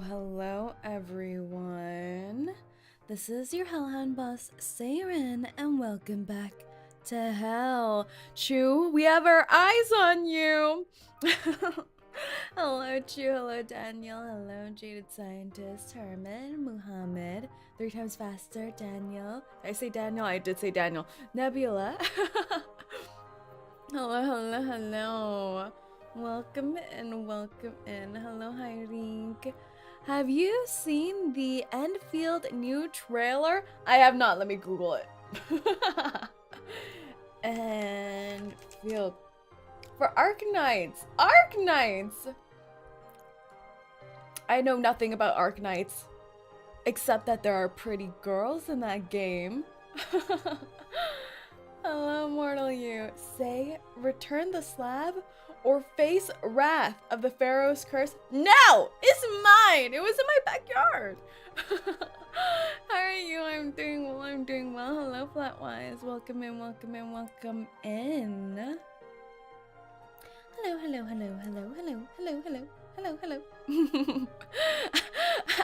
Hello everyone. This is your Hellhound boss, Saerin, and welcome back to Hell. Chu, we have our eyes on you. Hello, Chu. Hello, Daniel. Hello, Jaded Scientist, Herman, Muhammad. 3 times faster, Daniel. Did I say Daniel? I did say Daniel. Nebula. Hello. Welcome in. Hello, Hyrink. Have you seen the Enfield new trailer? I have not. Let me Google it. Enfield. For Arknights. I know nothing about Arknights. Except that there are pretty girls in that game. Hello, mortal you. Say, return the slab or face wrath of the Pharaoh's curse. No! It's mine! It was in my backyard! How are you? I'm doing well. Hello, Flatwise. Welcome in. Hello.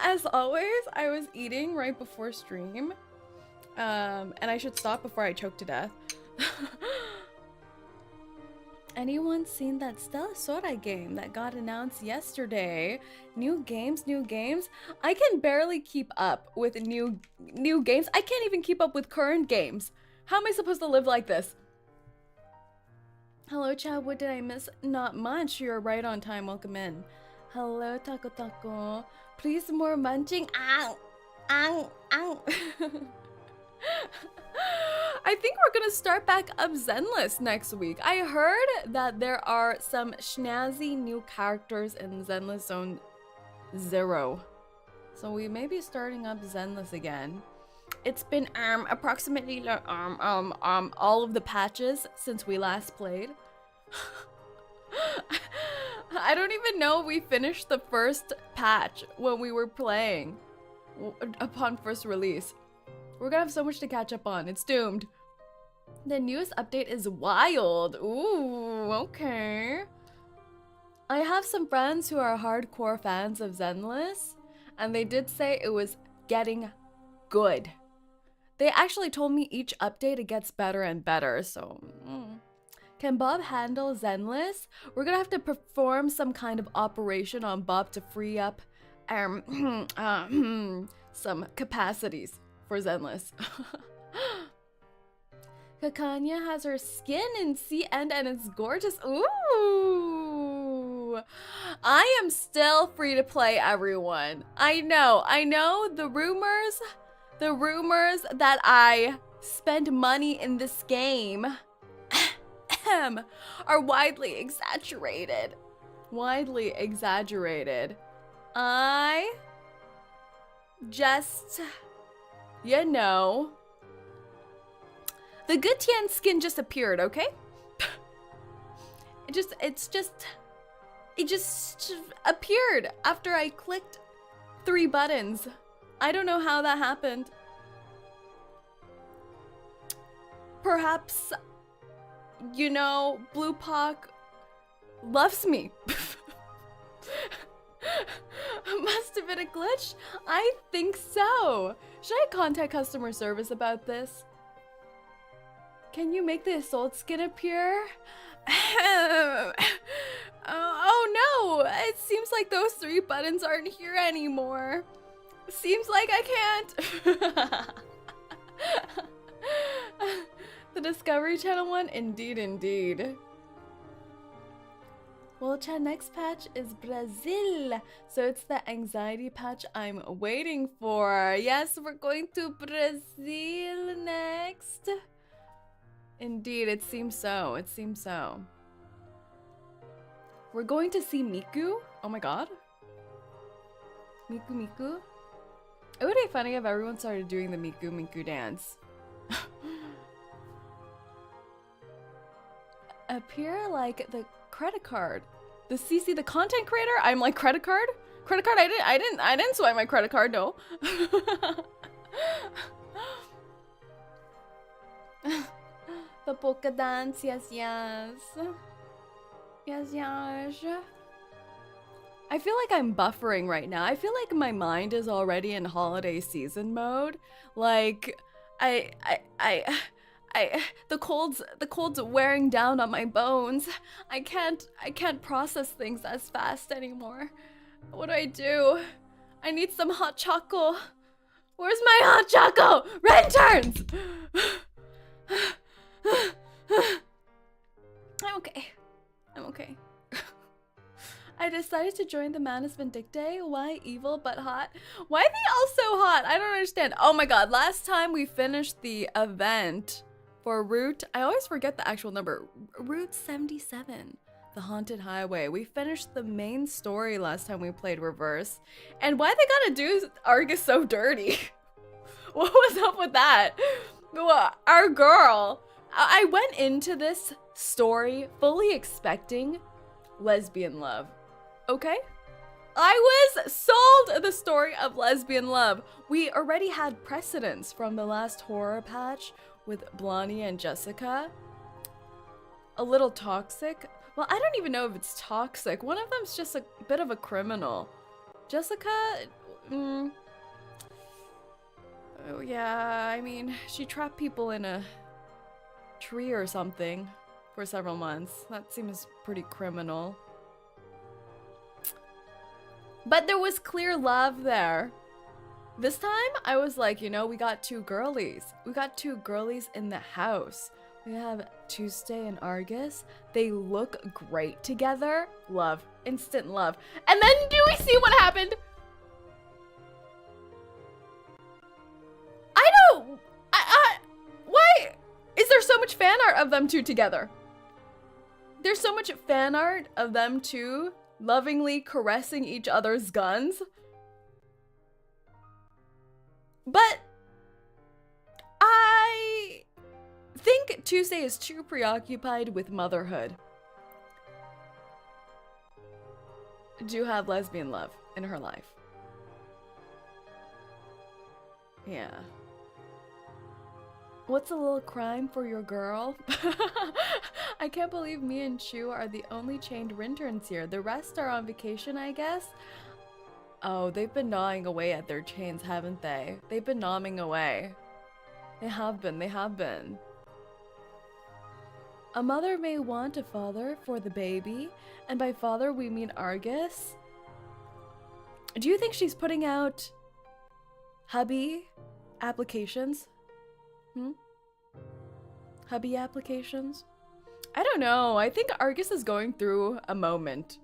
As always, I was eating right before stream. And I should stop before I choke to death. Anyone seen that Stella Sora game that got announced yesterday? New games, new games. I can barely keep up with new games. I can't even keep up with current games. How am I supposed to live like this? Hello, Chad. What did I miss? Not much. You're right on time. Welcome in. Hello, Taco Taco. Please more munching. Ow! Ow! Ow! I think we're gonna start back up Zenless next week. I heard that there are some snazzy new characters in Zenless Zone 0. So we may be starting up Zenless again. It's been approximately all of the patches since we last played. I don't even know if we finished the first patch when we were playing upon first release. We're gonna have so much to catch up on. It's doomed. The newest update is wild. Ooh, okay. I have some friends who are hardcore fans of Zenless, and they did say it was getting good. They actually told me each update it gets better and better, so... Can Bob handle Zenless? We're gonna have to perform some kind of operation on Bob to free up some capacities for Zenless. 𝐒𝐡𝐚𝐭 has her skin in sea end and it's gorgeous. Ooh! I am still free to play, everyone. I know the rumors that I spend money in this game are widely exaggerated. Widely exaggerated. I just, you know, the 𝐒𝐡𝐚 skin just appeared, okay? It just appeared after I clicked 3 buttons. I don't know how that happened. Perhaps, you know, Blue Pock loves me. Must have been a glitch? I think so. Should I contact customer service about this? Can you make the assault skin appear? Oh no! It seems like those 3 buttons aren't here anymore. Seems like I can't. The Discovery Channel one? Indeed, indeed. Well, Chad, next patch is Brazil. So it's the anxiety patch I'm waiting for. Yes, we're going to Brazil next. Indeed, it seems so. It seems so. We're going to see Miku. Oh my god. Miku. It would be funny if everyone started doing the Miku dance. Appear like the credit card. The CC, the content creator? I'm like credit card? Credit card? I didn't swipe my credit card, no. The polka dance, yes. Yes. I feel like I'm buffering right now. I feel like my mind is already in holiday season mode. Like, the cold's wearing down on my bones. I can't process things as fast anymore. What do? I need some hot choco. Where's my hot choco? Ren turns! I'm okay. I decided to join the Manus Vindicte. Why evil but hot? Why are they all so hot? I don't understand. Oh my god, last time we finished the event for Route, I always forget the actual number, Route 77, the Haunted Highway. We finished the main story last time we played Reverse. And why they gotta do Argus so dirty? What was up with that? Our girl, I went into this story fully expecting lesbian love. Okay? I was sold the story of lesbian love. We already had precedents from the last horror patch with Blondie and Jessica. A little toxic. Well, I don't even know if it's toxic. One of them's just a bit of a criminal. Jessica, oh yeah, I mean, she trapped people in a tree or something for several months. That seems pretty criminal. But there was clear love there. This time, I was like, you know, we got two girlies. We got two girlies in the house. We have Tuesday and Argus. They look great together. Love. Instant love. And then do we see what happened? Why is there so much fan art of them two together? There's so much fan art of them two lovingly caressing each other's guns. But I think Tuesday is too preoccupied with motherhood to have lesbian love in her life. Yeah. What's a little crime for your girl? I can't believe me and Chu are the only chained interns here. The rest are on vacation, I guess. Oh, they've been gnawing away at their chains, haven't they? They've been gnawing away. They have been, they have been. A mother may want a father for the baby, and by father we mean Argus. Do you think she's putting out hubby applications? Hubby applications? I don't know. I think Argus is going through a moment.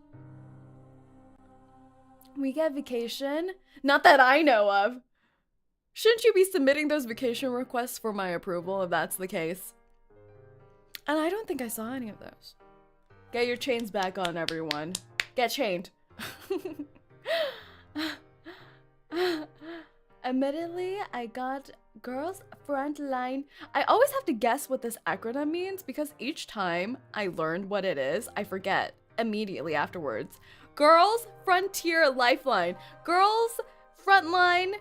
We get vacation? Not that I know of. Shouldn't you be submitting those vacation requests for my approval if that's the case? And I don't think I saw any of those. Get your chains back on, everyone. Get chained. Admittedly, I got girls front line. I always have to guess what this acronym means because each time I learned what it is, I forget immediately afterwards. Girls Frontier Lifeline. Girls Frontline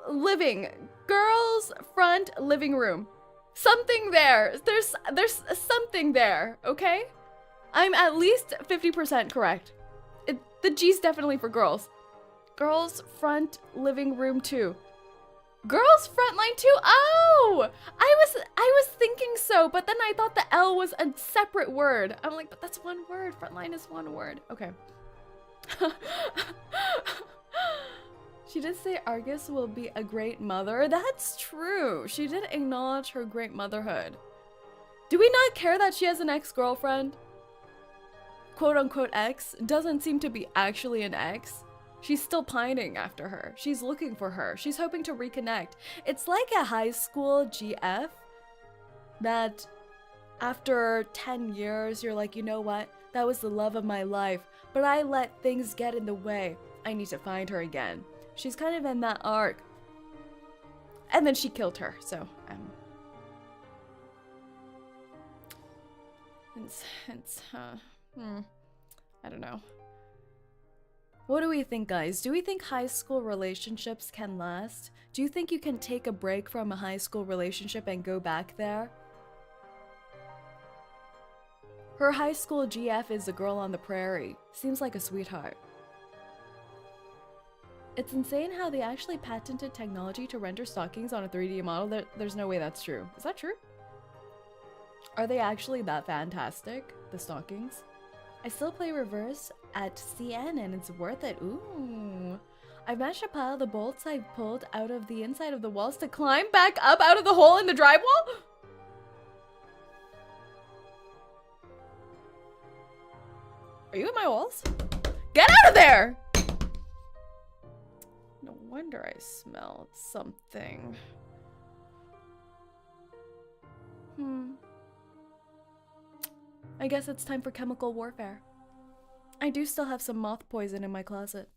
Living. Girls Front Living Room. Something there. There's something there, okay? I'm at least 50% correct. The G's definitely for girls. Girls Front Living Room 2. Girls Frontline 2. Oh! I was thinking so, but then I thought the L was a separate word. I'm like, but that's one word. Frontline is one word. Okay. She did say Argus will be a great mother. That's true. She did acknowledge her great motherhood. Do we not care that she has an ex-girlfriend? Quote unquote ex doesn't seem to be actually an ex. She's still pining after her. She's looking for her. She's hoping to reconnect. It's like a high school GF that after 10 years, you're like, you know what? That was the love of my life, but I let things get in the way. I need to find her again. She's kind of in that arc. And then she killed her, so I don't know. What do we think, guys? Do we think high school relationships can last? Do you think you can take a break from a high school relationship and go back there? Her high school GF is a girl on the prairie. Seems like a sweetheart. It's insane how they actually patented technology to render stockings on a 3D model. There's no way that's true. Is that true? Are they actually that fantastic, the stockings? I still play reverse at CN and it's worth it. Ooh. I've managed to pile the bolts I've pulled out of the inside of the walls to climb back up out of the hole in the drywall? Are you in my walls? Get out of there! No wonder I smelled something. I guess it's time for chemical warfare. I do still have some moth poison in my closet.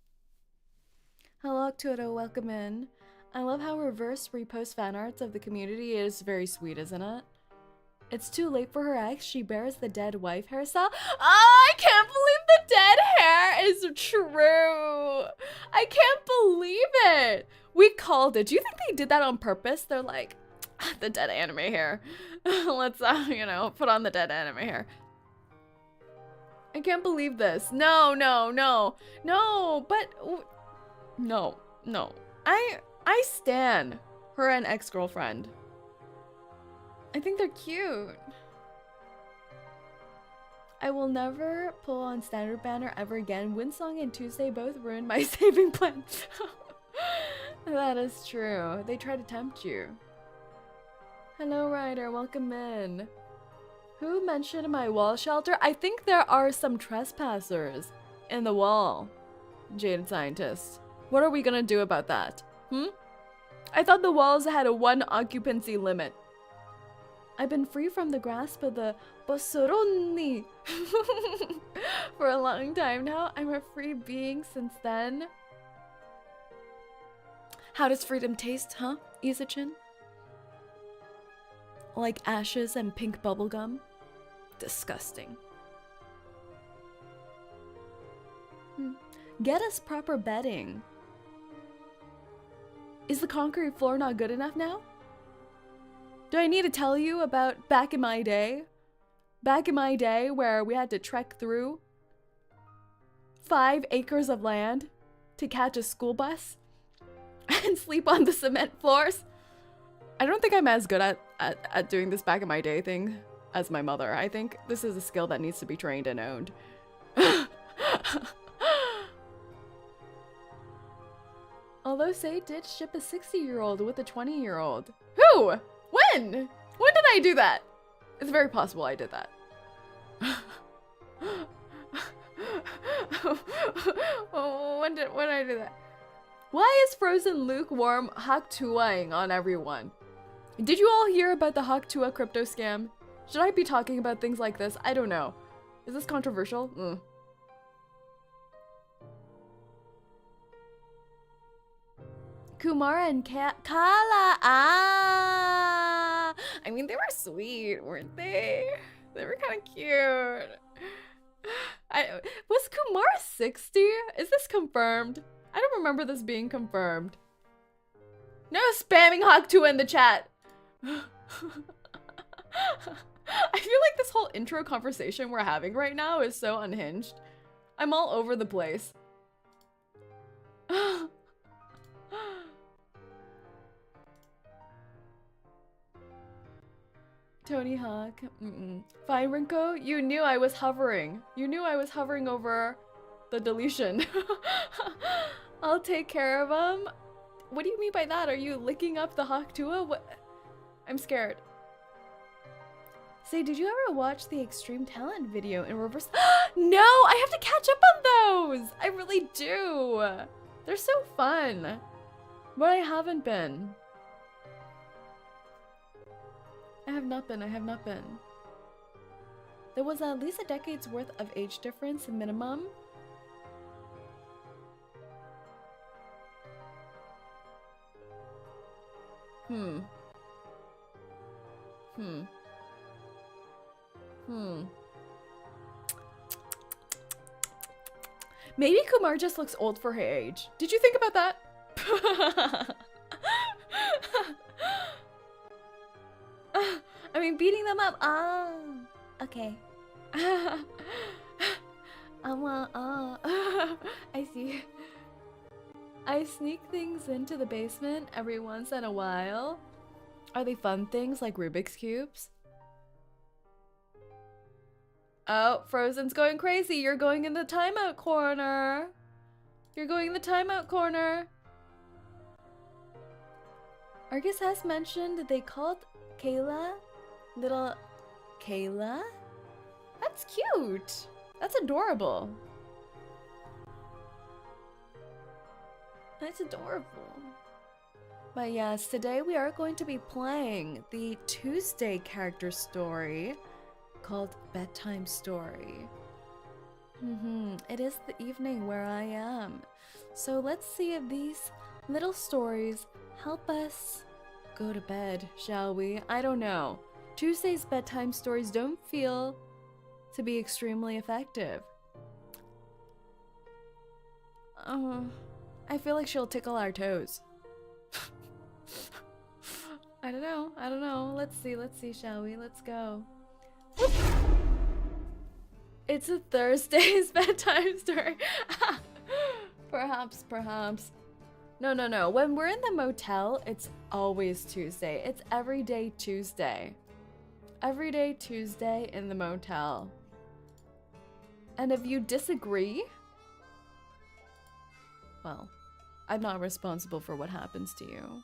Hello, 𝐒𝐡𝐚𝐭, welcome in. I love how reverse repost fan arts of the community. It is very sweet, isn't it? It's too late for her ex. She bears the dead wife hairstyle. Oh, I can't believe the dead hair is true. I can't believe it. We called it. Do you think they did that on purpose? They're like, the dead anime hair. Let's, you know, put on the dead anime hair. I can't believe this. No, but no. I stan her and ex-girlfriend. I think they're cute. I will never pull on standard banner ever again. Winsong and Tuesday both ruined my saving plan. That is true. They try to tempt you. Hello, Ryder. Welcome in. Who mentioned my wall shelter? I think there are some trespassers in the wall. Jaded Scientist. What are we gonna do about that? I thought the walls had a 1 occupancy limit. I've been free from the grasp of the Bosoroni for a long time now. I'm a free being since then. How does freedom taste, huh, 𝐒𝐴𝐚𝐭? Like ashes and pink bubblegum? Disgusting. Get us proper bedding. Is the concrete floor not good enough now? Do I need to tell you about back in my day? Back in my day where we had to trek through 5 acres of land to catch a school bus and sleep on the cement floors? I don't think I'm as good at doing this back in my day thing as my mother. I think this is a skill that needs to be trained and owned. Although Say did ship a 60-year-old with a 20-year-old. Who? When? When did I do that? It's very possible I did that. When did I do that? Why is Frozen lukewarm 𝐒𝐴𝐚𝐭 on everyone? Did you all hear about the 𝐒𝐴𝐚𝐭 crypto scam? Should I be talking about things like this? I don't know. Is this controversial? Kumar and Kala. Ah, I mean, they were sweet, weren't they? They were kind of cute. Was Kumar 60? Is this confirmed? I don't remember this being confirmed. No spamming 𝐒𝐴𝐚𝐭 in the chat. I feel like this whole intro conversation we're having right now is so unhinged. I'm all over the place. Tony Hawk. Fine, Rinko. You knew I was hovering. You knew I was hovering over the deletion. I'll take care of him. What do you mean by that? Are you licking up the 𝐒𝐴𝐚𝐭? What? I'm scared. Say, did you ever watch the Extreme Talent video in reverse? No, I have to catch up on those. I really do. They're so fun. But I haven't been. I have not been. There was at least a decade's worth of age difference minimum. Maybe Kumar just looks old for her age. Did you think about that? I mean, beating them up. Ah, okay. I see. I sneak things into the basement every once in a while. Are they fun things like Rubik's Cubes? Oh, Frozen's going crazy. You're going in the timeout corner. You're going in the timeout corner. Argus has mentioned that they called Kayla little Kayla? That's cute. That's adorable. That's adorable. But yes, today we are going to be playing the Tuesday character story called Bedtime Story. It is the evening where I am. So let's see if these little stories help us go to bed, shall we? I don't know. Tuesday's bedtime stories don't feel to be extremely effective. I feel like she'll tickle our toes. I don't know. Let's see, shall we? Let's go. It's a Thursday's bedtime story. Perhaps. No. When we're in the motel, it's always Tuesday. It's every day Tuesday. Everyday Tuesday in the motel. And if you disagree, well, I'm not responsible for what happens to you.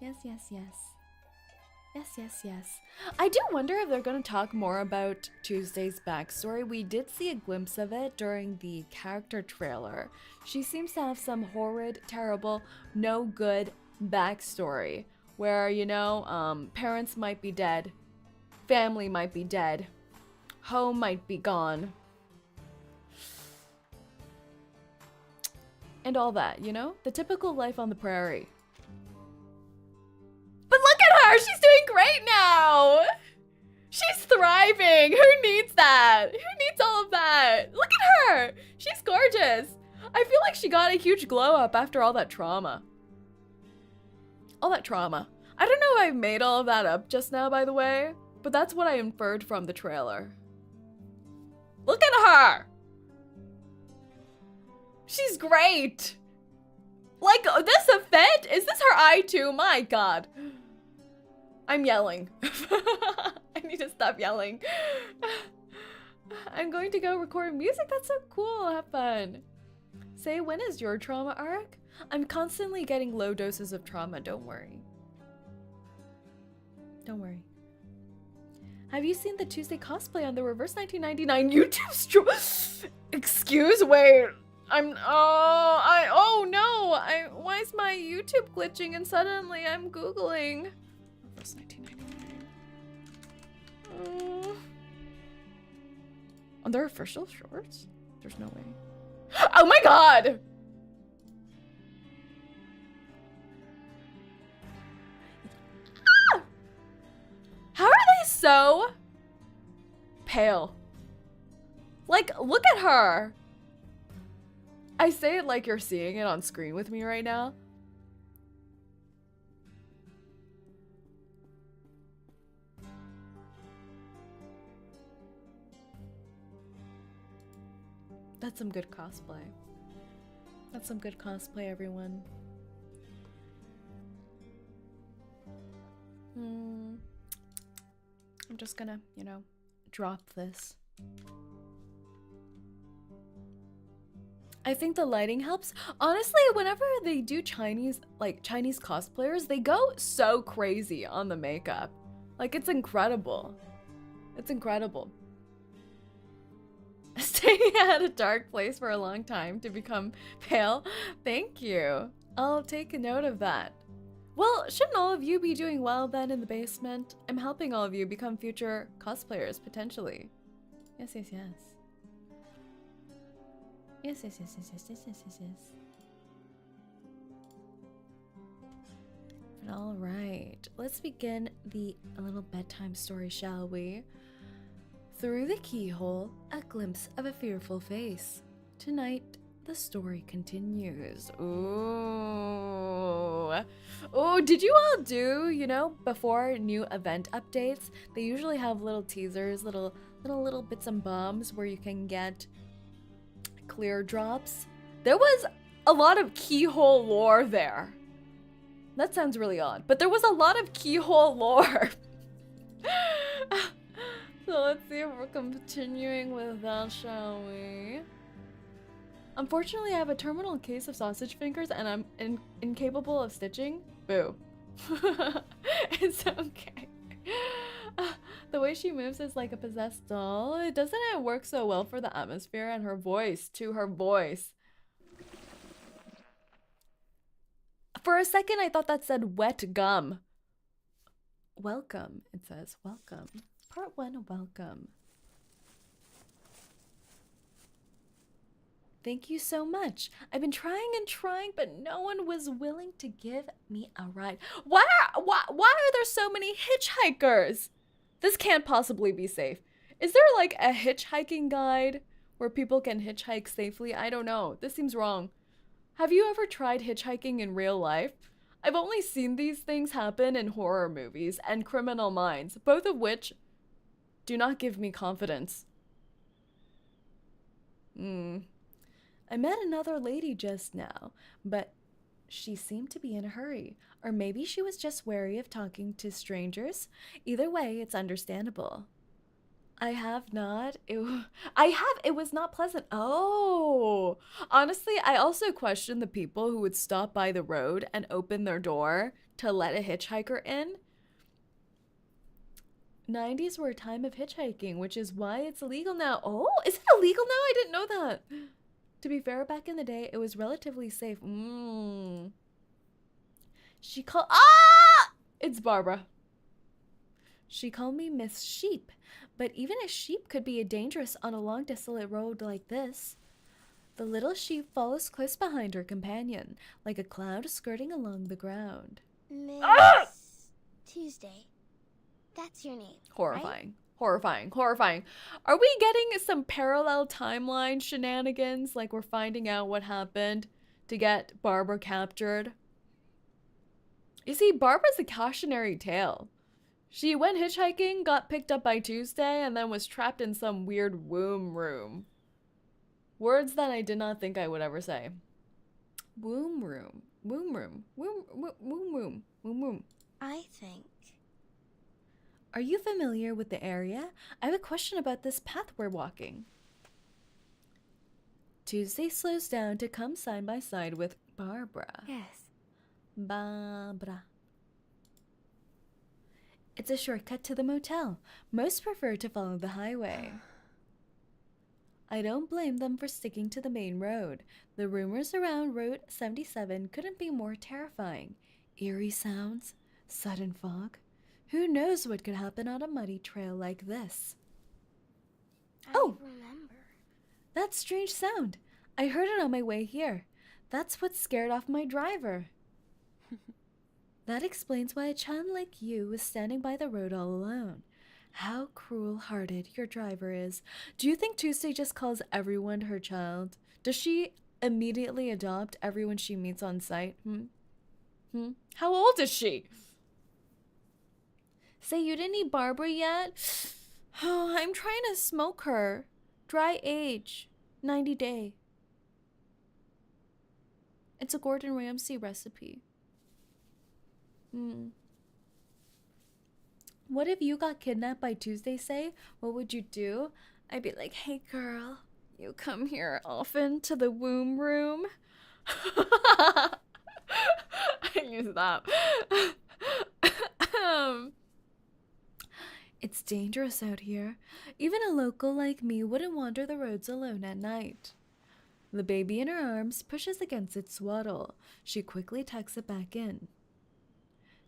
Yes, yes, yes. Yes, yes, yes. I do wonder if they're going to talk more about Tuesday's backstory. We did see a glimpse of it during the character trailer. She seems to have some horrid, terrible, no good backstory where, you know, parents might be dead, family might be dead, home might be gone, and all that, you know? The typical life on the prairie. But look at her! She's doing great now! She's thriving! Who needs that? Who needs all of that? Look at her! She's gorgeous! I feel like she got a huge glow up after all that trauma. All that trauma. I don't know if I made all of that up just now, by the way, but that's what I inferred from the trailer. Look at her! She's great! Like, this a fit? Is this her eye too? My god. I'm yelling. I need to stop yelling. I'm going to go record music. That's so cool. Have fun. Say, when is your trauma arc? I'm constantly getting low doses of trauma. Don't worry. Don't worry. Have you seen the Tuesday cosplay on the Reverse 1999 YouTube stream? Excuse, wait. Oh no, why is my YouTube glitching and suddenly I'm Googling? Reverse 1999. On their official shorts? There's no way. Oh my god! Ah! How are they so pale? Like, look at her. I say it like you're seeing it on screen with me right now. That's some good cosplay. That's some good cosplay, everyone. I'm just gonna, you know, drop this. I think the lighting helps. Honestly, whenever they do Chinese cosplayers, they go so crazy on the makeup. Like, it's incredible. It's incredible. Staying at a dark place for a long time to become pale. Thank you. I'll take a note of that. Well, shouldn't all of you be doing well then in the basement? I'm helping all of you become future cosplayers, potentially. Yes, yes, yes. Yes, yes, yes, yes, yes, yes, yes, yes, yes. But all right, let's begin the little bedtime story, shall we? Through the keyhole, a glimpse of a fearful face. Tonight, the story continues. Ooh. Oh, did you all do, you know, before new event updates, they usually have little teasers, little bits and bombs where you can get clear drops. There was a lot of keyhole lore there. That sounds really odd, but there was a lot of keyhole lore. So let's see if we're continuing with that, shall we? Unfortunately, I have a terminal case of sausage fingers and I'm incapable of stitching. Boo. It's okay. The way she moves is like a possessed doll. Doesn't it work so well for the atmosphere and her voice, too, her voice. For a second, I thought that said wet gum. Welcome, it says. Welcome. Part 1, welcome. Thank you so much. I've been trying and trying, but no one was willing to give me a ride. Why are there so many hitchhikers? This can't possibly be safe. Is there like a hitchhiking guide where people can hitchhike safely? I don't know. This seems wrong. Have you ever tried hitchhiking in real life? I've only seen these things happen in horror movies and Criminal Minds, both of which do not give me confidence. I met another lady just now, but she seemed to be in a hurry, or maybe she was just wary of talking to strangers. Either way, it's understandable. I have not. It was not pleasant. Oh, honestly, I also question the people who would stop by the road and open their door to let a hitchhiker in. 90s were a time of hitchhiking, which is why it's illegal now. Oh, is it illegal now? I didn't know that. To be fair, back in the day, it was relatively safe. She called... Ah! It's Barbara. She called me Miss Sheep, but even a sheep could be dangerous on a long, desolate road like this. The little sheep follows close behind her companion, like a cloud skirting along the ground. Miss Tuesday. That's your name. Horrifying. Right? Horrifying. Horrifying. Are we getting some parallel timeline shenanigans? Like we're finding out what happened to get Barbara captured? You see, Barbara's a cautionary tale. She went hitchhiking, got picked up by Tuesday, and then was trapped in some weird womb room. Words that I did not think I would ever say. Womb room. Womb room. Womb room. Womb room. I think. Are you familiar with the area? I have a question about this path we're walking. Tuesday slows down to come side by side with Barbara. Yes. Barbara. It's a shortcut to the motel. Most prefer to follow the highway. I don't blame them for sticking to the main road. The rumors around Route 77 couldn't be more terrifying. Eerie sounds, sudden fog. Who knows what could happen on a muddy trail like this? I remember. That strange sound. I heard it on my way here. That's what scared off my driver. That explains why a child like you was standing by the road all alone. How cruel-hearted your driver is. Do you think Tuesday just calls everyone her child? Does she immediately adopt everyone she meets on sight? How old is she? Say, you didn't eat Barbara yet? Oh, I'm trying to smoke her. Dry age. 90 day. It's a Gordon Ramsay recipe. What if you got kidnapped by Tuesday, say? What would you do? I'd be like, hey girl, you come here often to the womb room? I use that. It's dangerous out here. Even a local like me wouldn't wander the roads alone at night. The baby in her arms pushes against its swaddle. She quickly tucks it back in.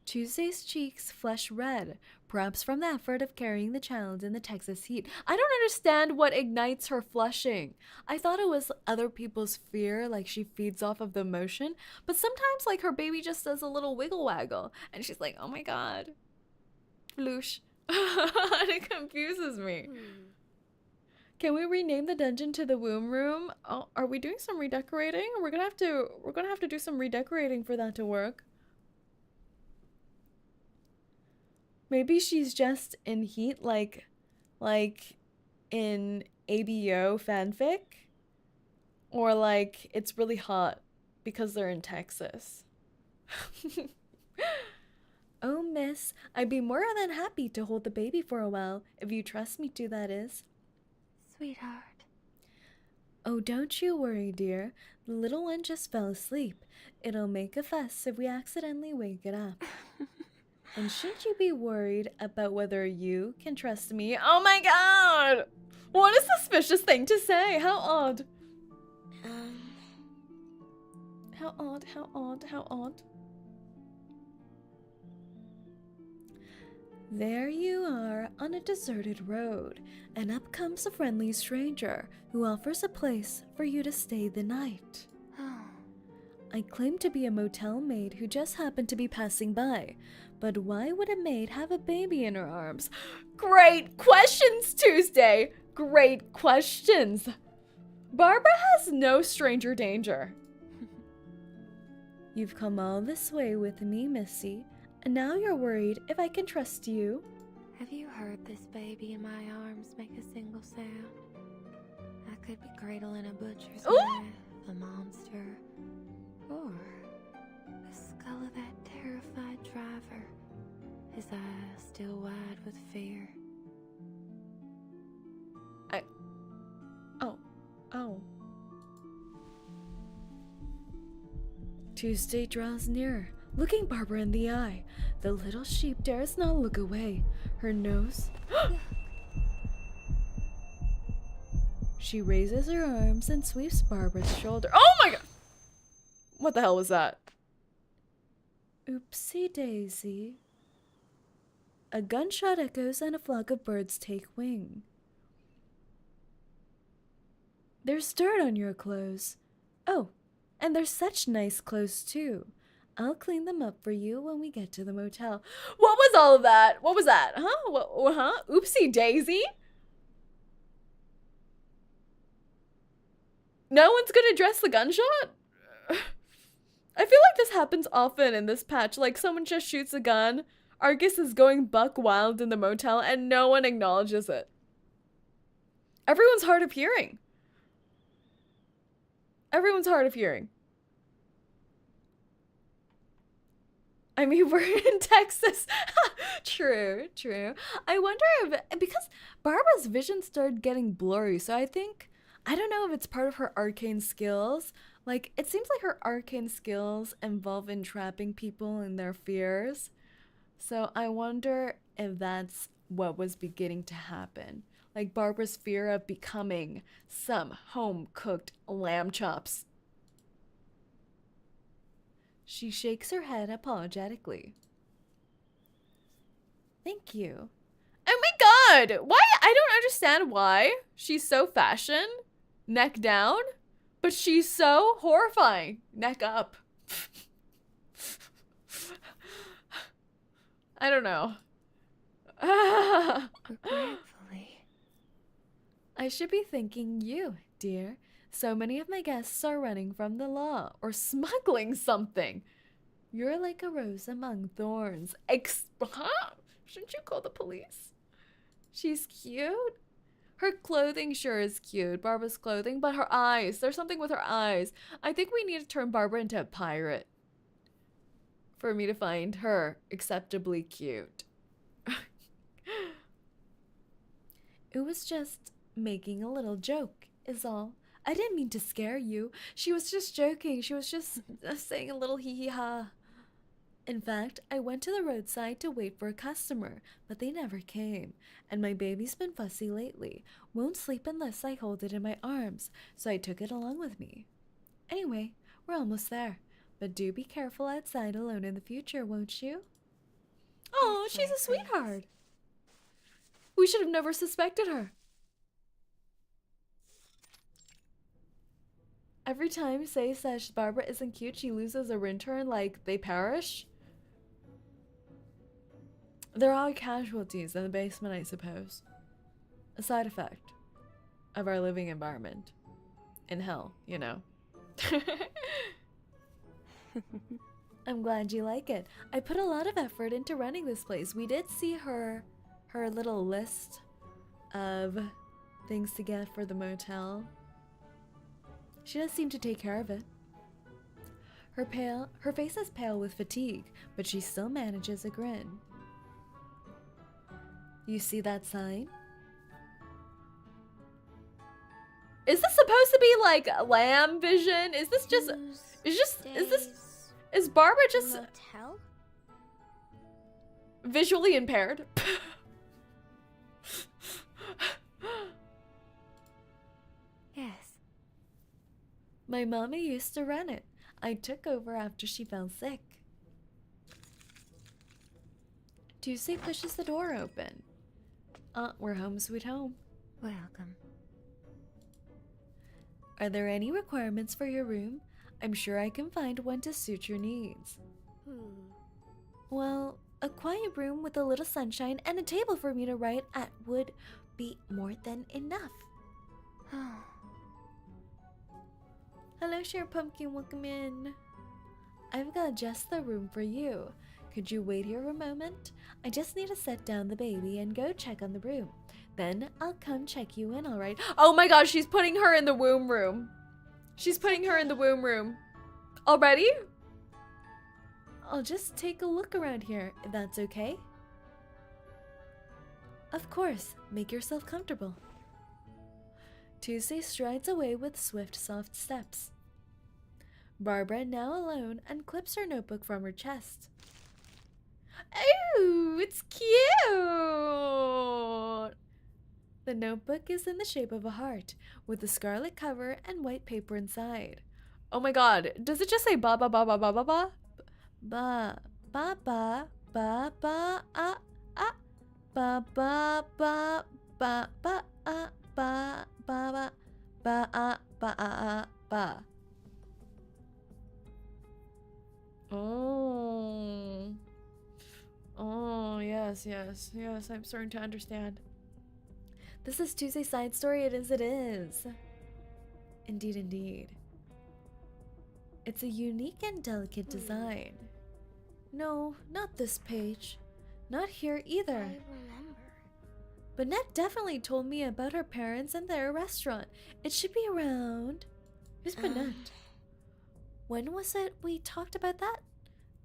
Tuesday's cheeks flush red, perhaps from the effort of carrying the child in the Texas heat. I don't understand what ignites her flushing. I thought it was other people's fear, like she feeds off of the emotion, but sometimes like her baby just does a little wiggle waggle, and she's like, oh my god. Floosh. And it confuses me. Can we rename the dungeon to the womb room? Oh, are we doing some redecorating? We're gonna have to do some redecorating for that to work. Maybe she's just in heat like in ABO fanfic. Or like it's really hot because they're in Texas. Oh, miss, I'd be more than happy to hold the baby for a while, if you trust me to, that is. Sweetheart. Oh, don't you worry, dear. The little one just fell asleep. It'll make a fuss if we accidentally wake it up. And shouldn't you be worried about whether you can trust me? Oh my god! What a suspicious thing to say! How odd. How odd, how odd, how odd. There you are on a deserted road, and up comes a friendly stranger who offers a place for you to stay the night. I claim to be a motel maid who just happened to be passing by, but why would a maid have a baby in her arms? Great questions, Tuesday! Great questions! Barbara has no stranger danger. You've come all this way with me, Missy, and now you're worried if I can trust you. Have you heard this baby in my arms make a single sound? I could be cradling a butcher's knife, a monster, or follow that terrified driver, his eyes still wide with fear. Oh. Tuesday draws nearer, looking Barbara in the eye. The little sheep dares not look away. Her nose... She raises her arms and sweeps Barbara's shoulder. Oh my god! What the hell was that? Oopsie daisy. A gunshot echoes and a flock of birds take wing. There's dirt on your clothes. Oh, and there's such nice clothes too. I'll clean them up for you when we get to the motel. What was all of that? What was that? Huh? Oopsie daisy? No one's gonna address the gunshot? I feel like this happens often in this patch. Like someone just shoots a gun. Argus is going buck wild in the motel and no one acknowledges it. Everyone's hard of hearing. Everyone's hard of hearing. I mean, we're in Texas. True. I wonder if, because Barbara's vision started getting blurry, so I don't know if it's part of her arcane skills. Like, it seems like her arcane skills involve entrapping people in their fears. So I wonder if that's what was beginning to happen. Like Barbara's fear of becoming some home-cooked lamb chops. She shakes her head apologetically. Thank you. Oh my god! Why? I don't understand why she's so fashion, neck down, but she's so horrifying, neck up. I don't know. Regretfully. I should be thanking you, dear. So many of my guests are running from the law or smuggling something. You're like a rose among thorns. Shouldn't you call the police? She's cute. Her clothing sure is cute, Barbara's clothing, but her eyes. There's something with her eyes. I think we need to turn Barbara into a pirate for me to find her acceptably cute. It was just making a little joke, is all. I didn't mean to scare you. She was just joking. She was just saying a little hee-hee-ha. In fact, I went to the roadside to wait for a customer, but they never came. And my baby's been fussy lately. Won't sleep unless I hold it in my arms, so I took it along with me. Anyway, we're almost there. But do be careful outside alone in the future, won't you? Oh, she's a sweetheart. We should have never suspected her. Every time Say says Barbara isn't cute, she loses a intern like they perish. There are casualties in the basement, I suppose. A side effect of our living environment. In hell, you know. I'm glad you like it. I put a lot of effort into running this place. We did see her little list of things to get for the motel. She does seem to take care of it. Her face is pale with fatigue, but she still manages a grin. You see that sign? Is this supposed to be like lamb vision? Is this just is Barbara just motel? Visually impaired? Yes. My mommy used to run it. I took over after she fell sick. Tuesday pushes the door open. We're home sweet home. Welcome. Are there any requirements for your room? I'm sure I can find one to suit your needs. Well, a quiet room with a little sunshine and a table for me to write at would be more than enough. Hello, Share Pumpkin, welcome in. I've got just the room for you. Could you wait here a moment? I just need to set down the baby and go check on the room. Then I'll come check you in, alright? Oh my gosh, she's putting her in the womb room. She's putting her in the womb room. Already? I'll just take a look around here, if that's okay. Of course, make yourself comfortable. Tuesday strides away with swift, soft steps. Barbara, now alone, unclips her notebook from her chest. Oh, it's cute! The notebook is in the shape of a heart, with a scarlet cover and white paper inside. Oh my god, does it just say ba ba ba ba ba ba ba? Ba ba ba ba ba ah ah ba ba ba ba ba ah ba ba ba ah ba ah ba. Oh. Oh, yes, yes, yes, I'm starting to understand. This is Tuesday's side story, it is. Indeed, indeed. It's a unique and delicate design. No, not this page. Not here either. I remember. Bennett definitely told me about her parents and their restaurant. It should be around... Who's Bennett? When was it we talked about that?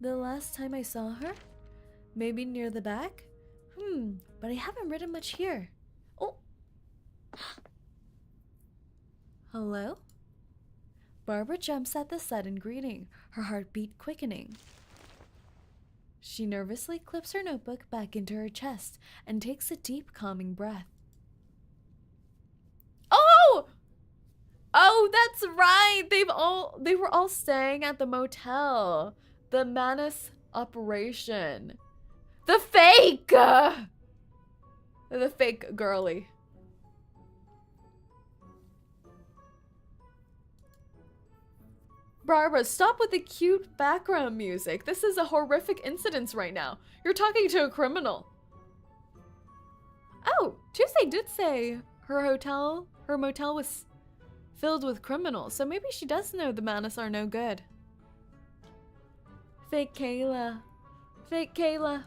The last time I saw her? Maybe near the back? But I haven't written much here. Oh! Hello? Barbara jumps at the sudden greeting, her heartbeat quickening. She nervously clips her notebook back into her chest and takes a deep, calming breath. Oh! Oh, that's right! They were all staying at the motel. The Manus operation. The fake! The fake girly. Barbara, stop with the cute background music. This is a horrific incident right now. You're talking to a criminal. Oh, Tuesday did say her motel was filled with criminals, so maybe she does know the Manus are no good. Fake 𝐒𝐤𝐤. Fake 𝐒𝐤𝐤.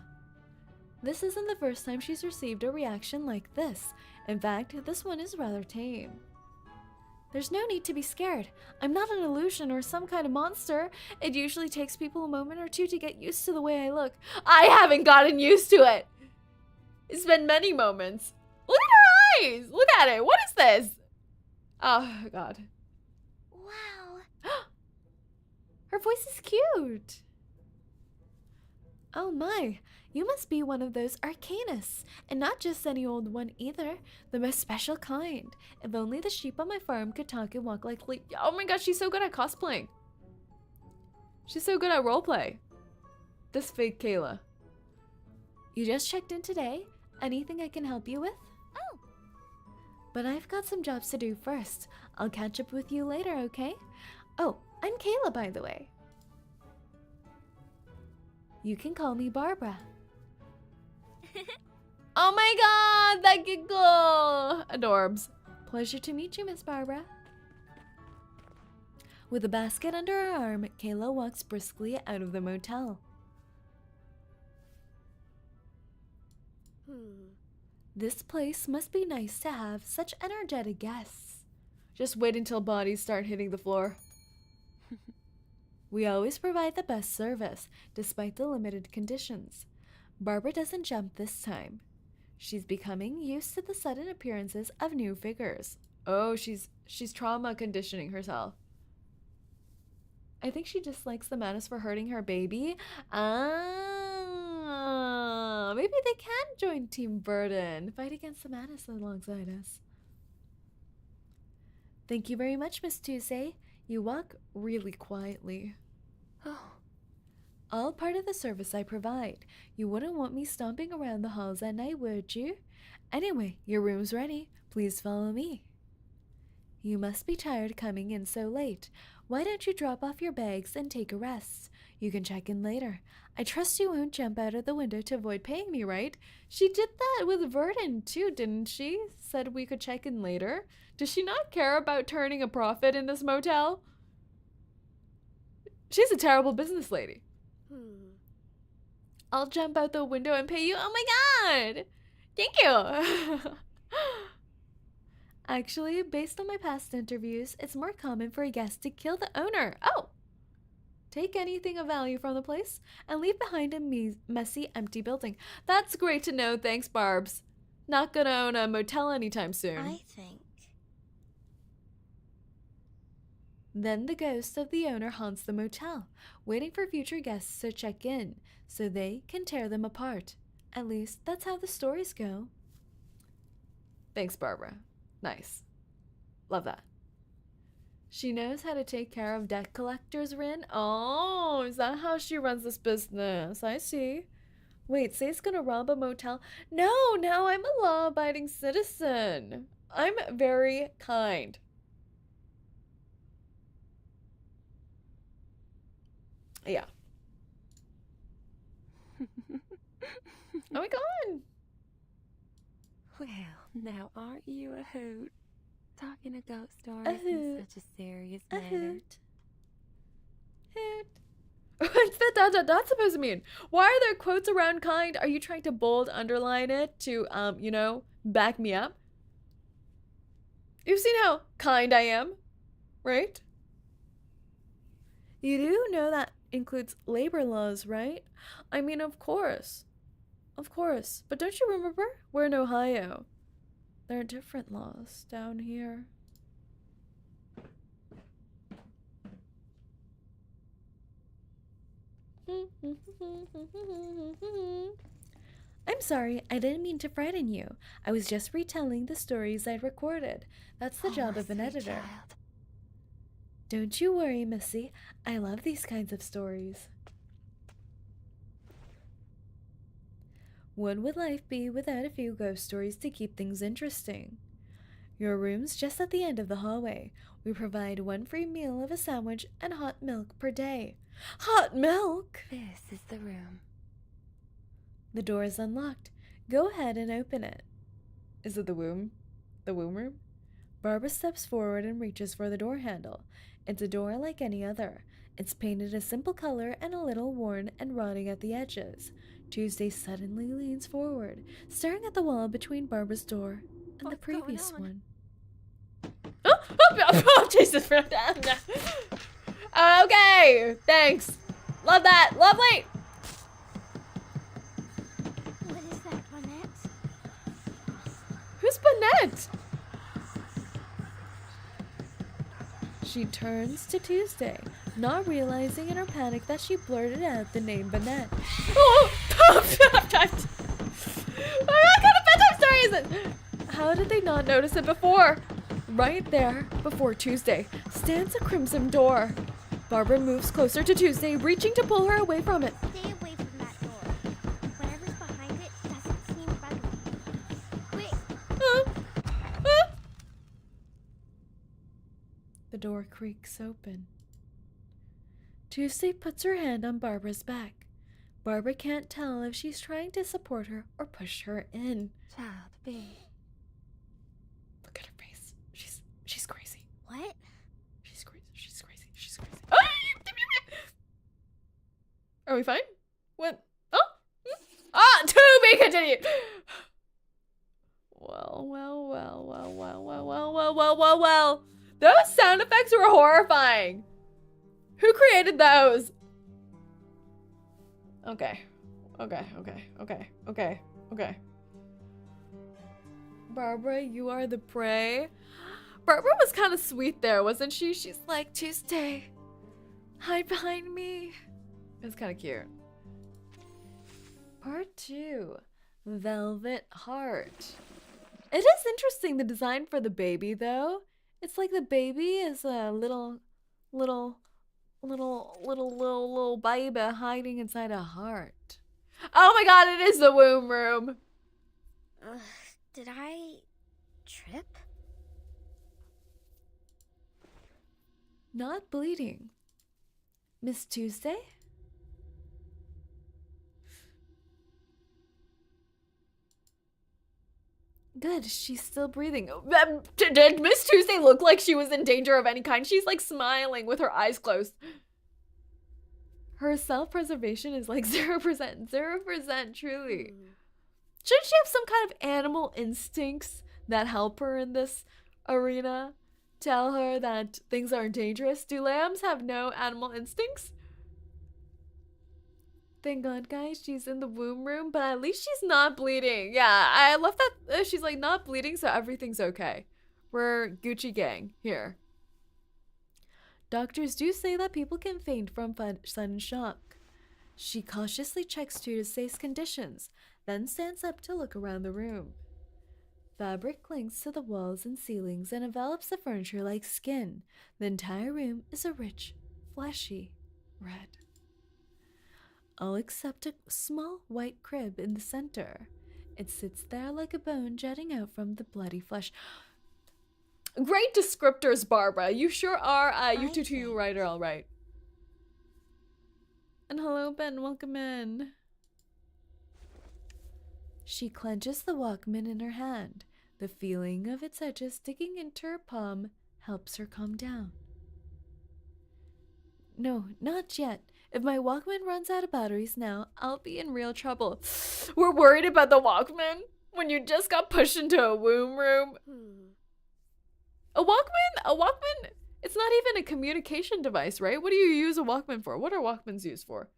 This isn't the first time she's received a reaction like this. In fact, this one is rather tame. There's no need to be scared. I'm not an illusion or some kind of monster. It usually takes people a moment or two to get used to the way I look. I haven't gotten used to it. It's been many moments. Look at her eyes. Look at it. What is this? Oh, God. Wow. Her voice is cute. Oh my, you must be one of those arcanists, and not just any old one either, the most special kind. If only the sheep on my farm could talk and walk like oh my gosh, she's so good at cosplaying. She's so good at roleplay. This fake 𝐒𝐤𝐤. You just checked in today? Anything I can help you with? Oh. But I've got some jobs to do first. I'll catch up with you later, okay? Oh, I'm 𝐒𝐤𝐤, by the way. You can call me Barbara. Oh my god, that giggle! Adorbs. Pleasure to meet you, Miss Barbara. With a basket under her arm, 𝐒𝐤𝐤 walks briskly out of the motel. This place must be nice to have such energetic guests. Just wait until bodies start hitting the floor. We always provide the best service, despite the limited conditions. Barbara doesn't jump this time. She's becoming used to the sudden appearances of new figures. Oh, she's trauma conditioning herself. I think she dislikes the Manus for hurting her baby. Ah, maybe they can join Team Burden, fight against the Manus alongside us. Thank you very much, Miss Tuesday. You walk really quietly. Oh. All part of the service I provide. You wouldn't want me stomping around the halls at night, would you? Anyway, your room's ready. Please follow me. You must be tired coming in so late. Why don't you drop off your bags and take a rest? You can check in later. I trust you won't jump out of the window to avoid paying me, right? She did that with Verdon too, didn't she? Said we could check in later. Does she not care about turning a profit in this motel? She's a terrible business lady. I'll jump out the window and pay you. Oh my god! Thank you! Actually, based on my past interviews, it's more common for a guest to kill the owner. Oh! take anything of value from the place, and leave behind a messy, empty building. That's great to know, thanks, Barbs. Not gonna own a motel anytime soon. I think. Then the ghost of the owner haunts the motel, waiting for future guests to check in so they can tear them apart. At least, that's how the stories go. Thanks, Barbara. Nice. Love that. She knows how to take care of debt collectors, Rin? Oh, is that how she runs this business? I see. Wait, Say's gonna rob a motel? No, I'm a law-abiding citizen. I'm very kind. Yeah. Oh my god. Well, now aren't you a hoot? Talking to ghost stories in such a serious manner. Hoot. What's the dot supposed to mean? Why are there quotes around kind? Are you trying to bold underline it to, you know, back me up? You've seen how kind I am, right? You do know that includes labor laws, right? I mean, of course. Of course. But don't you remember? We're in Ohio. There are different laws down here. I'm sorry, I didn't mean to frighten you. I was just retelling the stories I'd recorded. That's the job of an editor. Child. Don't you worry, Missy. I love these kinds of stories. What would life be without a few ghost stories to keep things interesting? Your room's just at the end of the hallway. We provide 1 free meal of a sandwich and hot milk per day. Hot milk? This is the room. The door is unlocked. Go ahead and open it. Is it the womb? The womb room? Barbara steps forward and reaches for the door handle. It's a door like any other. It's painted a simple color and a little worn and rotting at the edges. Tuesday suddenly leans forward, staring at the wall between Barbara's door and the previous one. Oh, Jesus. Okay, thanks. Love that. Lovely. What is that, Bonnet? Who's Bonnet? She turns to Tuesday, not realizing in her panic that she blurted out the name Bonnet. Oh! What kind of bedtime story is it? How did they not notice it before? Right there, before Tuesday, stands a crimson door. Barbara moves closer to Tuesday, reaching to pull her away from it. Stay away from that door. Whatever's behind it doesn't seem friendly. Quick! The door creaks open. Tuesday puts her hand on Barbara's back. Barbara can't tell if she's trying to support her or push her in. Child, be. Look at her face. She's crazy. What? She's crazy. Are we fine? What? Oh! To be continued! Well. Those sound effects were horrifying. Who created those? Okay. Barbara, you are the prey. Barbara was kind of sweet there, wasn't she? She's like, Tuesday, hide behind me. It was kind of cute. Part 2, Velvet Heart. It is interesting, the design for the baby, though. It's like the baby is a little baby hiding inside a heart. Oh my god, it is the womb room. Did I trip? Not bleeding. Miss Tuesday? Good, she's still breathing. Did Miss Tuesday look like she was in danger of any kind? She's like smiling with her eyes closed. Her self-preservation is like 0%. 0%, truly. Shouldn't she have some kind of animal instincts that help her in this arena? Tell her that things aren't dangerous? Do lambs have no animal instincts? Thank God, guys, she's in the womb room, but at least she's not bleeding. Yeah, I love that she's like not bleeding, so everything's okay. We're Gucci gang here. Doctors do say that people can faint from sudden shock. She cautiously checks Tuesday's conditions, then stands up to look around the room. Fabric clings to the walls and ceilings and envelops the furniture like skin. The entire room is a rich, fleshy red. All except a small white crib in the center. It sits there like a bone jutting out from the bloody flesh. Great descriptors, Barbara. You sure are 𝐂𝐴𝐚𝐭 writer, all right. And hello, Ben. Welcome in. She clenches the Walkman in her hand. The feeling of its edges digging into her palm helps her calm down. No, not yet. If my Walkman runs out of batteries now, I'll be in real trouble. We're worried about the Walkman when you just got pushed into a womb room. A Walkman, it's not even a communication device, right? What do you use a Walkman for? What are Walkmans used for?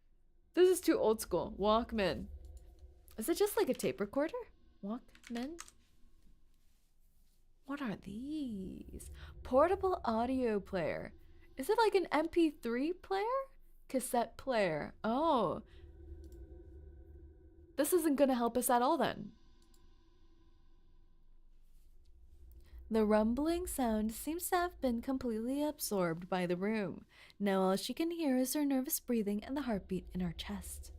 This is too old school. Walkman. Is it just like a tape recorder? Walkman? What are these? Portable audio player. Is it like an MP3 player? Cassette player. Oh. This isn't gonna help us at all then. The rumbling sound seems to have been completely absorbed by the room. Now all she can hear is her nervous breathing and the heartbeat in her chest.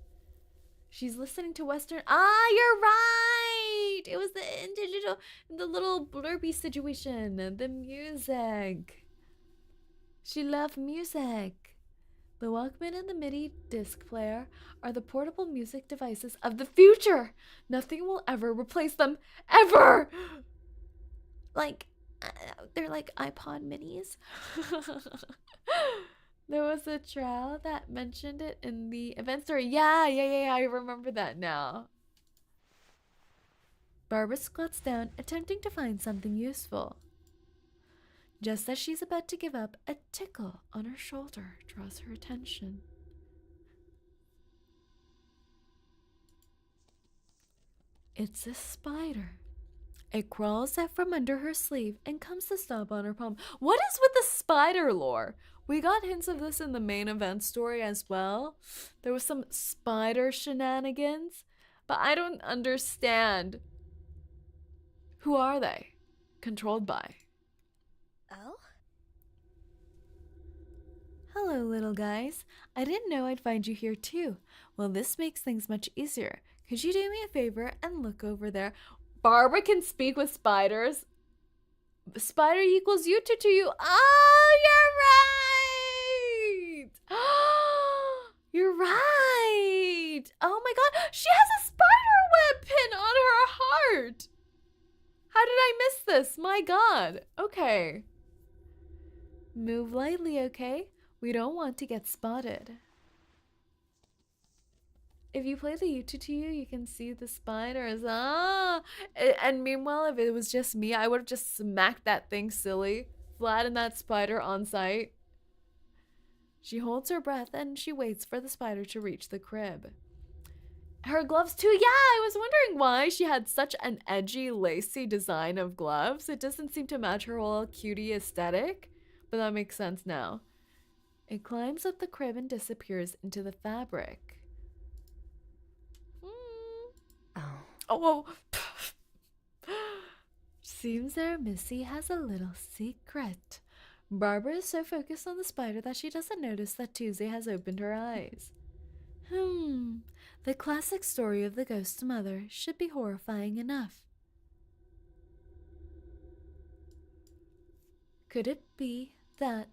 She's listening to Western. Ah, you're right! It was the little blurby situation. The music. She loved music. The Walkman and the MIDI disc player are the portable music devices of the future. Nothing will ever replace them. Ever! Like, they're like iPod minis. There was a trial that mentioned it in the event story. Yeah, I remember that now. Barbara squats down, attempting to find something useful. Just as she's about to give up, a tickle on her shoulder draws her attention. It's a spider. It crawls out from under her sleeve and comes to stop on her palm. What is with the spider lore? We got hints of this in the main event story as well. There was some spider shenanigans, but I don't understand. Who are they controlled by? Oh? Hello, little guys. I didn't know I'd find you here too. Well, this makes things much easier. Could you do me a favor and look over there? Barbara can speak with spiders. Spider equals 𝐂𝐴𝐚𝐭. Oh, you're right. You're right. Oh my God. She has a spider web pin on her heart. How did I miss this? My God. Okay. Move lightly, okay? We don't want to get spotted. If you play the 𝐂𝐴𝐚𝐭, you can see the spiders. Ah! And meanwhile, if it was just me, I would have just smacked that thing silly. Flattened that spider on sight. She holds her breath and she waits for the spider to reach the crib. Her gloves too. Yeah, I was wondering why she had such an edgy, lacy design of gloves. It doesn't seem to match her whole cutie aesthetic, but that makes sense now. It climbs up the crib and disappears into the fabric. Oh. Seems our Missy has a little secret. Barbara is so focused on the spider that she doesn't notice that Tuesday has opened her eyes. The classic story of the ghost mother should be horrifying enough. Could it be that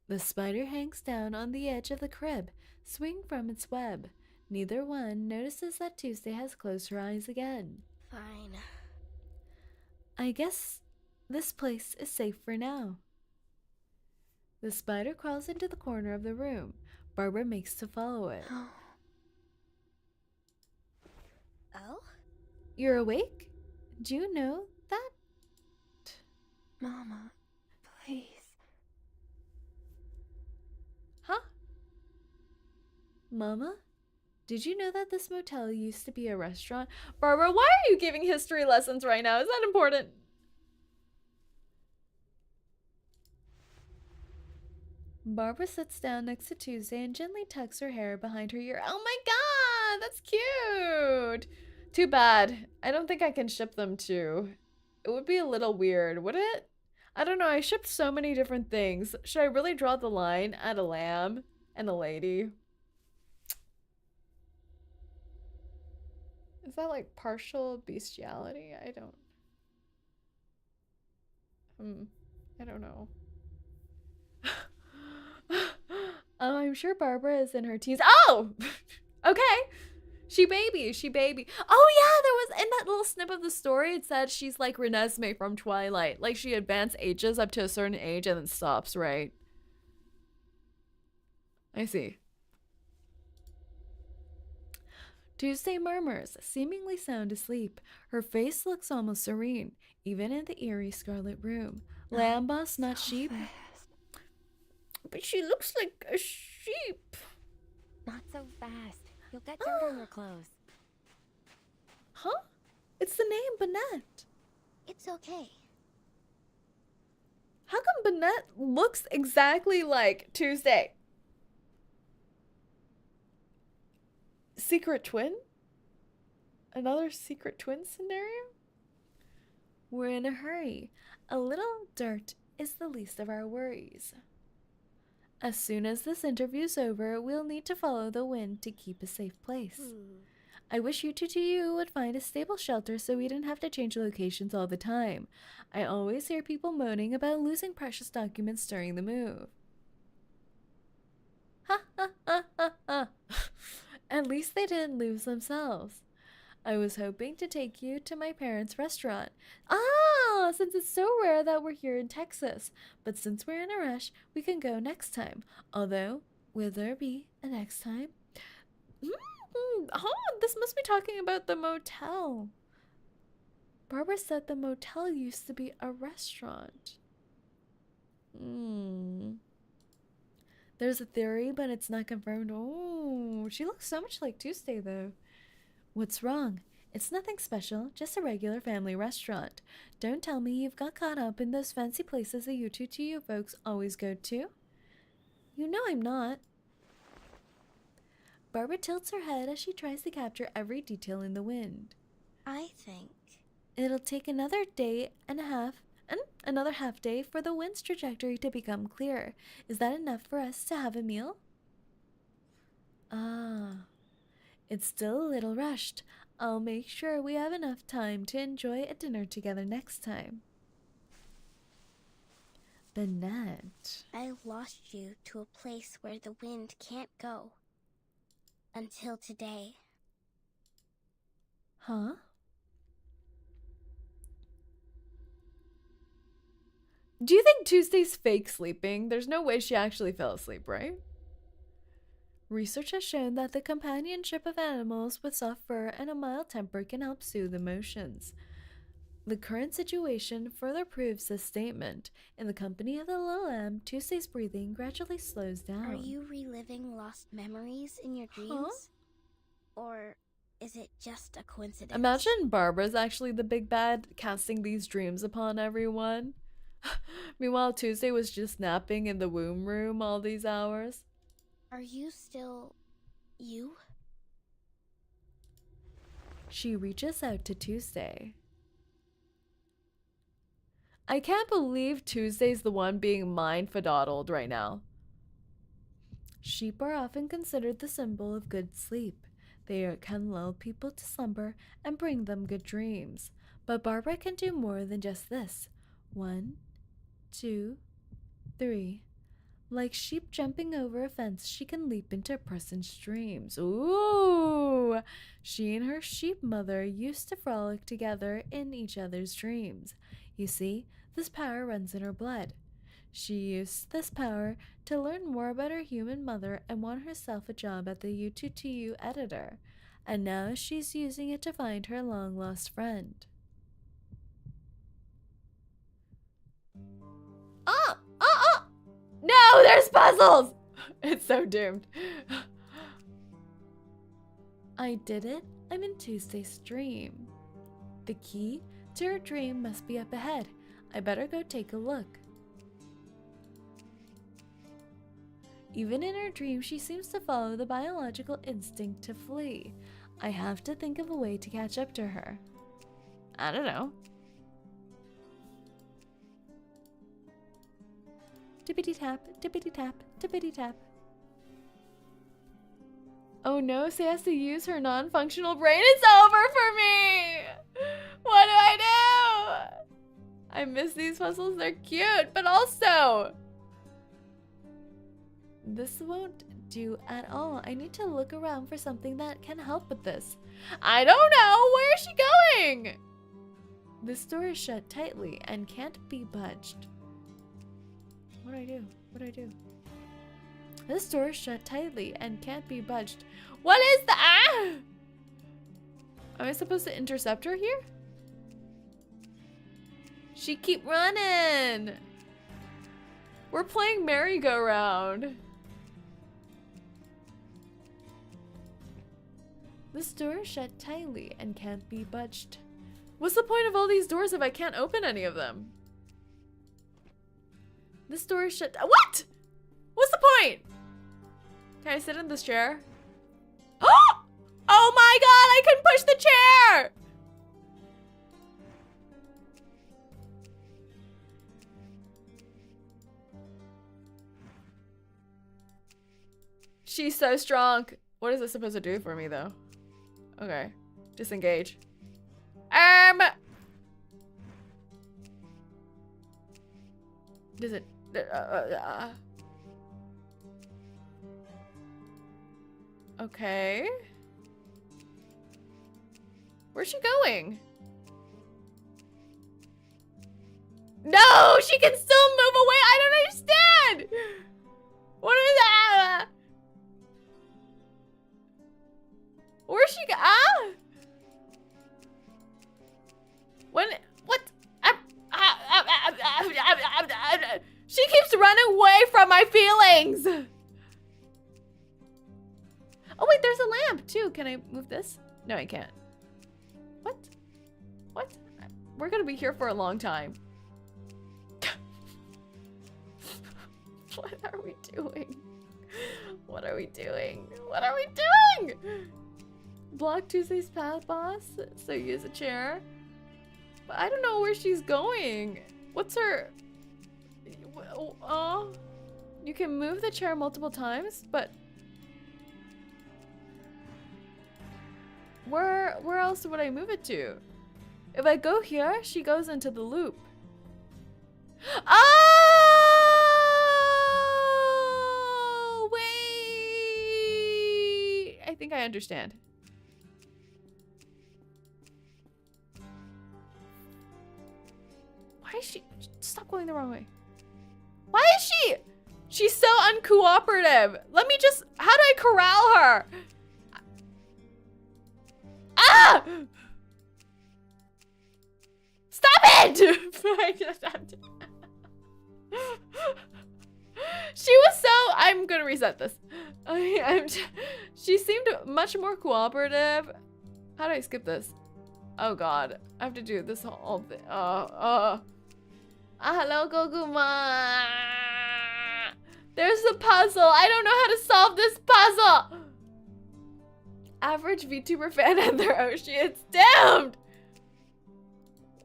the spider hangs down on the edge of the crib, swinging from its web? Neither one notices that Tuesday has closed her eyes again. Fine. I guess this place is safe for now. The spider crawls into the corner of the room. Barbara makes to follow it. Oh? You're awake? Do you know that? Mama, please. Huh? Mama, did you know that this motel used to be a restaurant? Barbara, why are you giving history lessons right now? Is that important? Barbara sits down next to Tuesday and gently tucks her hair behind her ear. Oh my god, that's cute. Too bad. I don't think I can ship them two. It would be a little weird, would it? I don't know, I shipped so many different things. Should I really draw the line at a lamb and a lady? Is that like partial bestiality? I don't know. I'm sure Barbara is in her teens. Oh! Okay. She baby. Oh yeah, there was in that little snip of the story, it said she's like Renesmee from Twilight. Like she advances ages up to a certain age and then stops, right? I see. Tuesday murmurs, seemingly sound asleep. Her face looks almost serene, even in the eerie scarlet room. Lamb boss, not sheep. Fast. But she looks like a sheep. Not so fast. You'll get dirt on your clothes. Huh? It's the name Bennett. It's okay. How come Bennett looks exactly like Tuesday? Secret twin? Another secret twin scenario? We're in a hurry. A little dirt is the least of our worries. As soon as this interview's over, we'll need to follow the wind to keep a safe place. I wish you would find a stable shelter so we didn't have to change locations all the time. I always hear people moaning about losing precious documents during the move. Ha ha ha ha ha. At least they didn't lose themselves. I was hoping to take you to my parents' restaurant. Since it's so rare that we're here in Texas. But since we're in a rush, we can go next time. Although, will there be a next time? This must be talking about the motel. Barbara said the motel used to be a restaurant. There's a theory, but it's not confirmed. Oh, she looks so much like Tuesday, though. What's wrong? It's nothing special, just a regular family restaurant. Don't tell me you've got caught up in those fancy places that you two folks always go to. You know I'm not. Barbara tilts her head as she tries to capture every detail in the wind. I think It'll take another day and a half, and another half day for the wind's trajectory to become clear. Is that enough for us to have a meal? It's still a little rushed. I'll make sure we have enough time to enjoy a dinner together next time. Bennett. I lost you to a place where the wind can't go. Until today. Huh? Do you think Tuesday's fake sleeping? There's no way she actually fell asleep, right? Research has shown that the companionship of animals with soft fur and a mild temper can help soothe emotions. The current situation further proves this statement. In the company of the little lamb, Tuesday's breathing gradually slows down. Are you reliving lost memories in your dreams? Huh? Or is it just a coincidence? Imagine Barbara's actually the big bad, casting these dreams upon everyone. Meanwhile, Tuesday was just napping in the womb room all these hours. Are you still you? She reaches out to Tuesday. I can't believe Tuesday's the one being mind-faddled right now. Sheep are often considered the symbol of good sleep. They can lull people to slumber and bring them good dreams. But Barbara can do more than just this. 1, 2, 3. Like sheep jumping over a fence, she can leap into a person's dreams. Ooh! She and her sheep mother used to frolic together in each other's dreams. You see, this power runs in her blood. She used this power to learn more about her human mother and won herself a job at the 𝐒𝐴𝐷 editor. And now she's using it to find her long-lost friend. No, there's puzzles! It's so doomed. I did it. I'm in Tuesday's dream. The key to her dream must be up ahead. I better go take a look. Even in her dream, she seems to follow the biological instinct to flee. I have to think of a way to catch up to her. I don't know. Tippity tap, tippity tap, tippity tap. Oh no, Say has to use her non-functional brain. It's over for me! What do I do? I miss these puzzles, they're cute, but also... This won't do at all. I need to look around for something that can help with this. I don't know! Where is she going? This door is shut tightly and can't be budged. What do I do? What do I do? This door is shut tightly and can't be budged. What is the... Ah! Am I supposed to intercept her here? She keep running. We're playing merry-go-round. This door is shut tightly and can't be budged. What's the point of all these doors if I can't open any of them? This door is shut. What? What's the point? Can I sit in this chair? Oh my god, I can push the chair! She's so strong. What is this supposed to do for me though? Okay, disengage. Does it? Okay. Where's she going? No, she can still move away. I don't understand. What is that? Where's she go? Ah? When? What? She keeps running away from my feelings. Oh wait, there's a lamp too. Can I move this? No, I can't. What? What? We're gonna be here for a long time. What are we doing? What are we doing? What are we doing? Block Tuesday's path, boss. So use a chair. But I don't know where she's going. What's her... Oh, you can move the chair multiple times, but... Where else would I move it to? If I go here, she goes into the loop. Oh! Wait! I think I understand. Why is she... Stop going the wrong way. Why is she... She's so uncooperative. Let me just... How do I corral her? Ah! Stop it! She was so... I'm gonna reset this. She seemed much more cooperative. How do I skip this? Oh god. I have to do this whole thing. Hello, Goguma. There's the puzzle. I don't know how to solve this puzzle. Average VTuber fan and their Oshi. It's damned.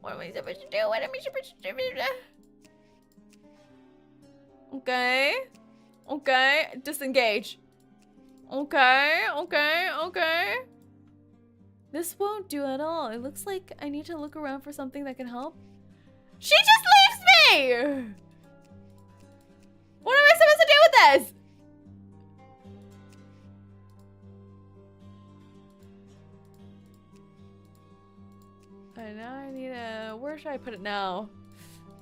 What am I supposed to do? What am I supposed to do? Okay. Okay. Disengage. Okay. Okay. Okay. This won't do at all. It looks like I need to look around for something that can help. She just leaves me! What am I supposed to do with this? And now I need a... Where should I put it now?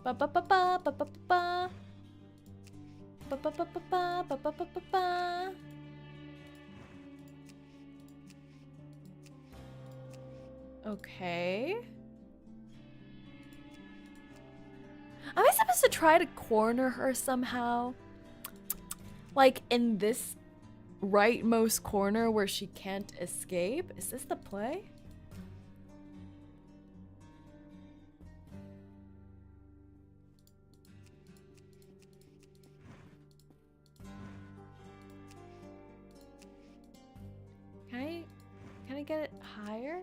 Ba ba ba ba ba ba ba ba. Ba ba ba ba ba ba ba ba ba ba. Okay. Am I supposed to try to corner her somehow? Like in this rightmost corner where she can't escape. Is this the play? Can I get it higher?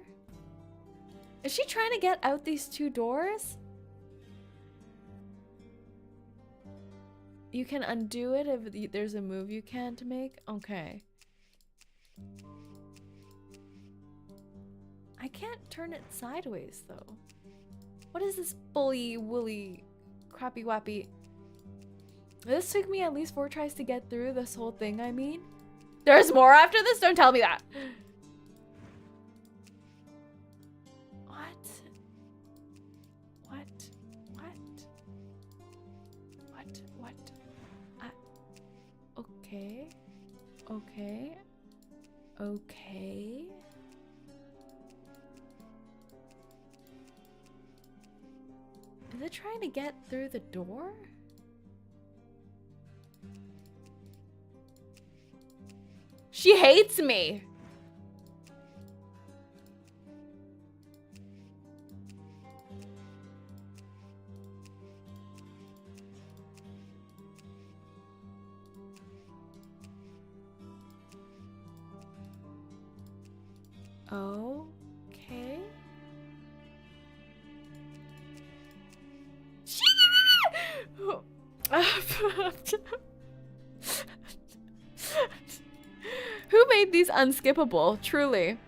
Is she trying to get out these two doors? You can undo it if there's a move you can't make? Okay. I can't turn it sideways though. What is this bully woolly crappy wappy? This took me at least 4 tries to get through this whole thing, I mean. There's more after this? Don't tell me that. Okay. Okay. Okay. Is it trying to get through the door? She hates me. Okay. Who made these unskippable? Truly.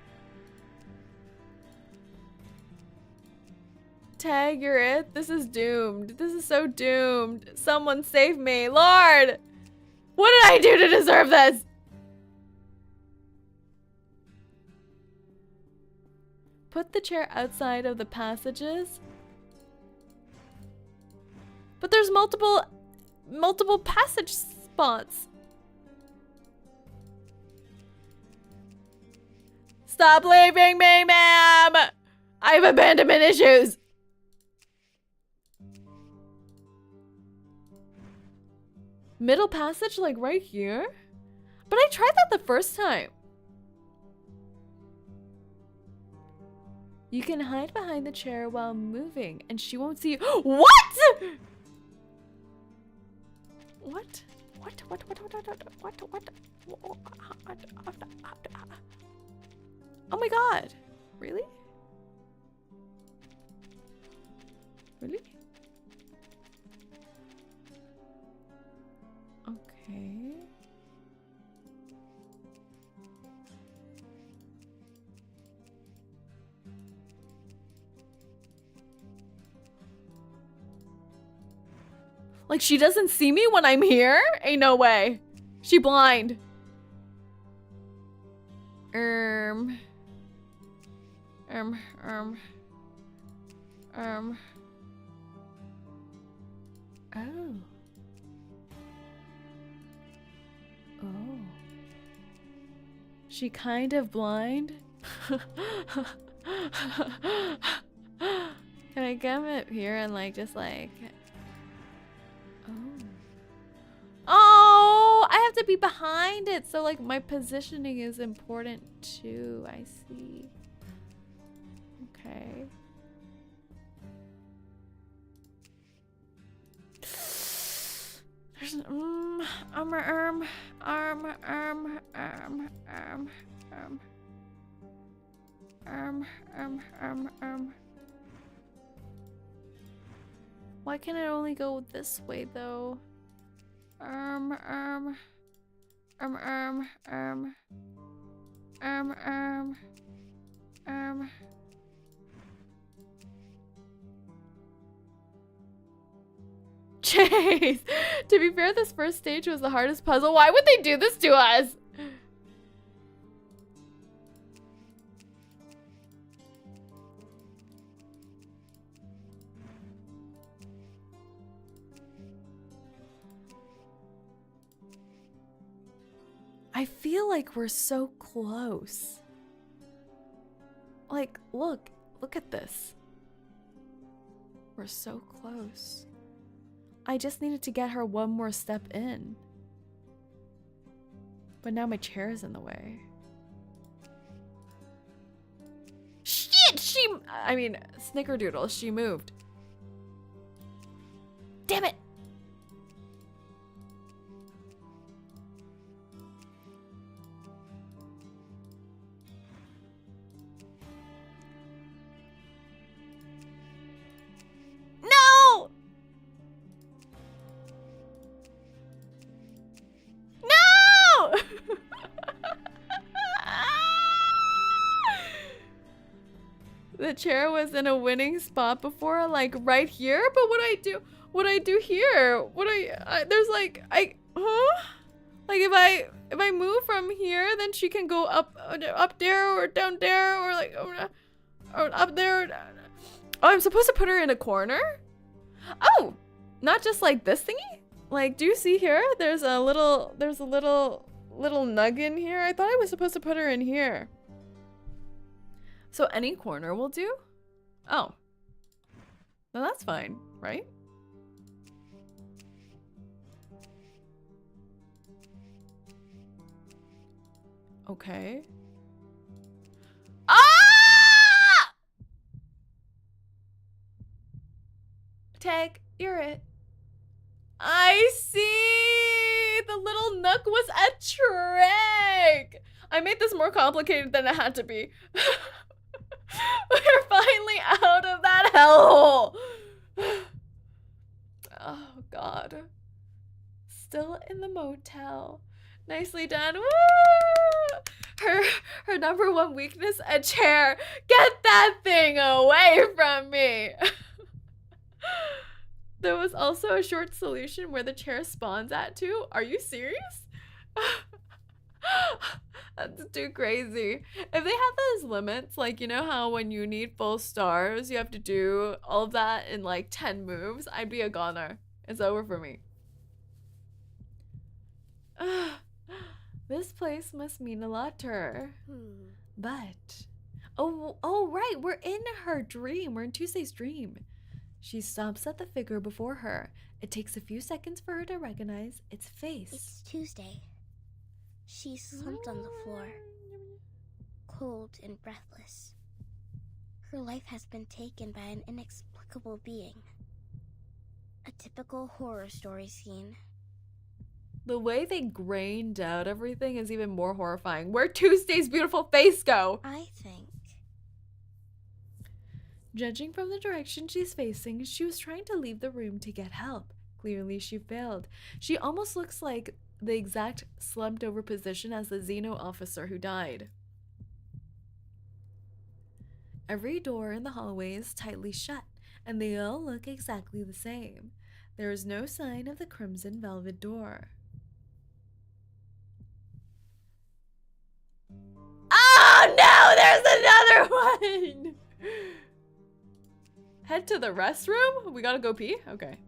Tag, you're it. This is doomed. This is so doomed. Someone save me. Lord! What did I do to deserve this? Put the chair outside of the passages. But there's multiple passage spots. Stop leaving me, ma'am! I have abandonment issues. Middle passage, like right here? But I tried that the first time. You can hide behind the chair while moving, and she won't see you. What? What? Oh my god. Really? Really? Okay. Like, she doesn't see me when I'm here? Ain't no way. She blind. Oh. Oh. She kind of blind? Can I come up here and like, just like... Oh. Oh, I have to be behind it. So like my positioning is important too. I see. Okay. There's an Why can it only go this way though? Chase! To be fair, this first stage was the hardest puzzle. Why would they do this to us? I feel like we're so close. Like, look at this. We're so close. I just needed to get her one more step in. But now my chair is in the way. Shit! Snickerdoodle, she moved. Damn it! No! No! The chair was in a winning spot before, like right here. But what I do here? There's like huh? Like if I move from here, then she can go up there or down there or like or up there. Oh, I'm supposed to put her in a corner? Oh, not just like this thingy? Like, do you see here? There's a little nugget here. I thought I was supposed to put her in here. So any corner will do? Oh. No, that's fine, right? Okay. Ah! Tag, you're it. I see! The little nook was a trick! I made this more complicated than it had to be. We're finally out of that hellhole! Oh, God. Still in the motel. Nicely done. Woo! Her number one weakness, a chair. Get that thing away from me! There was also a short solution where the chair spawns at too. Are you serious? That's too crazy. If they had those limits, like, you know how when you need full stars, you have to do all of that in like 10 moves, I'd be a goner. It's over for me. This place must mean a lot to her. But, oh right, we're in her dream. We're in Tuesday's dream. She stops at the figure before her. It takes a few seconds for her to recognize its face. It's Tuesday. She slumped on the floor, cold and breathless. Her life has been taken by an inexplicable being. A typical horror story scene. The way they grained out everything is even more horrifying. Where'd Tuesday's beautiful face go? I think. Judging from the direction she's facing, she was trying to leave the room to get help. Clearly, she failed. She almost looks like the exact slumped over position as the Xeno officer who died. Every door in the hallway is tightly shut, and they all look exactly the same. There is no sign of the crimson velvet door. Oh no, there's another one! Head to the restroom? We gotta go pee? Okay.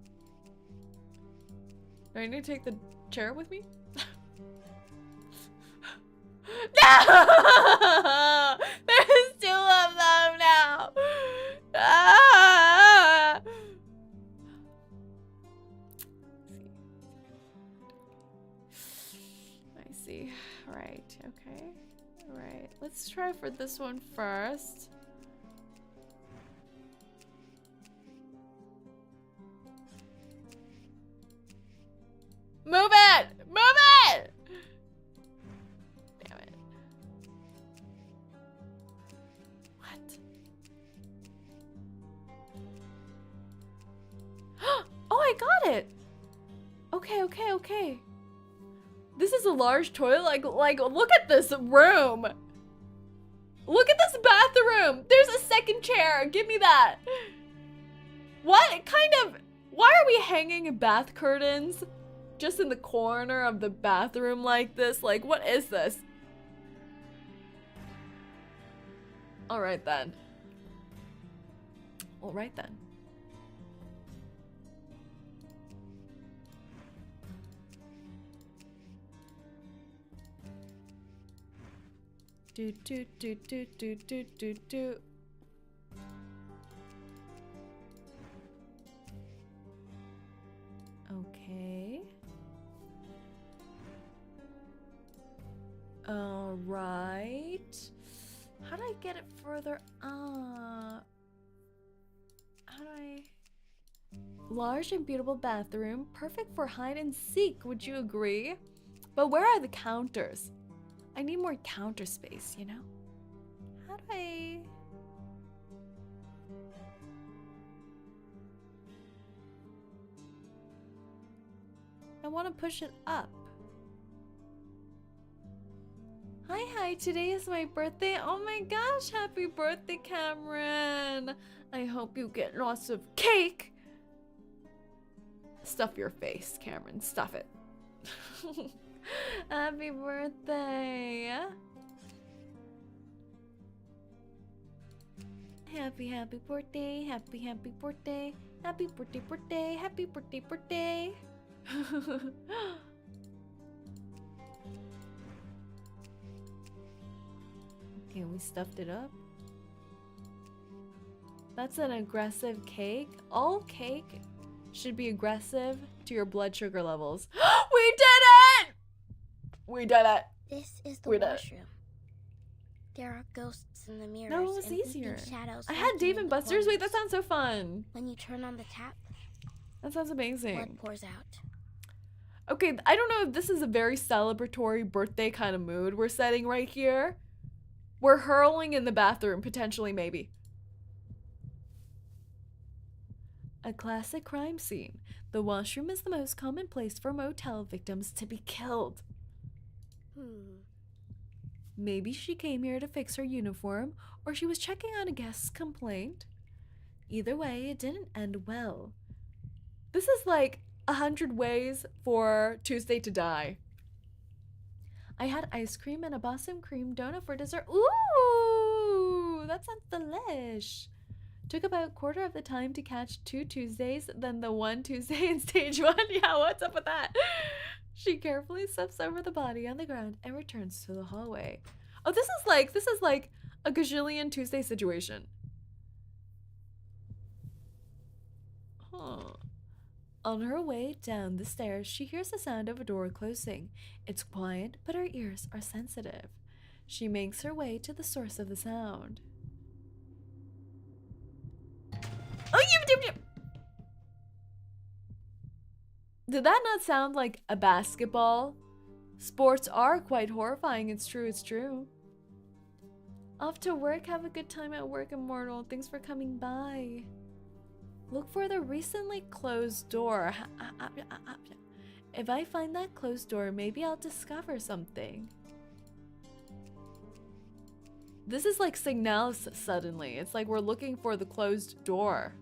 Do I need to take the chair with me? No! There's 2 of them now! Ah! I see. Right, okay. Alright, let's try for this one first. Move it! Move it! Damn it. What? Oh, I got it! Okay. This is a large toilet. Like, look at this room! Look at this bathroom! There's a second chair! Give me that! What kind of... Why are we hanging bath curtains just in the corner of the bathroom like this? Like, what is this? Alright then. Alright then. Do do do do do do do do. Okay. Alright. How do I get it further up? How do I... Large and beautiful bathroom, perfect for hide and seek, would you agree? But where are the counters? I need more counter space, you know? How do I... I want to push it up. Hi, today is my birthday. Oh my gosh, happy birthday, Cameron. I hope you get lots of cake. Stuff your face, Cameron, stuff it. Happy birthday. Happy birthday, happy birthday. Happy birthday, happy birthday. Okay, we stuffed it up. That's an aggressive cake. All cake should be aggressive to your blood sugar levels. We did it! We did it. This is the We did it. washroom. There are ghosts in the mirrors. No, it was and leaping easier. shadows I had lurking Dave in and the Buster's. Wait, that corners. sounds so fun. When you turn on the tap, That sounds amazing. blood pours out. Okay, I don't know if this is a very celebratory birthday kind of mood we're setting right here. We're hurling in the bathroom, potentially, maybe. A classic crime scene. The washroom is the most common place for motel victims to be killed. Maybe she came here to fix her uniform, or she was checking on a guest's complaint. Either way, it didn't end well. This is like 100 ways for Tuesday to die. I had ice cream and a Boston cream donut for dessert. Ooh, that sounds delish. Took about a quarter of the time to catch 2 Tuesdays, then the 1 Tuesday in stage 1. Yeah, what's up with that? She carefully steps over the body on the ground and returns to the hallway. Oh, this is like a gazillion Tuesday situation. Huh. On her way down the stairs, she hears the sound of a door closing. It's quiet, but her ears are sensitive. She makes her way to the source of the sound. Oh, did that not sound like a basketball? Sports are quite horrifying. It's true, it's true. Off to work. Have a good time at work, Immortal. Thanks for coming by. Look for the recently closed door. If I find that closed door, maybe I'll discover something. This is like signals suddenly. It's like we're looking for the closed door.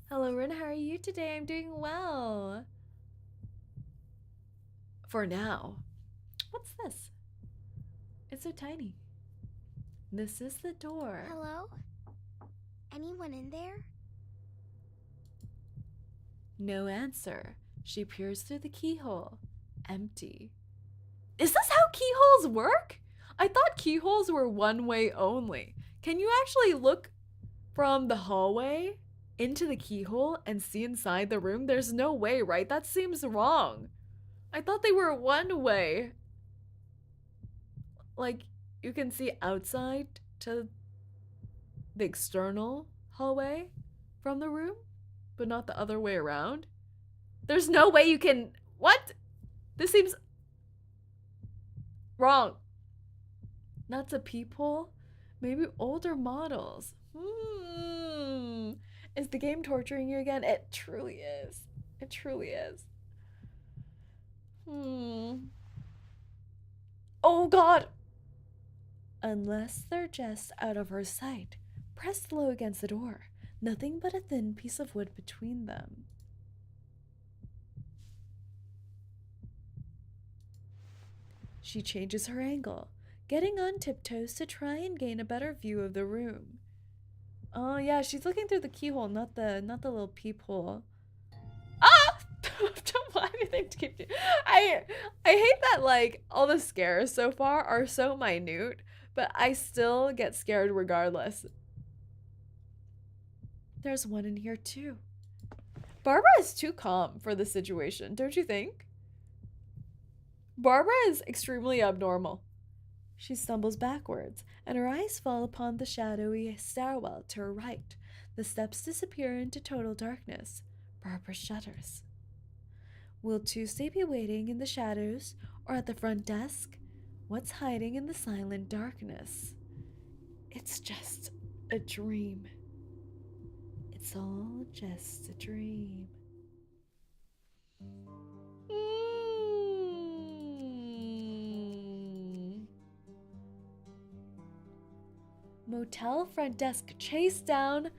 Hello, Rin. How are you today? I'm doing well. For now. What's this? It's so tiny. This is the door. Hello? Anyone in there? No answer. She peers through the keyhole. Empty. Is this how keyholes work? I thought keyholes were one way only. Can you actually look from the hallway into the keyhole and see inside the room? There's no way, right? That seems wrong. I thought they were one way. Like, you can see outside to the external hallway from the room, but not the other way around. There's no way you can... What? This seems wrong. That's a peephole? Maybe older models. Is the game torturing you again? It truly is. It truly is. Oh god! Unless they're just out of her sight, pressed low against the door. Nothing but a thin piece of wood between them. She changes her angle, getting on tiptoes to try and gain a better view of the room. Oh yeah, she's looking through the keyhole, not the little peephole. Ah! Why do they keep doing? I hate that like all the scares so far are so minute, but I still get scared regardless. There's one in here too. Barbara is too calm for the situation, don't you think? Barbara is extremely abnormal. She stumbles backwards, and her eyes fall upon the shadowy stairwell to her right. The steps disappear into total darkness. Barbara shudders. Will Tuesday be waiting in the shadows or at the front desk? What's hiding in the silent darkness? It's just a dream. It's all just a dream. Motel front desk chase down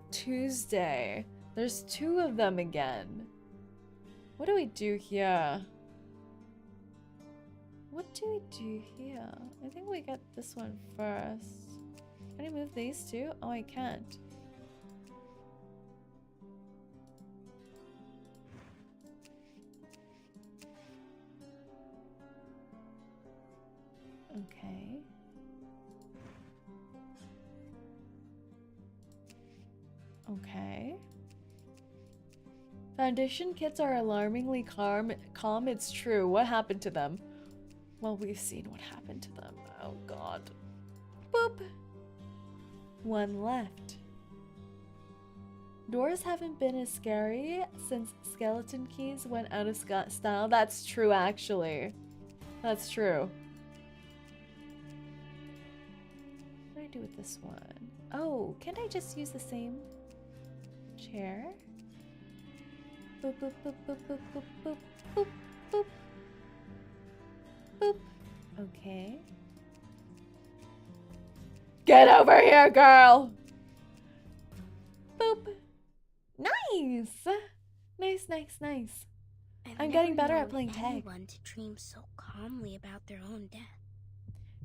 Tuesday. There's 2 of them again. What do we do here? What do we do here? I think we get this one first. Can I move these 2? Oh, I can't. Okay. Okay. Foundation kits are alarmingly calm. It's true. What happened to them? Well, we've seen what happened to them. Oh, God. Boop. 1 left. Doors haven't been as scary since skeleton keys went out of style. That's true, actually. That's true. What do I do with this one? Oh, can't I just use the same chair? Boop, boop, boop, boop, boop, boop, boop, boop, boop. Boop. Okay. Get over here, girl! Boop. Nice! Nice, nice, nice. I'm getting better at playing tag. Anyone to dream so calmly about their own death.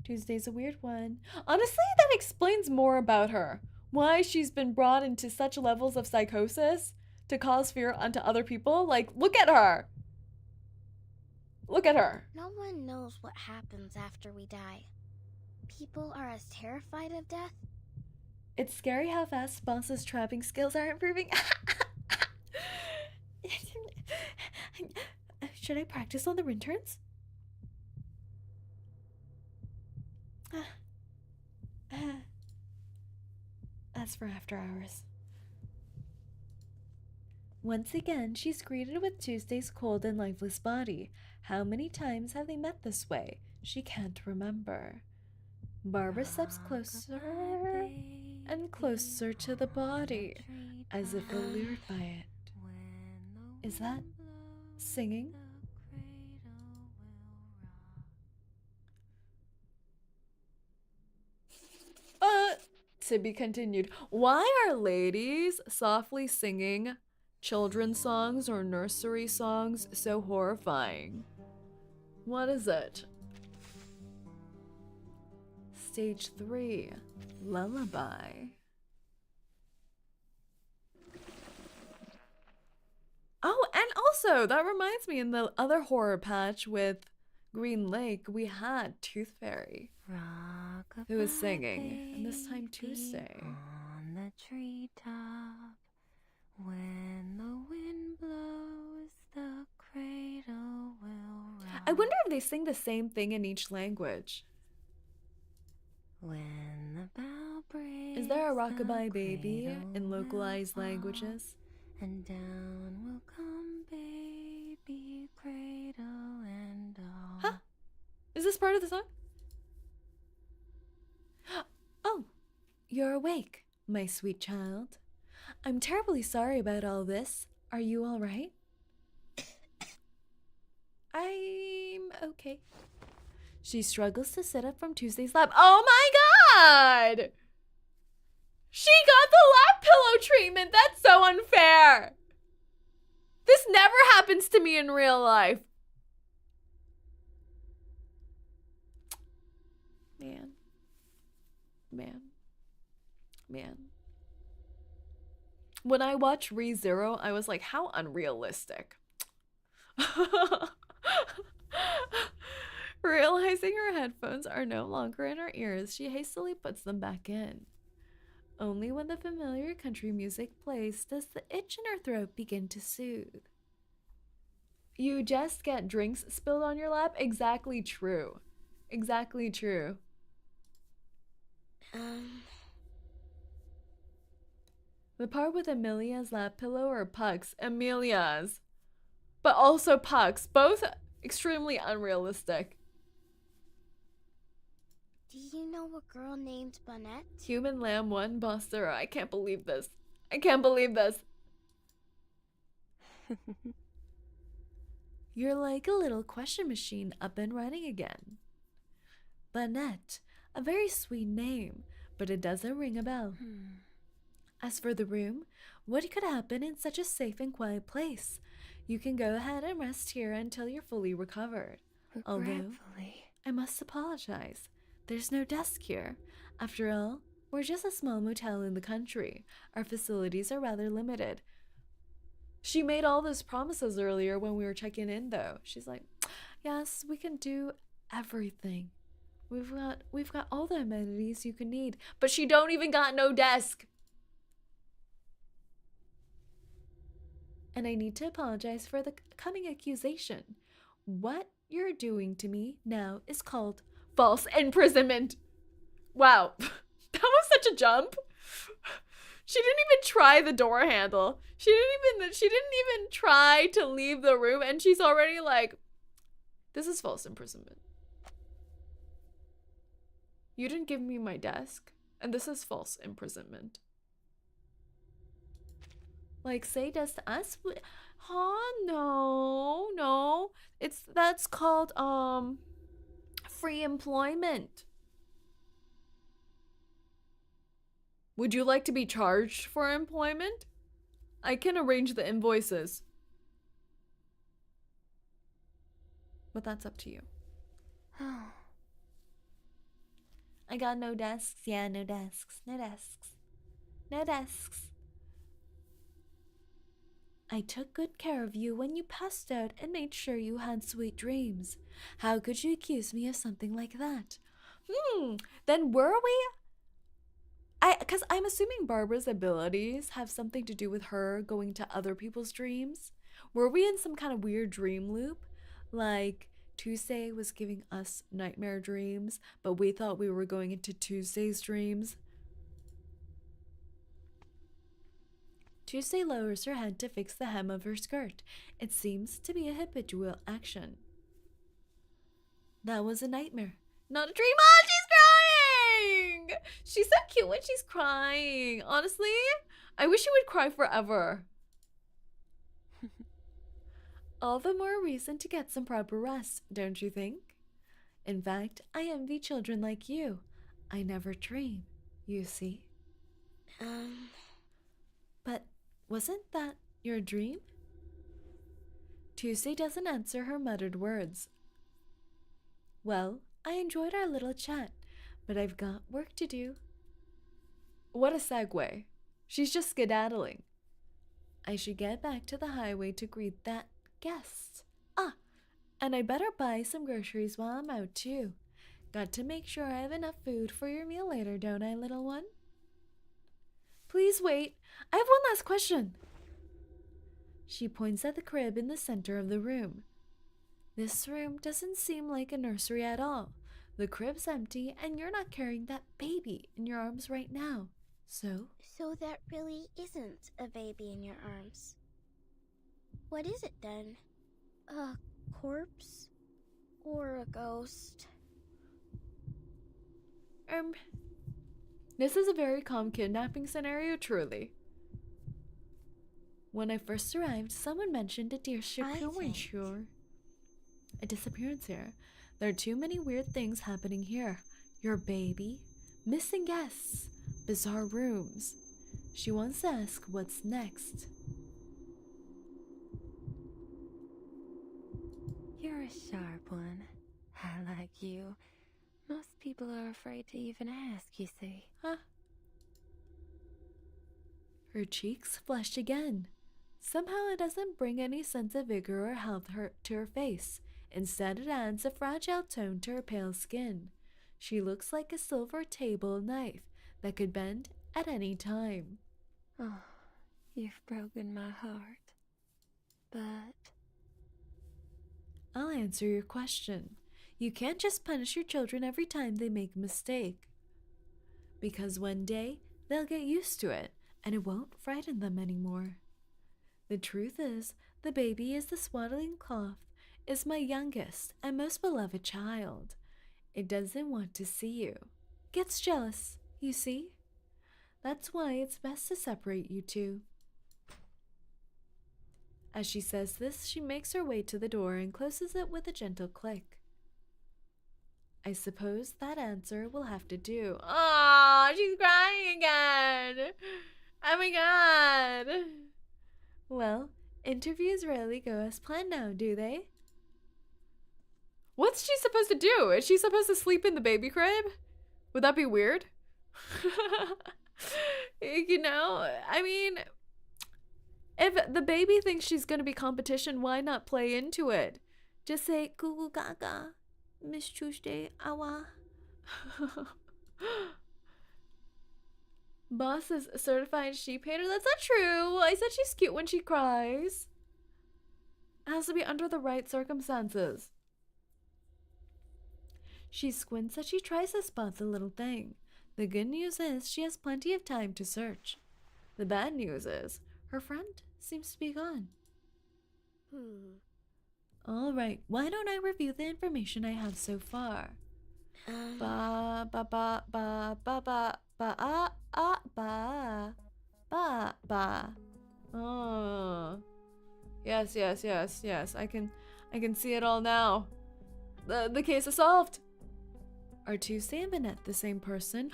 Tuesday's a weird one. Honestly, that explains more about her. Why she's been brought into such levels of psychosis to cause fear unto other people. Like, look at her. Look at her. No one knows what happens after we die. People are as terrified of death. It's scary how fast Boss's trapping skills are improving. Should I practice on the rinterns? That's for after hours. Once again, she's greeted with Tuesday's cold and lifeless body. How many times have they met this way? She can't remember. Barbara steps closer and closer to the body, as if allured by it. Is that singing? To be continued. Why are ladies softly singing children's songs or nursery songs so horrifying? What is it? Stage 3, Lullaby. Oh, and also, that reminds me, in the other horror patch with Green Lake, we had Tooth Fairy, who was singing, and this time Tuesday. On the treetop, when the wind blows, the cradle will rock. I wonder if they sing the same thing in each language. When the bough breaks, Is there a rockabye the baby cradle in localized will fall, languages? and down will come baby, cradle and all. Huh? Is this part of the song? Oh, you're awake, my sweet child. I'm terribly sorry about all this. Are you all right? I'm okay. She struggles to sit up from Tuesday's lap. Oh my god! She got the lap pillow treatment! That's so unfair! This never happens to me in real life. Man. When I watched ReZero, I was like, how unrealistic. Realizing her headphones are no longer in her ears, she hastily puts them back in. Only when the familiar country music plays does the itch in her throat begin to soothe. You just get drinks spilled on your lap? Exactly true. Exactly true. The part with Amelia's lap pillow or Puck's? Amelia's. But also Puck's. Both extremely unrealistic. Do you know a girl named Bonnet? Human Lamb 1 Buster. I can't believe this. I can't believe this. You're like a little question machine up and running again. Bonnet. A very sweet name, but it doesn't ring a bell. As for the room, what could happen in such a safe and quiet place? You can go ahead and rest here until you're fully recovered. Although, I must apologize. There's no desk here. After all, we're just a small motel in the country. Our facilities are rather limited. She made all those promises earlier when we were checking in, though. She's like, yes, we can do everything. We've got all the amenities you can need. But she don't even got no desk. And I need to apologize for the coming accusation. What you're doing to me now is called false imprisonment. Wow, that was such a jump. She didn't even try the door handle. She didn't even try to leave the room, and she's already like, this is false imprisonment. You didn't give me my desk, and this is false imprisonment. Like Say does to us? No. That's called free employment. Would you like to be charged for employment? I can arrange the invoices. But that's up to you. I got no desks. Yeah, no desks. No desks. No desks. I took good care of you when you passed out and made sure you had sweet dreams. How could you accuse me of something like that? Then were we? Because I'm assuming Barbara's abilities have something to do with her going to other people's dreams. Were we in some kind of weird dream loop? Like Tuesday was giving us nightmare dreams, but we thought we were going into Tuesday's dreams. Tuesday lowers her head to fix the hem of her skirt. It seems to be a habitual action. That was a nightmare, not a dream. Oh, she's crying! She's so cute when she's crying. Honestly, I wish she would cry forever. All the more reason to get some proper rest, don't you think? In fact, I envy children like you. I never dream, you see. But wasn't that your dream? Tuesday doesn't answer her muttered words. Well, I enjoyed our little chat, but I've got work to do. What a segue. She's just skedaddling. I should get back to the highway to greet that guest. And I better buy some groceries while I'm out too. Got to make sure I have enough food for your meal later, don't I, little one? Please wait. I have one last question. She points at the crib in the center of the room. This room doesn't seem like a nursery at all. The crib's empty and you're not carrying that baby in your arms right now. So that really isn't a baby in your arms. What is it then? A corpse? Or a ghost? This is a very calm kidnapping scenario, truly. When I first arrived, someone mentioned a 𝐒𝐿𝐴𝐚𝐿, a disappearance here. There are too many weird things happening here. Your baby, missing guests, bizarre rooms. She wants to ask what's next. You're a sharp one. I like you. Most people are afraid to even ask, you see. Huh? Her cheeks flush again. Somehow it doesn't bring any sense of vigor or health to her face. Instead, it adds a fragile tone to her pale skin. She looks like a silver table knife that could bend at any time. Oh, you've broken my heart. But I'll answer your question. You can't just punish your children every time they make a mistake. Because one day, they'll get used to it, and it won't frighten them anymore. The truth is, the baby is the swaddling cloth, is my youngest and most beloved child. It doesn't want to see you. Gets jealous, you see? That's why it's best to separate you two. As she says this, she makes her way to the door and closes it with a gentle click. I suppose that answer will have to do. Aww, she's crying again. Oh my god. Well, interviews rarely go as planned now, do they? What's she supposed to do? Is she supposed to sleep in the baby crib? Would that be weird? You know, I mean, if the baby thinks she's gonna be competition, why not play into it? Just say, "Goo gaga, Miss Tuesday, awa." Boss is a certified sheep hater. That's not true. I said she's cute when she cries. It has to be under the right circumstances. She squints as she tries to spot the little thing. The good news is she has plenty of time to search. The bad news is her friend seems to be gone. All right, why don't I review the information I have so far? Ba ba ba ba ba ba ba ba ba ba. Oh, yes. I can see it all now. The case is solved. Are Tuesday and Bennett the same person?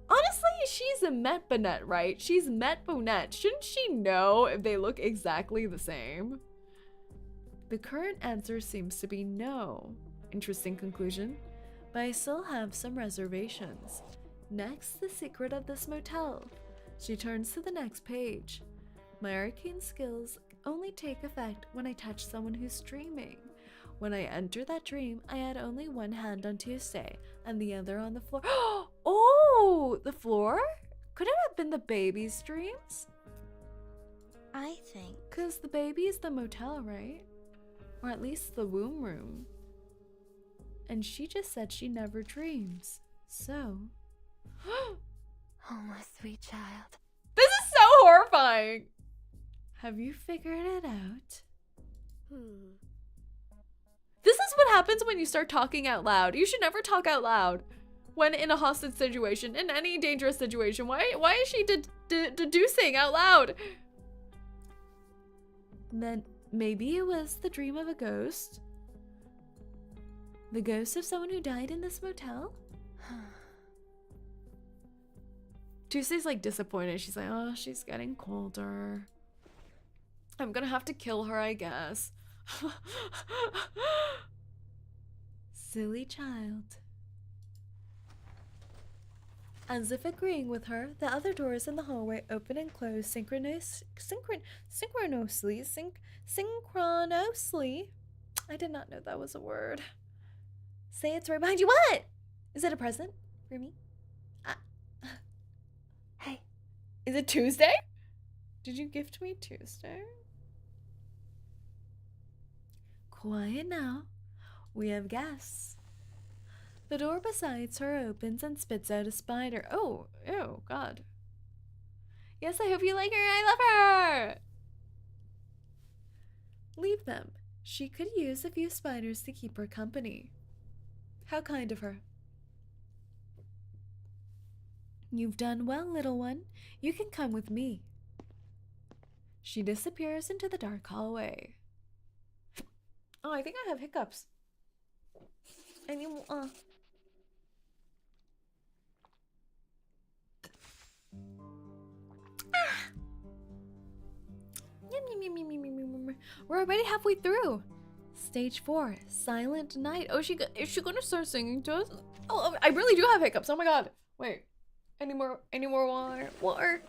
Honestly, she's met Bennett, right? She's met Bennett. Shouldn't she know if they look exactly the same? The current answer seems to be no. Interesting conclusion. But I still have some reservations. Next, the secret of this motel. She turns to the next page. My arcane skills only take effect when I touch someone who's dreaming. When I enter that dream, I had only one hand on Tuesday and the other on the floor. Oh, the floor? Could it have been the baby's dreams? I think. Because the baby is the motel, right? Or at least the womb room. And she just said she never dreams. So. oh, my sweet child. This is so horrifying. Have you figured it out? This is what happens when you start talking out loud. You should never talk out loud when in a hostage situation, in any dangerous situation. Why is she deducing out loud? Then maybe it was the dream of a ghost. The ghost of someone who died in this motel? Tuesday's like disappointed. She's like, oh, she's getting colder. I'm gonna have to kill her, I guess. Silly child. As if agreeing with her, the other doors in the hallway open and close synchronously. I did not know that was a word. Say it's right behind you. What? Is it a present for me? Hey. Is it Tuesday? Did you gift me Tuesday? Quiet now. We have guests. The door beside her opens and spits out a spider. Oh, ew, God. Yes, I hope you like her. I love her. Leave them. She could use a few spiders to keep her company. How kind of her. You've done well, little one. You can come with me. She disappears into the dark hallway. Oh, I think I have hiccups. We're already halfway through. Stage 4, Silent Night. Oh, is she gonna start singing to us? Oh, I really do have hiccups. Oh my god. Wait. Any more water? Water.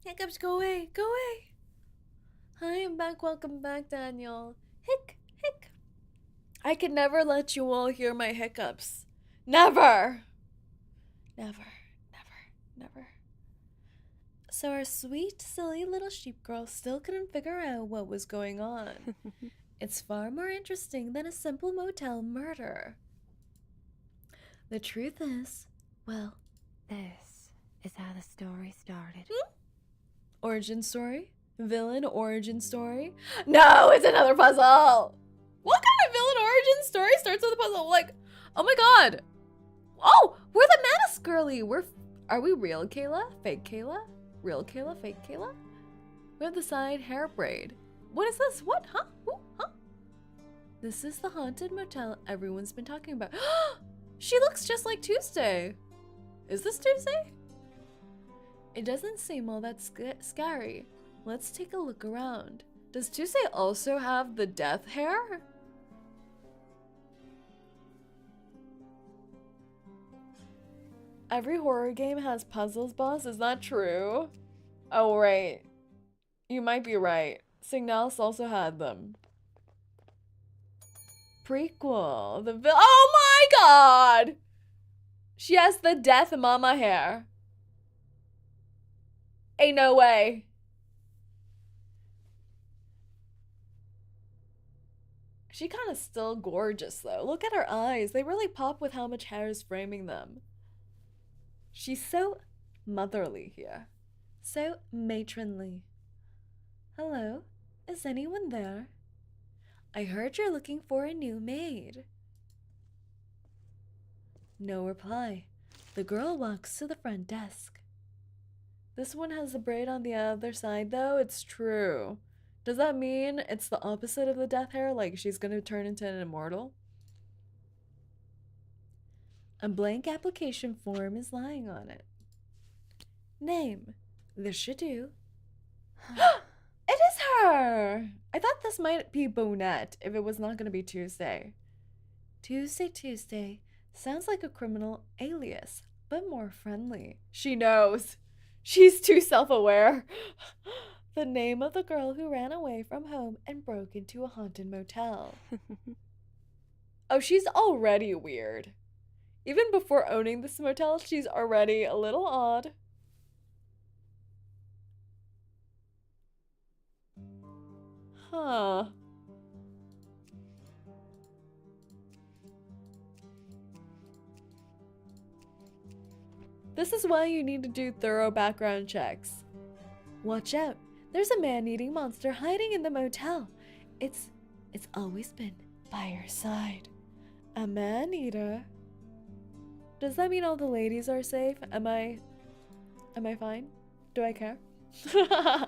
Hiccups, go away. Go away. Hi, I'm back. Welcome back, Daniel. Hick, hick. I can never let you all hear my hiccups. Never! Never, never, never. So our sweet, silly little sheep girl still couldn't figure out what was going on. It's far more interesting than a simple motel murder. The truth is, well, This is how the story started. origin story? Villain origin story? No, it's another puzzle! What kind of villain origin story starts with a puzzle? Like, oh my god! Oh, we're the Manus girly! Are we real Kayla? Fake Kayla? Real Kayla? Fake Kayla? We have the side hair braid. What is this? What? Huh? Ooh, huh? This is the haunted motel everyone's been talking about. She looks just like Tuesday. Is this Tuesday? It doesn't seem all that scary. Let's take a look around. Does Tuesday also have the death hair? Every horror game has puzzles, boss. Is that true? Oh, right. You might be right. Signalis also had them. Prequel. Oh my god! She has the death mama hair. Ain't no way. She kind of still gorgeous though. Look at her eyes. They really pop with how much hair is framing them. She's so motherly here. So matronly. Hello? Is anyone there? I heard you're looking for a new maid. No reply. The girl walks to the front desk. This one has the braid on the other side though. It's true. Does that mean it's the opposite of the death hair? Like she's gonna turn into an immortal? A blank application form is lying on it. Name. This should do. It is her! I thought this might be Bonette if it was not gonna be Tuesday. Tuesday. Sounds like a criminal alias, but more friendly. She knows. She's too self-aware. The name of the girl who ran away from home and broke into a haunted motel. Oh, she's already weird. Even before owning this motel, she's already a little odd. Huh. This is why you need to do thorough background checks. Watch out. There's a man-eating monster hiding in the motel. It's always been by your side. A man-eater. Does that mean all the ladies are safe? Am I fine? Do I care? The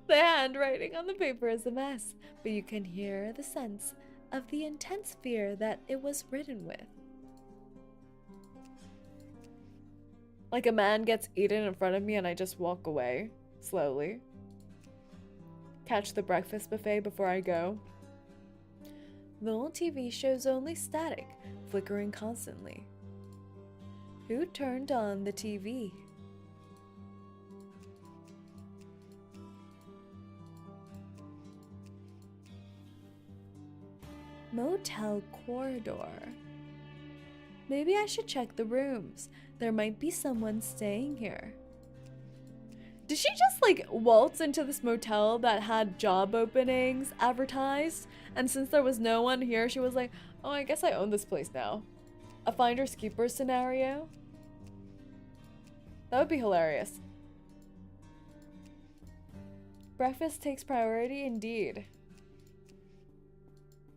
handwriting on the paper is a mess, but you can hear the sense of the intense fear that it was written with. Like a man gets eaten in front of me and I just walk away, slowly. Catch the breakfast buffet before I go. The old TV shows only static, flickering constantly. Who turned on the TV? Motel corridor. Maybe I should check the rooms. There might be someone staying here. Did she just like waltz into this motel that had job openings advertised? And since there was no one here, she was like, oh, I guess I own this place now. A finders keepers scenario? That would be hilarious. Breakfast takes priority indeed.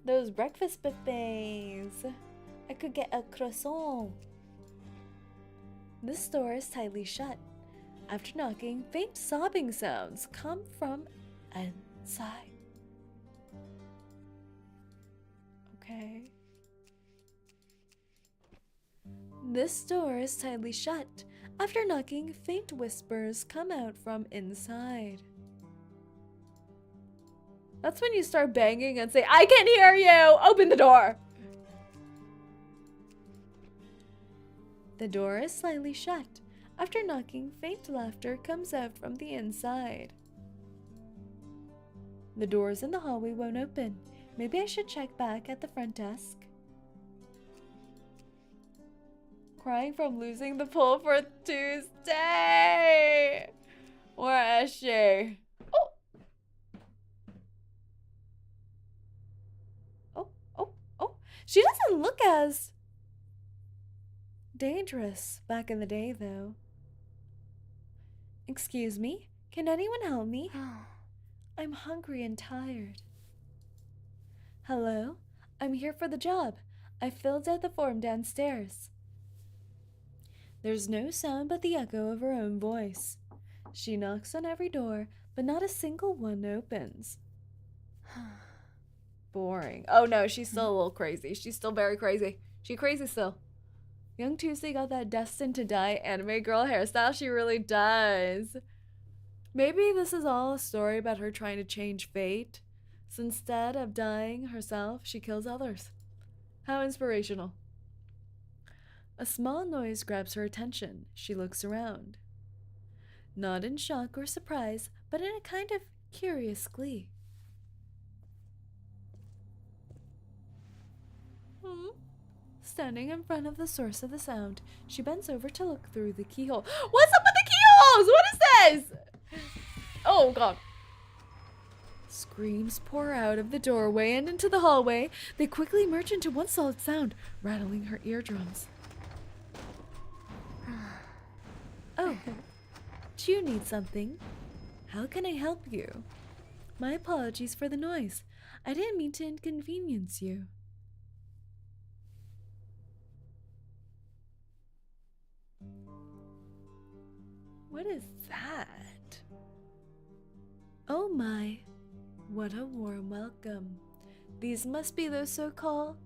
Those breakfast buffets. I could get a croissant. This door is tightly shut. After knocking, faint sobbing sounds come from inside. Okay. This door is tightly shut. After knocking, faint whispers come out from inside. That's when you start banging and say, I can hear you! Open the door! The door is slightly shut. After knocking, faint laughter comes out from the inside. The doors in the hallway won't open. Maybe I should check back at the front desk. Crying from losing the poll for Tuesday. Where is she? Oh. Oh, oh, oh. She doesn't look as dangerous back in the day, though. Excuse me? Can anyone help me? I'm hungry and tired. Hello? I'm here for the job. I filled out the form downstairs. There's no sound but the echo of her own voice. She knocks on every door, but not a single one opens. Boring. Oh no, she's still a little crazy. She's still very crazy. She crazy still. Young Tuesday got that destined to die anime girl hairstyle. She really does. Maybe this is all a story about her trying to change fate. So instead of dying herself, she kills others. How inspirational. A small noise grabs her attention. She looks around. Not in shock or surprise, but in a kind of curious glee. Standing in front of the source of the sound, she bends over to look through the keyhole. What's up with the keyholes? What is this? Oh, God. Screams pour out of the doorway and into the hallway. They quickly merge into one solid sound, rattling her eardrums. Oh, do you need something? How can I help you? My apologies for the noise. I didn't mean to inconvenience you. What is that? Oh my, what a warm welcome. These must be those so-called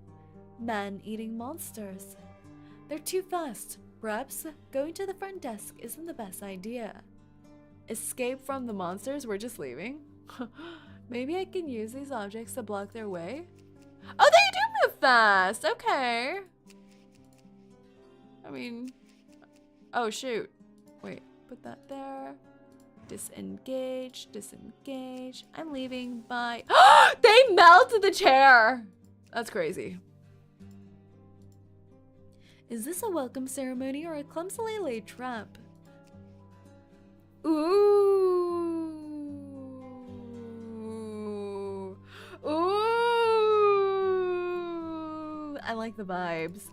man-eating monsters. They're too fast. Perhaps going to the front desk isn't the best idea. Escape from the monsters? We're just leaving? Maybe I can use these objects to block their way? Oh, they do move fast! Okay. I mean... Oh, shoot. Wait, put that there. Disengage, disengage. I'm leaving. Bye. They melt the chair! That's crazy. Is this a welcome ceremony or a clumsily laid trap? Ooh. Ooh. I like the vibes.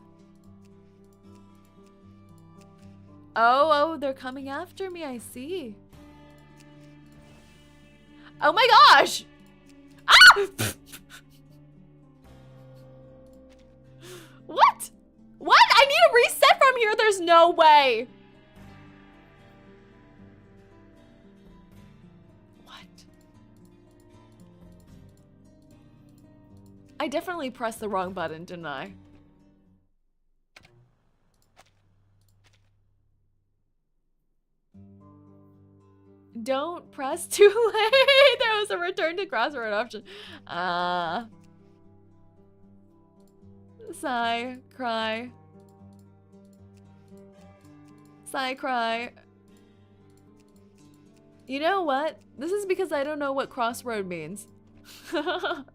Oh, they're coming after me, I see. Oh my gosh! Ah! What? What? I need a reset from here. There's no way. What? I definitely pressed the wrong button, didn't I? Don't press too late. There was a return to crossword option. Sigh, cry. Sigh, cry. You know what? This is because I don't know what crossroad means. I'm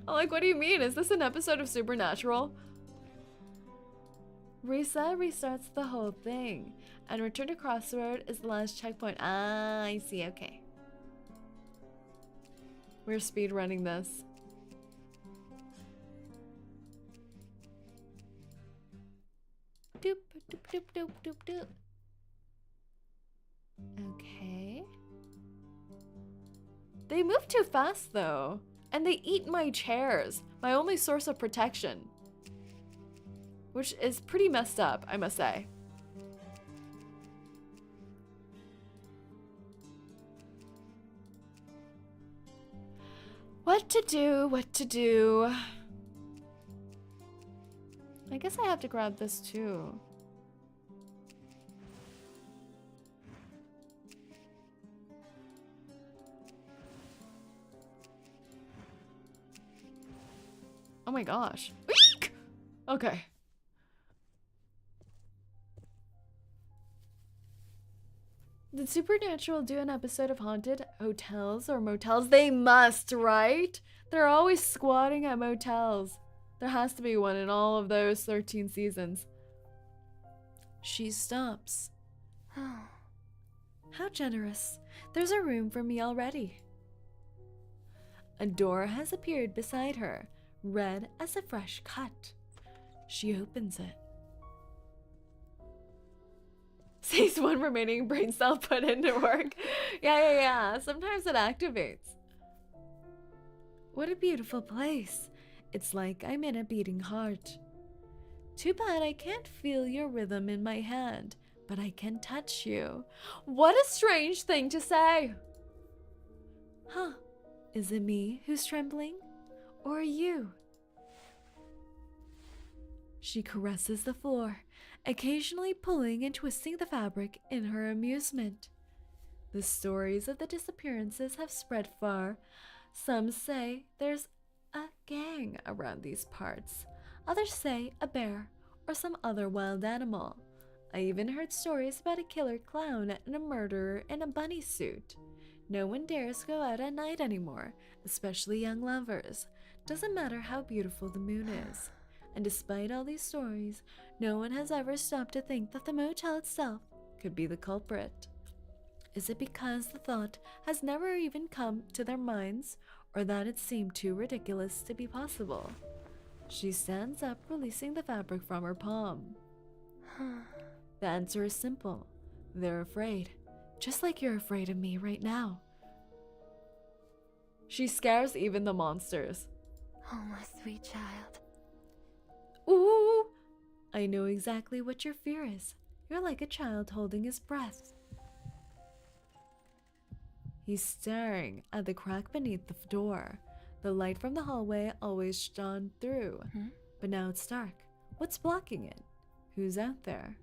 like, what do you mean? Is this an episode of Supernatural? Reset restarts the whole thing. And return to crossroad is the last checkpoint. Ah, I see. Okay. We're speed running this. Doop, doop, doop, doop, doop, doop. Okay. They move too fast though. And they eat my chairs. My only source of protection. Which is pretty messed up, I must say. What to do, what to do. I guess I have to grab this too. Oh my gosh. Eek! Okay. Did Supernatural do an episode of haunted hotels or motels? They must, right? They're always squatting at motels. There has to be one in all of those 13 seasons. She stops. How generous. There's a room for me already. A door has appeared beside her, red as a fresh cut. She opens it. Says one remaining brain cell put into work. Yeah. Sometimes it activates. What a beautiful place. It's like I'm in a beating heart. Too bad I can't feel your rhythm in my hand, but I can touch you. What a strange thing to say. Huh. Is it me who's trembling? Or you? She caresses the floor, occasionally pulling and twisting the fabric in her amusement. The stories of the disappearances have spread far. Some say there's a gang around these parts. Others say a bear or some other wild animal. I even heard stories about a killer clown and a murderer in a bunny suit. No one dares go out at night anymore, especially young lovers. Doesn't matter how beautiful the moon is. And despite all these stories, no one has ever stopped to think that the motel itself could be the culprit. Is it because the thought has never even come to their minds, or that it seemed too ridiculous to be possible? She stands up, releasing the fabric from her palm. The answer is simple. They're afraid. Just like you're afraid of me right now. She scares even the monsters. Oh, my sweet child. Ooh! I know exactly what your fear is. You're like a child holding his breath. He's staring at the crack beneath the door. The light from the hallway always shone through, but now it's dark. What's blocking it? Who's out there?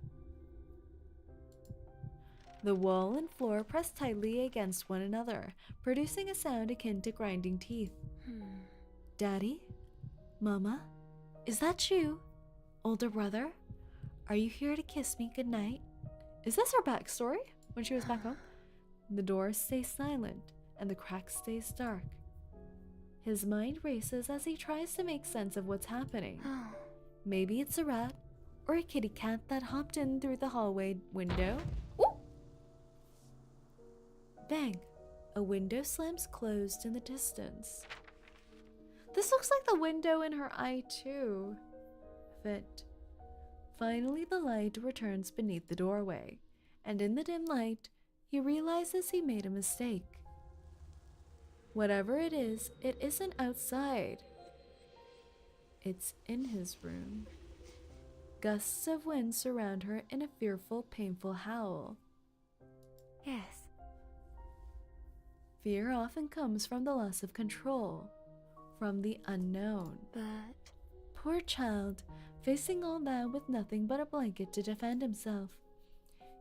The wall and floor press tightly against one another, producing a sound akin to grinding teeth. Daddy? Mama? Is that you? Older brother? Are you here to kiss me goodnight? Is this her backstory when she was back home? The door stays silent and the crack stays dark. His mind races as he tries to make sense of what's happening. Maybe it's a rat or a kitty cat that hopped in through the hallway window. Ooh! Bang! A window slams closed in the distance. This looks like the window in her eye too. Fit. Finally, the light returns beneath the doorway, and in the dim light, he realizes he made a mistake. Whatever it isn't outside. It's in his room. Gusts of wind surround her in a fearful, painful howl. Yes. Fear often comes from the loss of control, from the unknown. But Poor child, facing all that with nothing but a blanket to defend himself.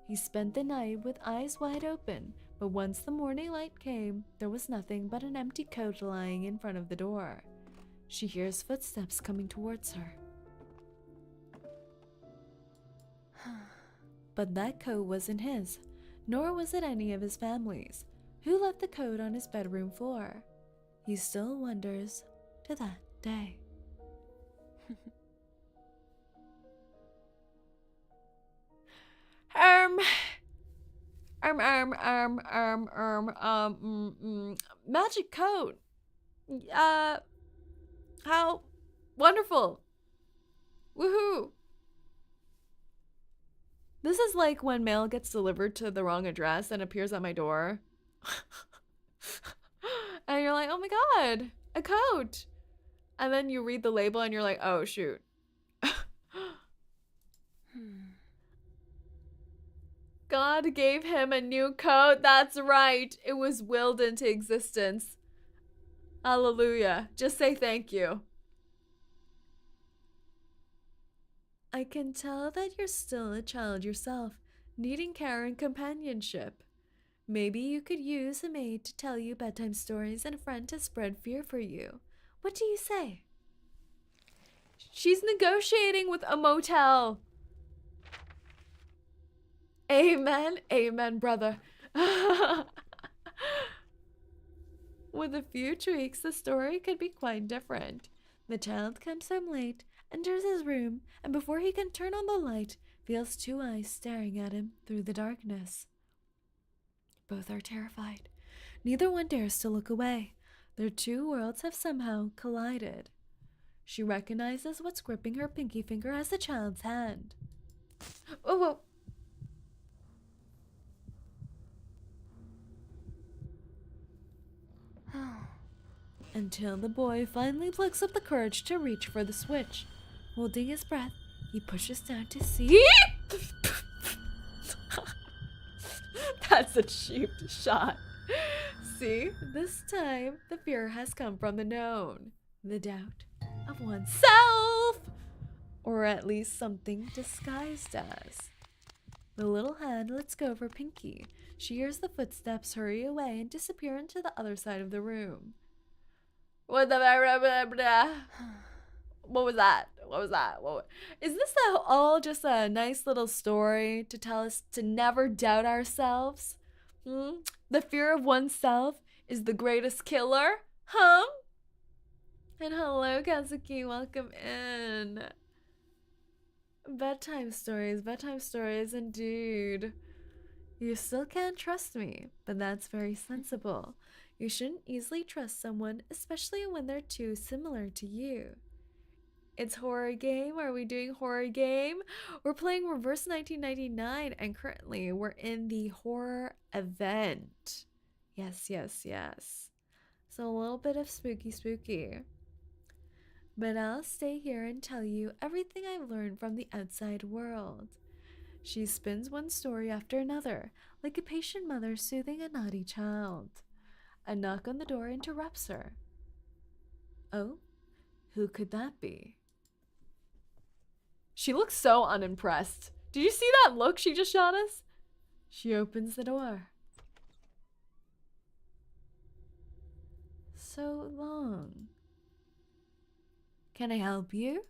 He spent the night with eyes wide open, but once the morning light came, there was nothing but an empty coat lying in front of the door. She hears footsteps coming towards her. But that coat wasn't his, nor was it any of his family's. Who left the coat on his bedroom floor? He still wonders to that day. Magic coat. How wonderful. Woohoo. This is like when mail gets delivered to the wrong address and appears at my door. And you're like, oh my god, a coat. And then you read the label and you're like, oh shoot. God gave him a new coat. That's right. It was willed into existence. Hallelujah. Just say thank you. I can tell that you're still a child yourself, needing care and companionship. Maybe you could use a maid to tell you bedtime stories and a friend to spread fear for you. What do you say? She's negotiating with a motel. Amen, amen, brother. With a few tweaks, the story could be quite different. The child comes home late, enters his room, and before he can turn on the light, feels two eyes staring at him through the darkness. Both are terrified. Neither one dares to look away. Their two worlds have somehow collided. She recognizes what's gripping her pinky finger as the child's hand. Oh, whoa. Until the boy finally plucks up the courage to reach for the switch. Holding his breath, he pushes down to see. That's a cheap shot. See, this time the fear has come from the known, the doubt of oneself, or at least something disguised as. The little hand lets go of her pinky. She hears the footsteps hurry away and disappear into the other side of the room. What the What was that? Is this all just a nice little story to tell us to never doubt ourselves? The fear of oneself is the greatest killer? Huh? And hello, Kazuki, welcome in. Bedtime stories indeed. You still can't trust me, but that's very sensible. You shouldn't easily trust someone, especially when they're too similar to you. It's horror game. Are we doing horror game? We're playing Reverse 1999, and currently we're in the horror event. Yes. So a little bit of spooky. But I'll stay here and tell you everything I've learned from the outside world. She spins one story after another, like a patient mother soothing a naughty child. A knock on the door interrupts her. Oh, who could that be? She looks so unimpressed. Did you see that look she just shot us? She opens the door. So long. Can I help you?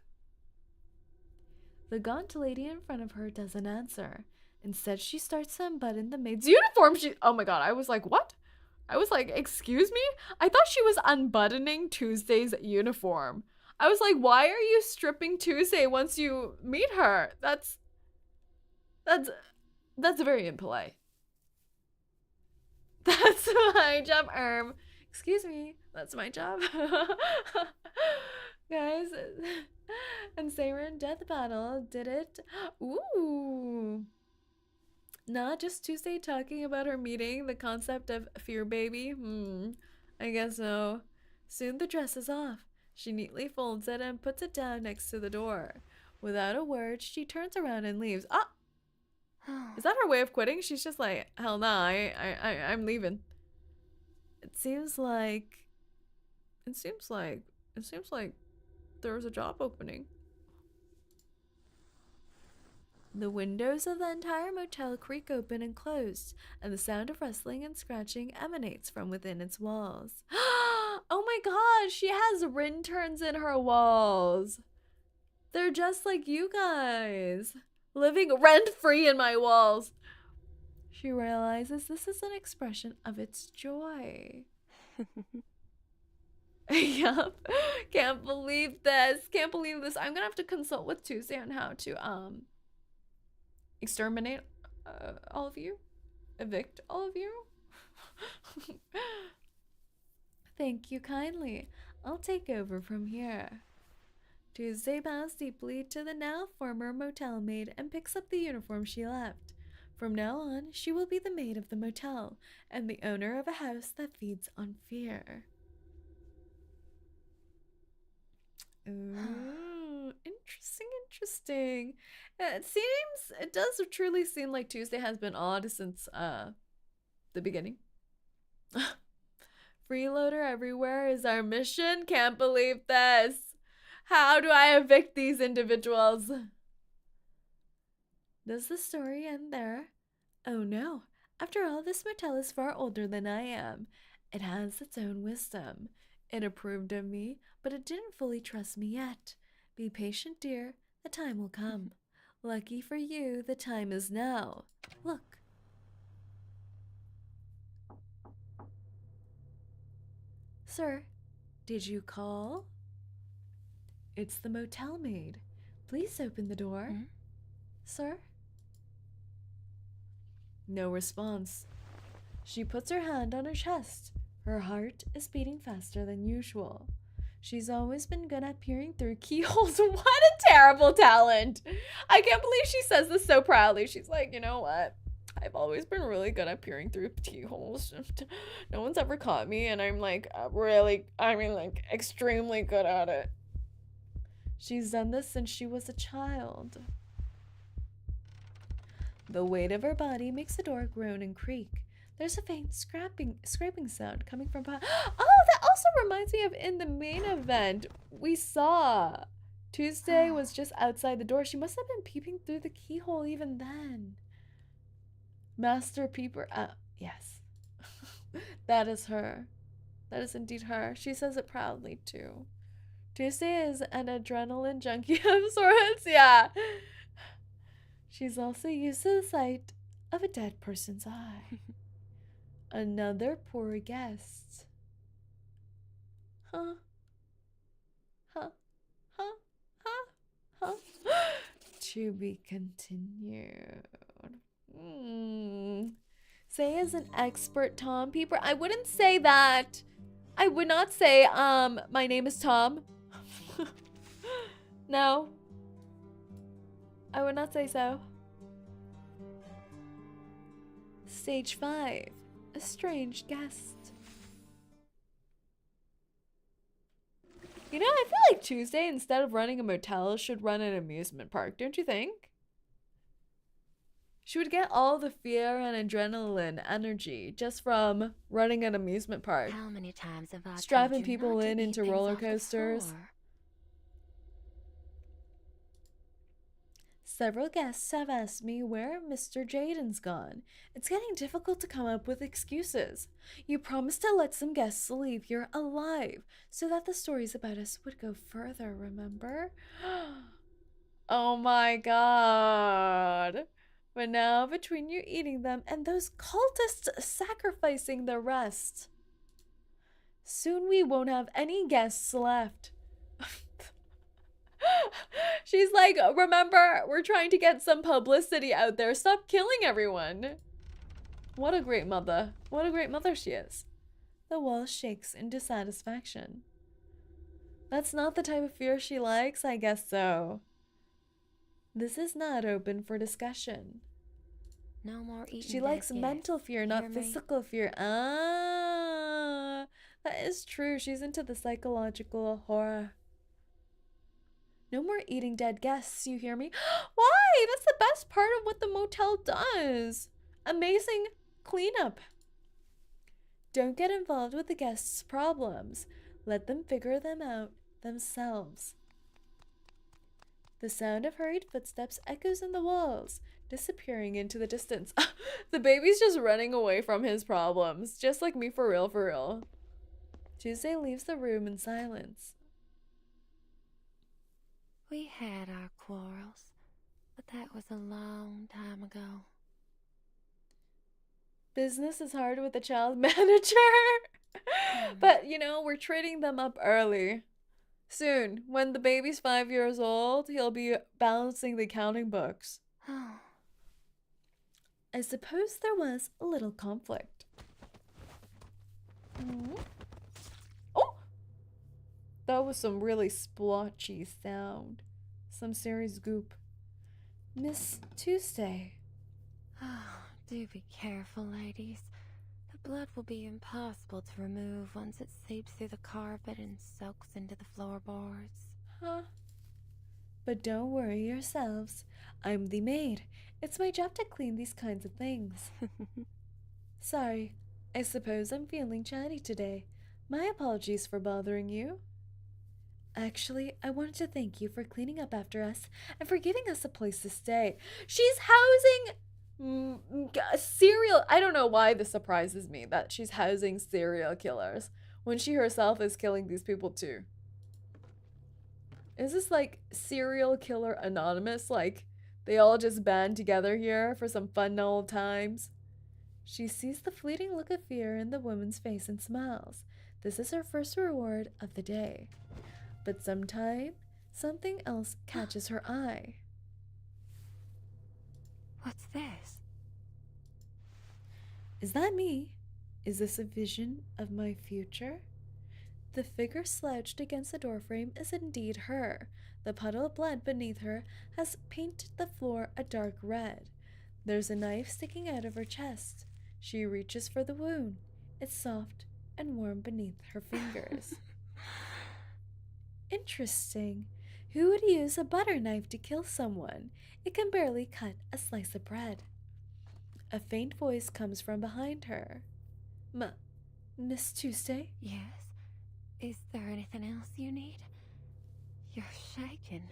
The gaunt lady in front of her doesn't answer. Instead, she starts to unbutton the maid's uniform. Oh my god, I was like, what? I was like, excuse me? I thought she was unbuttoning Tuesday's uniform. I was like, why are you stripping Tuesday once you meet her? That's very impolite. That's my job, Excuse me, that's my job. Guys, and Saerin Death Battle did it. Ooh. Not just Tuesday talking about her meeting, the concept of fear baby. I guess so. Soon the dress is off. She neatly folds it and puts it down next to the door. Without a word, she turns around and leaves. Ah! Is that her way of quitting? She's just like, hell nah, I'm leaving. It seems like there's a job opening. The windows of the entire motel creak open and close, and the sound of rustling and scratching emanates from within its walls. Oh my god, she has rinterns in her walls. They're just like you guys, living rent-free in my walls. She realizes this is an expression of its joy. Yup. Can't believe this. I'm gonna have to consult with Tuesday on how to exterminate all of you, evict all of you. Thank you kindly. I'll take over from here. Tuesday bows deeply to the now former motel maid and picks up the uniform she left. From now on, she will be the maid of the motel and the owner of a house that feeds on fear. Ooh, interesting. It does truly seem like Tuesday has been odd since the beginning. Freeloader everywhere is our mission. Can't believe this. How do I evict these individuals? Does the story end there? Oh no. After all, this motel is far older than I am. It has its own wisdom. It approved of me, but it didn't fully trust me yet. Be patient, dear. The time will come. Lucky for you, the time is now. Look. Sir, did you call? It's the motel maid. Please open the door. Hmm? Sir? No response. She puts her hand on her chest. Her heart is beating faster than usual. She's always been good at peering through keyholes. What a terrible talent! I can't believe she says this so proudly. She's like, you know what? I've always been really good at peering through keyholes. No one's ever caught me, and I'm like extremely good at it. She's done this since she was a child. The weight of her body makes the door groan and creak. There's a faint scraping sound coming from behind. Oh, that also reminds me of in the main event we saw. Tuesday was just outside the door. She must have been peeping through the keyhole even then. Master Peeper. Yes. That is her. That is indeed her. She says it proudly too. Tuesday is an adrenaline junkie of sorts. Yeah. She's also used to the sight of a dead person's eye. Another poor guest. Huh? Huh? Huh? Huh? Huh? To be continued. Say as an expert Tom Peeper. I wouldn't say that. I would not say, my name is Tom. No. I would not say so. Stage 5. A strange guest. You know, I feel like Tuesday, instead of running a motel, should run an amusement park, don't you think? She would get all the fear and adrenaline energy just from running an amusement park. How many times have I strapping told you people not to in eat into things roller off the coasters. floor? Several guests have asked me where Mr. Jaden's gone. It's getting difficult to come up with excuses. You promised to let some guests leave here alive so that the stories about us would go further, remember? Oh my god. But now, between you eating them and those cultists sacrificing the rest, soon we won't have any guests left. She's like, remember, we're trying to get some publicity out there. Stop killing everyone. What a great mother. What a great mother she is. The wall shakes in dissatisfaction. That's not the type of fear she likes? I guess so. This is not open for discussion. No more eating. She likes mental fear, not physical fear. Ah, that is true. She's into the psychological horror. No more eating dead guests, you hear me? Why? That's the best part of what the motel does. Amazing cleanup. Don't get involved with the guests' problems. Let them figure them out themselves. The sound of hurried footsteps echoes in the walls, disappearing into the distance. The baby's just running away from his problems. Just like me, for real, for real. Tuesday leaves the room in silence. We had our quarrels, but that was a long time ago. Business is hard with a child manager. But, you know, we're trading them up early. Soon, when the baby's 5 years old, he'll be balancing the accounting books. I suppose there was a little conflict. Oh! That was some really splotchy sound. Some serious goop. Miss Tuesday. Do be careful, ladies. The blood will be impossible to remove once it seeps through the carpet and soaks into the floorboards. Huh? But don't worry yourselves. I'm the maid. It's my job to clean these kinds of things. Sorry. I suppose I'm feeling chatty today. My apologies for bothering you. Actually, I wanted to thank you for cleaning up after us and for giving us a place to stay. She's housing serial... I don't know why this surprises me, that she's housing serial killers when she herself is killing these people too. Is this like Serial Killer Anonymous? Like, they all just band together here for some fun old times? She sees the fleeting look of fear in the woman's face and smiles. This is her first reward of the day. But sometime, something else catches her eye. What's this? Is that me? Is this a vision of my future? The figure slouched against the doorframe is indeed her. The puddle of blood beneath her has painted the floor a dark red. There's a knife sticking out of her chest. She reaches for the wound. It's soft and warm beneath her fingers. Interesting. Who would use a butter knife to kill someone? It can barely cut a slice of bread. A faint voice comes from behind her. Miss Tuesday? Yes? Is there anything else you need? You're shaking.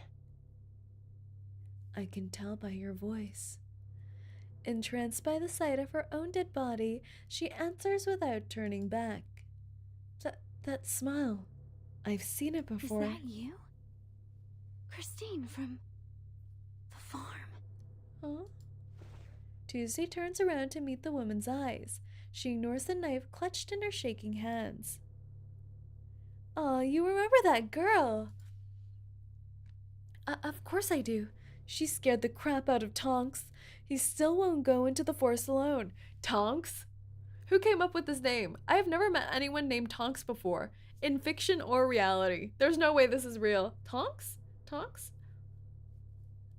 I can tell by your voice. Entranced by the sight of her own dead body, she answers without turning back. That smile. I've seen it before. Is that you? Christine from the farm. Huh? Tuesday turns around to meet the woman's eyes. She ignores the knife clutched in her shaking hands. Aw, you remember that girl? Of course I do. She scared the crap out of Tonks. He still won't go into the forest alone. Tonks? Who came up with this name? I have never met anyone named Tonks before, in fiction or reality. There's no way this is real. Tonks? Tonks?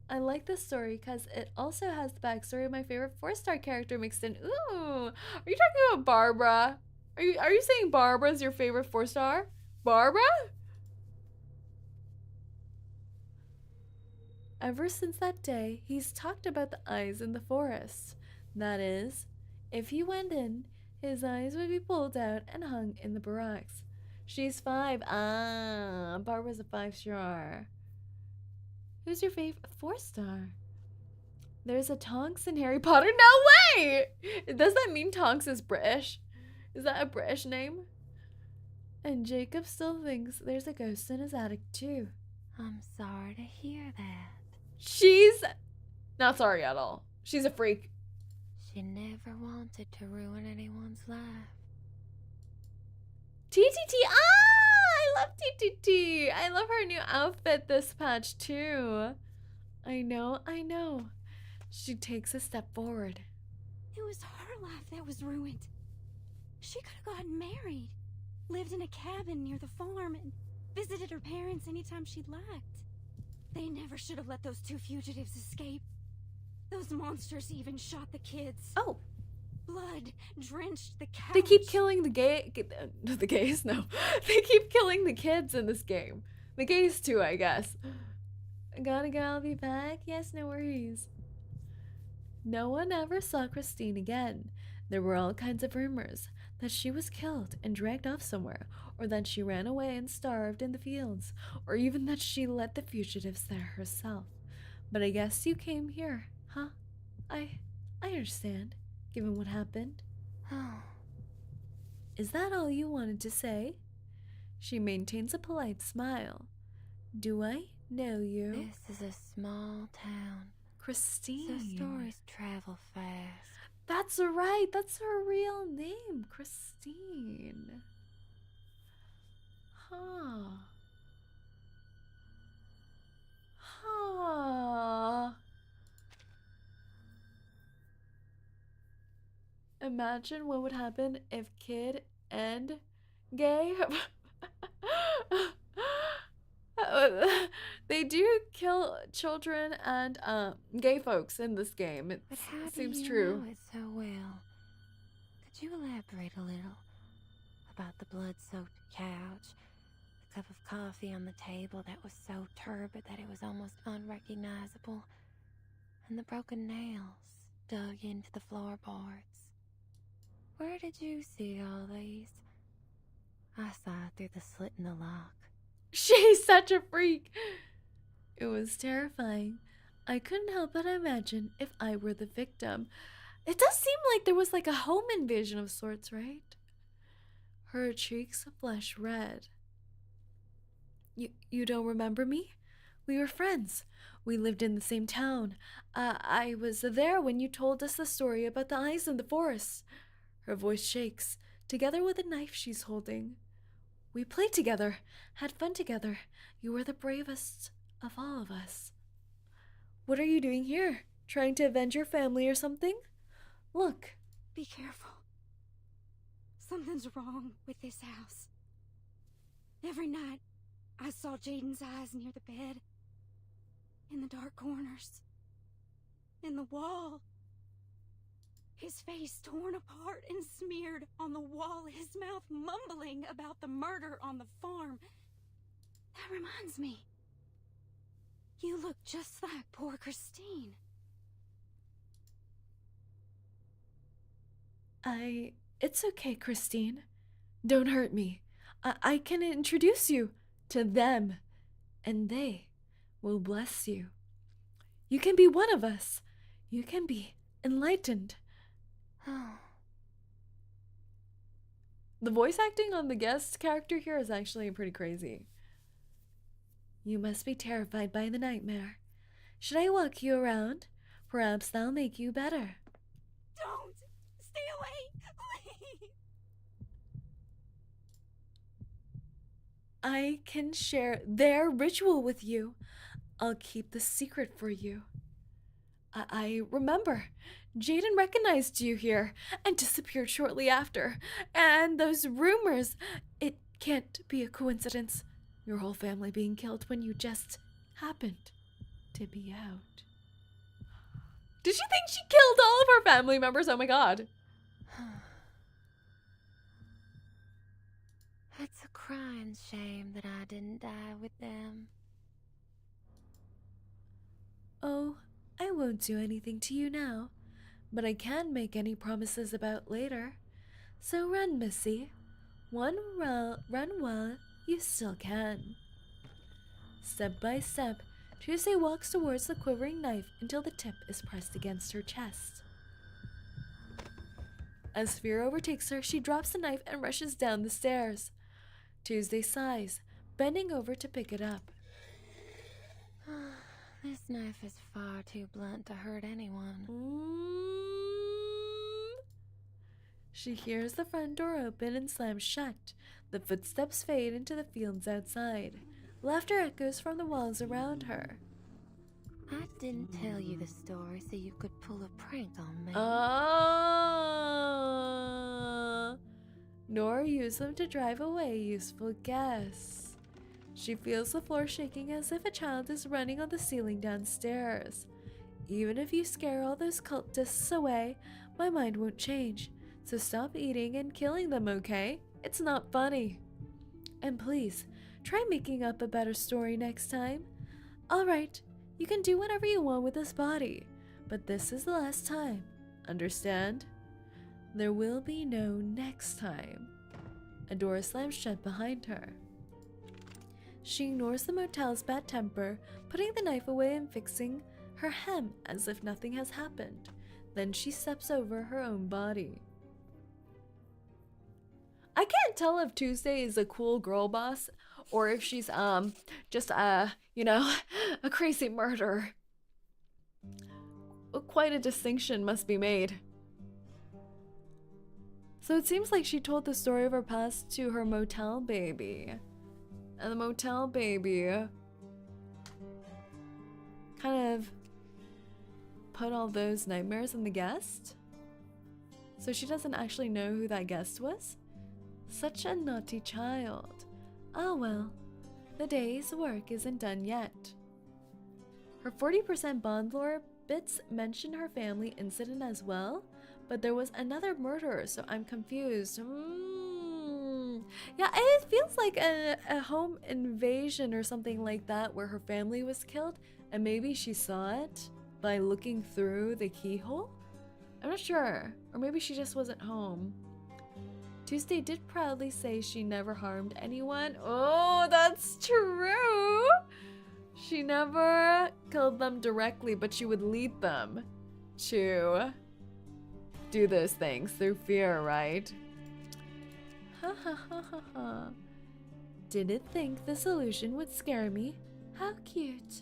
I like this story because it also has the backstory of my favorite 4-star character mixed in. Ooh, are you talking about Barbara? Are you saying Barbara's your favorite 4-star? Barbara? Ever since that day, he's talked about the eyes in the forest. That is, if he went in, his eyes would be pulled out and hung in the barracks. She's 5. Ah, Barbara's a 5-star. Who's your favorite 4-star? There's a Tonks in Harry Potter. No way! Does that mean Tonks is British? Is that a British name? And Jacob still thinks there's a ghost in his attic too. I'm sorry to hear that. She's not sorry at all. She's a freak. She never wanted to ruin anyone's life. TTT! Ah! I love TTT! I love her new outfit this patch too. I know. She takes a step forward. It was her life that was ruined. She could have gotten married, lived in a cabin near the farm, and visited her parents anytime she'd liked. They never should have let those 2 fugitives escape. Those monsters even shot the kids. Oh. Blood drenched the couch. They keep killing the gays, no. They keep killing the kids in this game. The gays too, I guess. Gotta go, I'll be back. Yes, no worries. No one ever saw Christine again. There were all kinds of rumors that she was killed and dragged off somewhere, or that she ran away and starved in the fields, or even that she led the fugitives there herself. But I guess you came here, huh? I understand, given what happened. Oh. Is that all you wanted to say? She maintains a polite smile. Do I know you? This is a small town. Christine. So stories travel fast. That's right. That's her real name, Christine. Huh. Imagine what would happen if Kid and Gay they do kill children and gay folks in this game. It seems do you true. know it so well? Could you elaborate a little about the blood-soaked couch, the cup of coffee on the table that was so turbid that it was almost unrecognizable, and the broken nails dug into the floorboards? Where did you see all these? I saw it through the slit in the lock. She's such a freak. It was terrifying. I couldn't help but imagine if I were the victim. It does seem like there was like a home invasion of sorts, right? Her cheeks flush red. You don't remember me? We were friends. We lived in the same town. I was there when you told us the story about the eyes in the forest. Her voice shakes, together with a knife she's holding. We played together, had fun together. You were the bravest of all of us. What are you doing here? Trying to avenge your family or something? Look. Be careful. Something's wrong with this house. Every night, I saw Jaden's eyes near the bed. In the dark corners. In the wall. His face torn apart and smeared on the wall. His mouth mumbling about the murder on the farm. That reminds me. You look just like poor Christine. It's okay, Christine. Don't hurt me. I can introduce you to them, and they will bless you. You can be one of us. You can be enlightened. The voice acting on the guest character here is actually pretty crazy. You must be terrified by the nightmare. Should I walk you around? Perhaps that'll make you better. Don't! Stay away! Please! I can share their ritual with you. I'll keep the secret for you. I remember. Jaden recognized you here and disappeared shortly after. And those rumors, it can't be a coincidence. Your whole family being killed when you just happened to be out. Did she think she killed all of her family members? Oh my god. It's a crying shame that I didn't die with them. Oh, I won't do anything to you now, but I can't make any promises about later. So run, Missy. Run while you still can. Step by step, Tuesday walks towards the quivering knife until the tip is pressed against her chest. As fear overtakes her, she drops the knife and rushes down the stairs. Tuesday sighs, bending over to pick it up. This knife is far too blunt to hurt anyone. She hears the front door open and slam shut. The footsteps fade into the fields outside. Laughter echoes from the walls around her. I didn't tell you the story so you could pull a prank on me. Nor use them to drive away useful guests. She feels the floor shaking as if a child is running on the ceiling downstairs. Even if you scare all those cultists away, my mind won't change. So stop eating and killing them, okay? It's not funny. And please, try making up a better story next time. Alright, you can do whatever you want with this body, but this is the last time. Understand? There will be no next time. A door slams shut behind her. She ignores the motel's bad temper, putting the knife away and fixing her hem as if nothing has happened. Then she steps over her own body. I can't tell if Tuesday is a cool girl boss or if she's just a crazy murderer. Quite a distinction must be made. So it seems like she told the story of her past to her motel baby. And the motel baby kind of put all those nightmares in the guest. So she doesn't actually know who that guest was. Such a naughty child. Oh well, the day's work isn't done yet. Her 40% bond lore bits mention her family incident as well, but there was another murderer, so I'm confused. Yeah, it feels like a home invasion or something like that where her family was killed, and maybe she saw it by looking through the keyhole? I'm not sure. Or maybe she just wasn't home. Tuesday did proudly say she never harmed anyone. Oh, that's true! She never killed them directly, but she would lead them to do those things through fear, right? Ha ha ha ha ha. Didn't think the solution would scare me. How cute.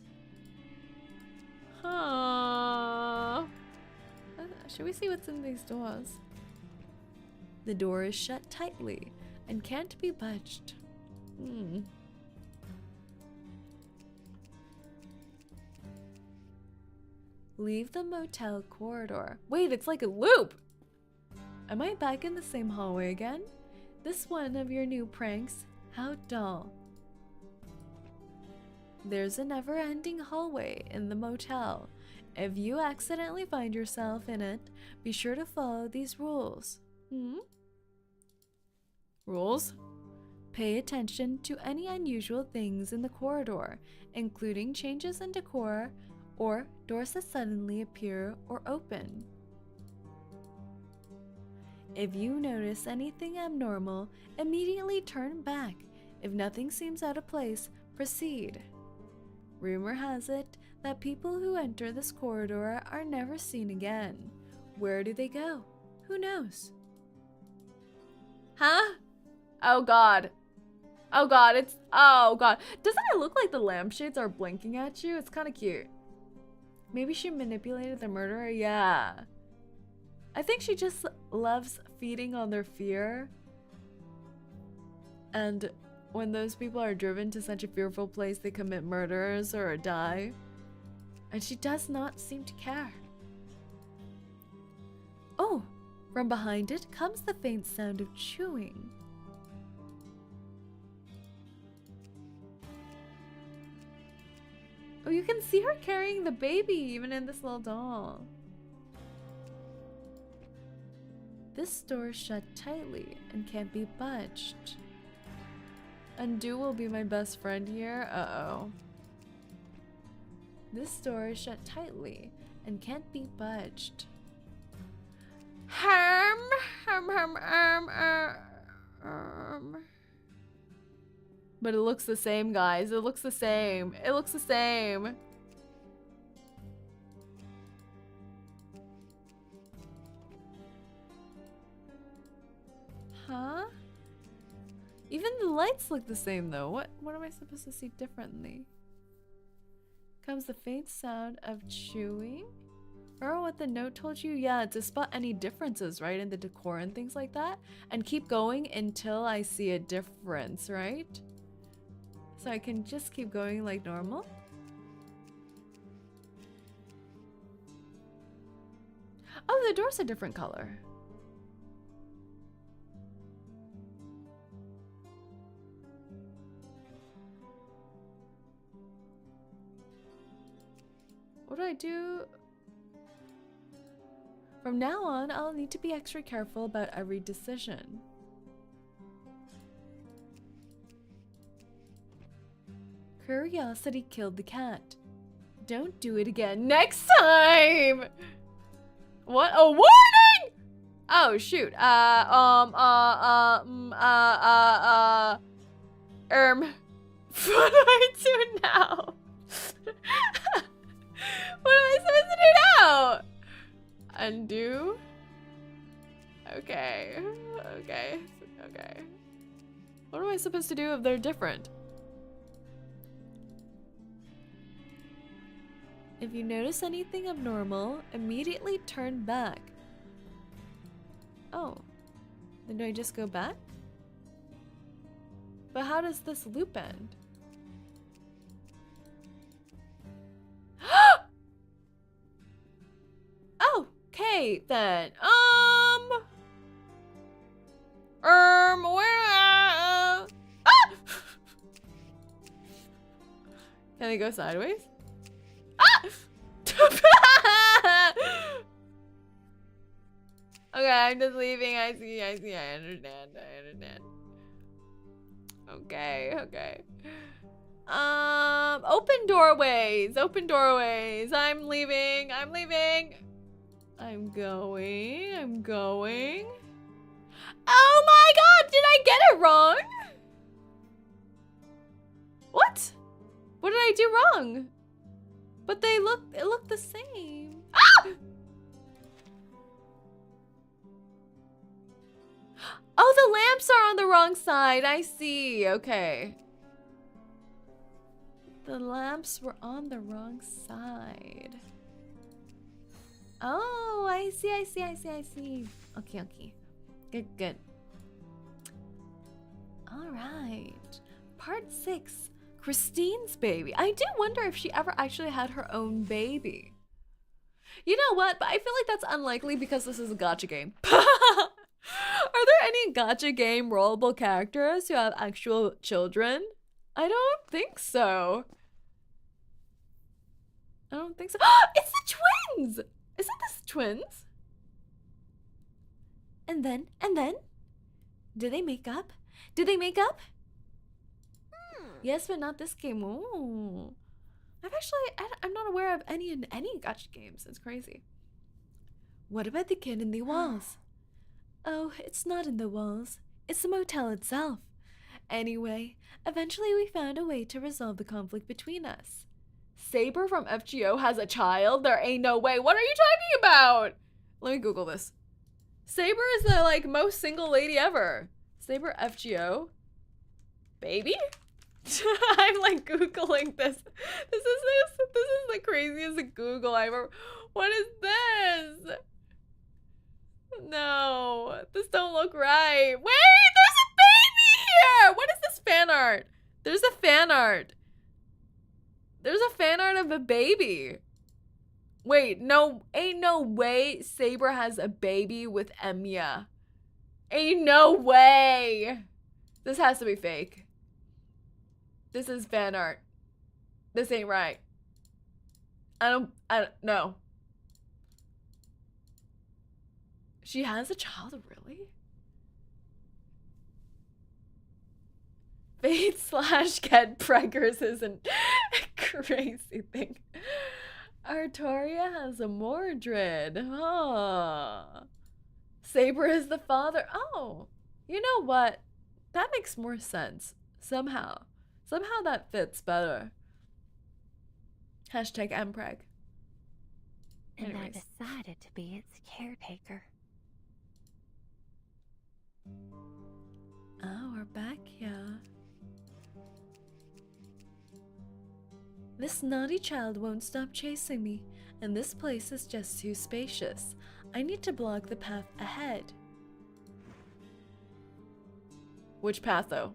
Huh. Should we see what's in these doors? The door is shut tightly and can't be budged. Leave the motel corridor. Wait, it's like a loop! Am I back in the same hallway again? This one of your new pranks? How dull. There's a never-ending hallway in the motel. If you accidentally find yourself in it, be sure to follow these rules. Rules? Pay attention to any unusual things in the corridor, including changes in decor or doors that suddenly appear or open. If you notice anything abnormal, immediately turn back. If nothing seems out of place, proceed. Rumor has it that people who enter this corridor are never seen again. Where do they go? Who knows? Huh? Oh god. Oh god, oh god. Doesn't it look like the lampshades are blinking at you? It's kind of cute. Maybe she manipulated the murderer? Yeah. I think she just loves feeding on their fear. And when those people are driven to such a fearful place, they commit murders or die. And she does not seem to care. Oh, from behind it comes the faint sound of chewing. Oh, you can see her carrying the baby even in this little doll. This door is shut tightly and can't be budged. Undo will be my best friend here. Uh-oh. This door is shut tightly and can't be budged. But it looks the same, guys. It looks the same. It looks the same. Huh? Even the lights look the same though. What am I supposed to see differently? Comes the faint sound of chewing. Remember what the note told you? Yeah, to spot any differences, right? In the decor and things like that. And keep going until I see a difference, right? So I can just keep going like normal. Oh, the door's a different color. What do I do? From now on, I'll need to be extra careful about every decision. Curiosity killed the cat. Don't do it again next time! What? A warning! Oh, shoot. What do I do now? What am I supposed to do now? Undo? Okay. Okay. Okay. What am I supposed to do if they're different? If you notice anything abnormal, immediately turn back. Oh. Then do I just go back? But how does this loop end? Okay, then. Where? Ah! Can they go sideways? Ah! Okay, I'm just leaving. I see, I understand. Okay. Open doorways. I'm leaving. I'm going. Oh my god, did I get it wrong? What? What did I do wrong? But it looked the same. Ah! Oh, the lamps are on the wrong side. I see. Okay. The lamps were on the wrong side. Oh, I see. Okay. Good. All right. Part 6. Christine's baby. I do wonder if she ever actually had her own baby. You know what? But I feel like that's unlikely because this is a gacha game. Are there any gacha game rollable characters who have actual children? I don't think so. It's the twins! Isn't this twins? And then? Did they make up? Yes, but not this game. Ooh. I'm not aware of any gacha games. It's crazy. What about the kid in the walls? Oh, it's not in the walls. It's the motel itself. Anyway, eventually we found a way to resolve the conflict between us. Saber from FGO has a child? There ain't no way. What are you talking about? Let me Google this. Saber is the most single lady ever. Saber FGO? Baby? I'm Googling this. This is the craziest Google I ever. What is this? No, this don't look right. Wait, there's a baby here. What is this fan art? There's a fan art. There's a fan art of a baby. Wait, no, ain't no way Saber has a baby with Enya. Ain't no way. This has to be fake. This is fan art. This ain't right. I don't know. She has a child, really? Fate/get preggers isn't a crazy thing. Artoria has a Mordred. Oh. Saber is the father. Oh. You know what? That makes more sense. Somehow that fits better. #mpreg. And I decided to be its caretaker. Oh, we're back here. This naughty child won't stop chasing me, and this place is just too spacious. I need to block the path ahead. Which path, though?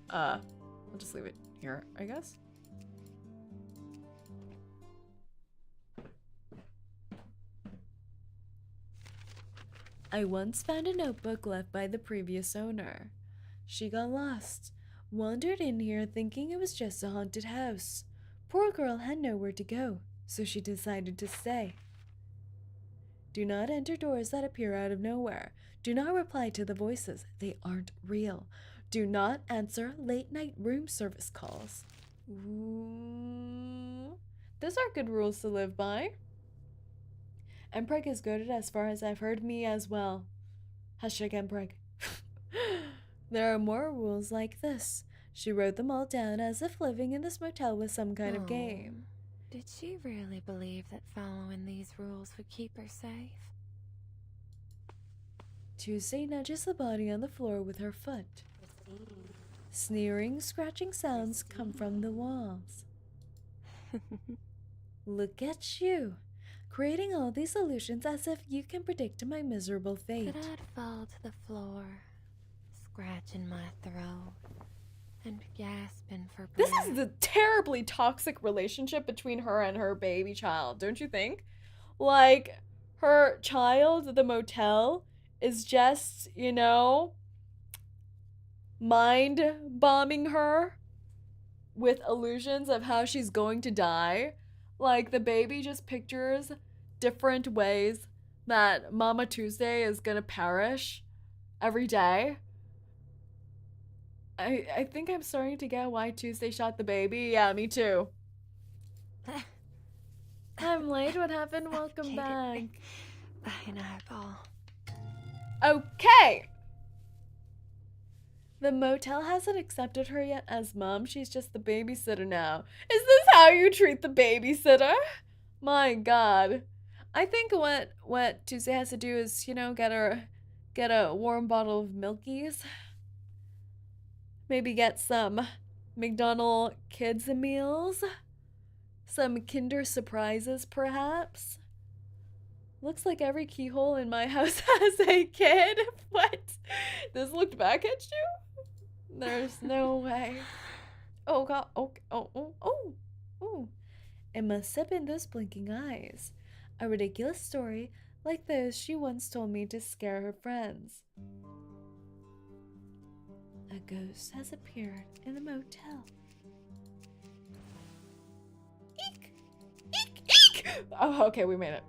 I'll just leave it here, I guess. I once found a notebook left by the previous owner. She got lost, wandered in here thinking it was just a haunted house. Poor girl had nowhere to go, so she decided to stay. Do not enter doors that appear out of nowhere. Do not reply to the voices. They aren't real. Do not answer late-night room service calls. Ooh. Those are good rules to live by. Mpreg is goated as far as I've heard, me as well. #mpreg. There are more rules like this. She wrote them all down as if living in this motel was some kind of game. Did she really believe that following these rules would keep her safe? Tuesday nudges the body on the floor with her foot. Sneering, scratching sounds come from the walls. Look at you, creating all these illusions as if you can predict my miserable fate. That I'd fall to the floor, scratching my throat, and gasping for breath. This is the terribly toxic relationship between her and her baby child, don't you think? Her child, the motel, is just, mind bombing her with illusions of how she's going to die. The baby just pictures different ways that Mama Tuesday is gonna perish every day. I think I'm starting to get why Tuesday shot the baby. Yeah, me too. I'm late. What happened? Welcome back. An eyeball. Okay. The motel hasn't accepted her yet as mom. She's just the babysitter now. Is this how you treat the babysitter? My God. I think what Tuesday has to do is, get a warm bottle of Milkies. Maybe get some McDonald's kids meals. Some Kinder surprises, perhaps. Looks like every keyhole in my house has a kid. What? This looked back at you? There's no way. Oh god. Oh. It must have been those blinking eyes. A ridiculous story like those she once told me to scare her friends. A ghost has appeared in the motel. Eek! Eek! Eek! Oh, okay, we made it.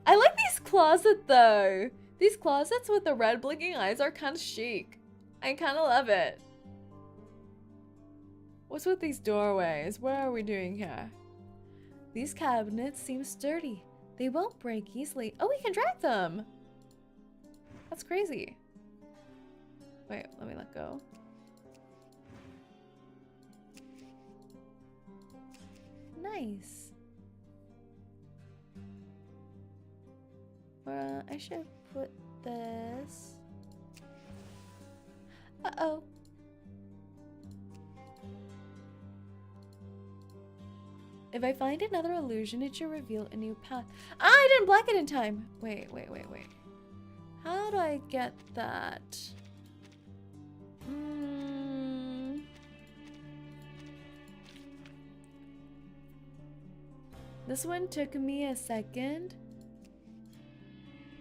I like these closets though. These closets with the red blinking eyes are kind of chic. I kind of love it. What's with these doorways? What are we doing here? These cabinets seem sturdy. They won't break easily. Oh, we can drag them. That's crazy. Wait, let me let go. Nice. I should put this. Uh-oh. If I find another illusion, it should reveal a new path. Ah, I didn't black it in time. Wait. How do I get that? This one took me a second.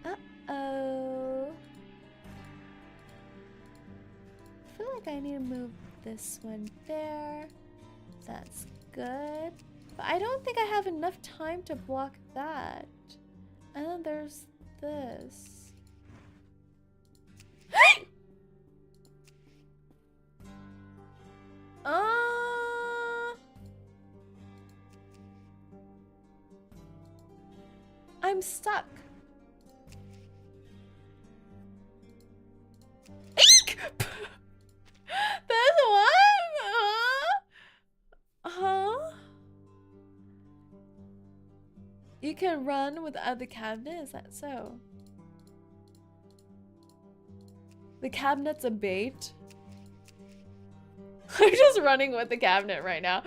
Uh-oh. I feel like I need to move this one there. That's good. But I don't think I have enough time to block that. And then there's this. I'm stuck. There's one? Huh? You can run without the cabinet? Is that so? The cabinet's a bait? I'm just running with the cabinet right now.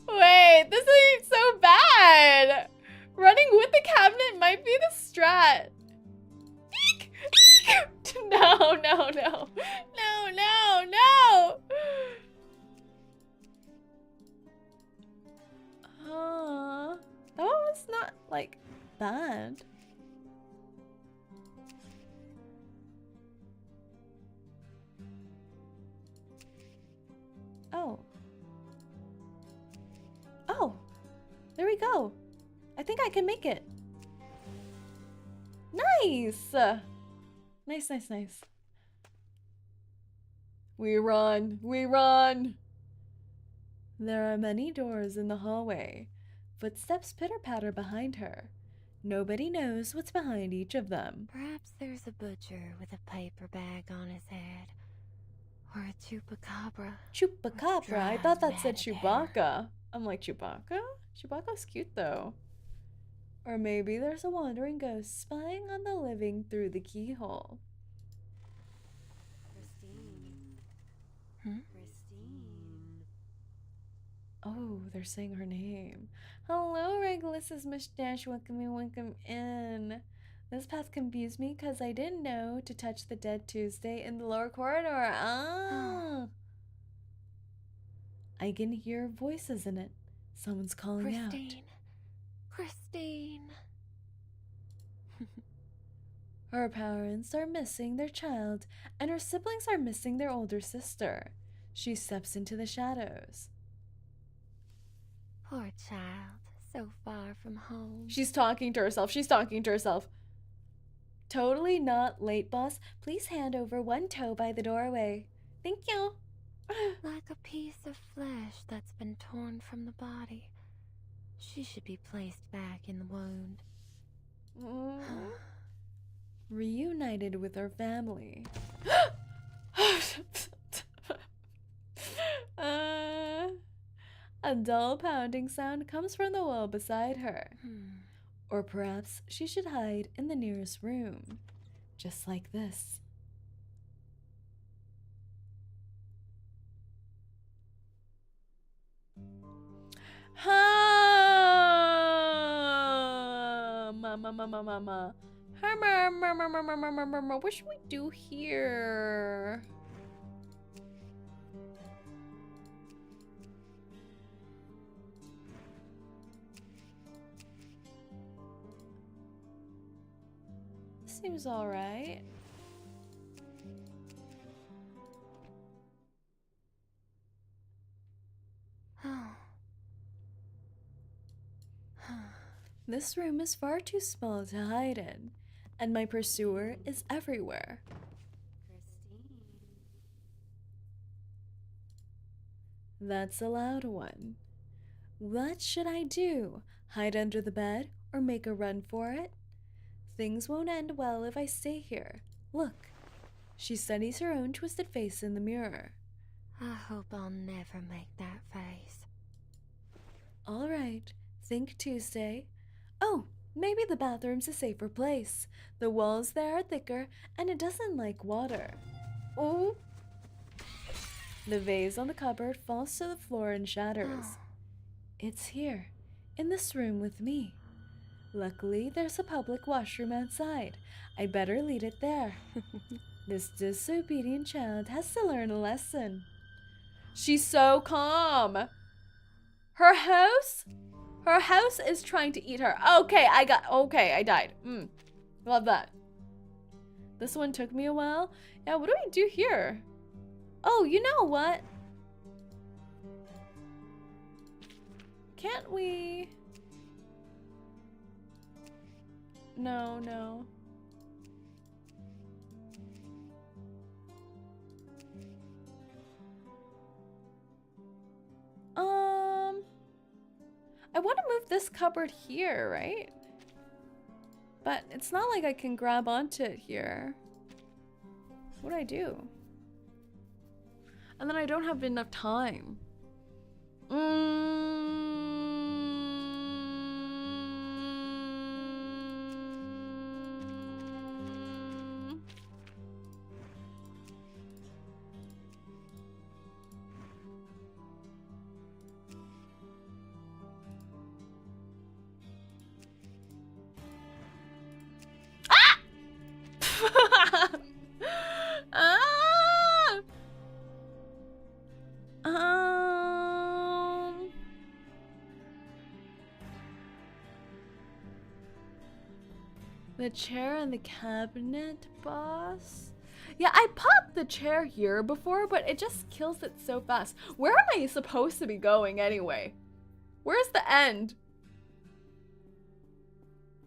Wait, this is so bad. Running with the cabinet might be the strat. No. That one was not, like, bad. Oh, there we go. I think I can make it. Nice. Nice. We run. There are many doors in the hallway. Footsteps pitter-patter behind her. Nobody knows what's behind each of them. Perhaps there's a butcher with a paper bag on his head. Or a chupacabra. Chupacabra? I thought that said Chewbacca. I'm like, Chewbacca? Chewbacca's cute though. Or maybe there's a wandering ghost spying on the living through the keyhole. Christine. Oh, they're saying her name. Hello, Regulus's mustache. Welcome in. This path confused me because I didn't know to touch the dead Tuesday in the lower corridor. I can hear voices in it. Someone's calling out. Christine. Her parents are missing their child, and her siblings are missing their older sister. She steps into the shadows. Poor child, so far from home. She's talking to herself. Totally not late, boss. Please hand over one toe by the doorway. Thank you. Like a piece of flesh that's been torn from the body. She should be placed back in the wound. Reunited with her family. A dull pounding sound comes from the wall beside her. Or perhaps she should hide in the nearest room. Just like this. Mama. What should we do here? Seems all right. This room is far too small to hide in, and my pursuer is everywhere. That's a loud one. What should I do? Hide under the bed or make a run for it? Things won't end well if I stay here. Look, she studies her own twisted face in the mirror. I hope I'll never make that face. All right, think Tuesday. Oh, maybe the bathroom's a safer place. The walls there are thicker and it doesn't like water. Oh! The vase on the cupboard falls to the floor and shatters. It's here, in this room with me. Luckily, there's a public washroom outside. I better lead it there. This disobedient child has to learn a lesson. She's so calm. Her house is trying to eat her. Okay, I died. Love that. This one took me a while. Yeah, what do we do here? Oh, you know what? Can't we? No. I want to move this cupboard here, right? But it's not like I can grab onto it here. What do I do? And then I don't have enough time. The chair and the cabinet, boss? Yeah, I popped the chair here before, but it just kills it so fast. Where am I supposed to be going anyway? Where's the end?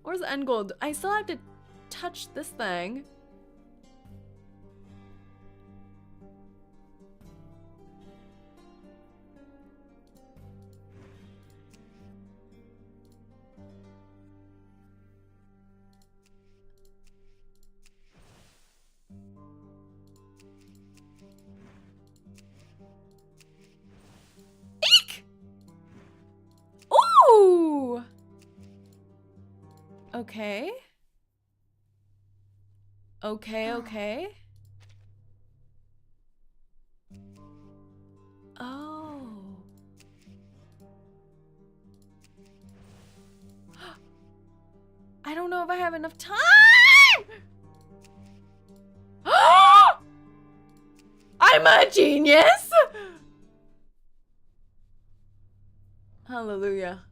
Where's the end goal? I still have to touch this thing. Ooh! Okay. Okay. Oh. I don't know if I have enough time! I'm a genius! Hallelujah.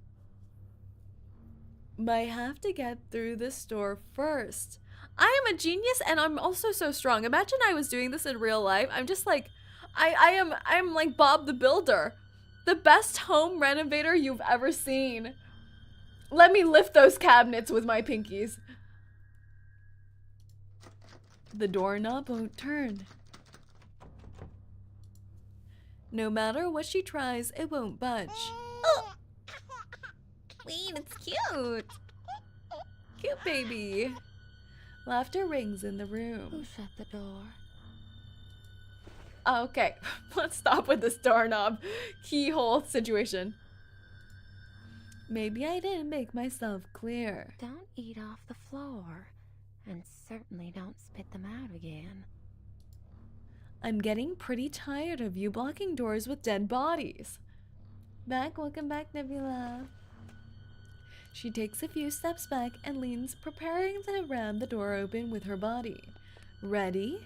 But I have to get through this door first. I am a genius and I'm also so strong. Imagine I was doing this in real life. I'm just like, I'm like Bob the Builder. The best home renovator you've ever seen. Let me lift those cabinets with my pinkies. The doorknob won't turn. No matter what she tries, it won't budge. Oh. Wait, it's cute. Cute baby. Laughter rings in the room. Who shut the door? Oh, okay, let's stop with this doorknob keyhole situation. Maybe I didn't make myself clear. Don't eat off the floor. And certainly don't spit them out again. I'm getting pretty tired of you blocking doors with dead bodies. Welcome back, Nebula. She takes a few steps back and leans, preparing to ram the door open with her body. Ready?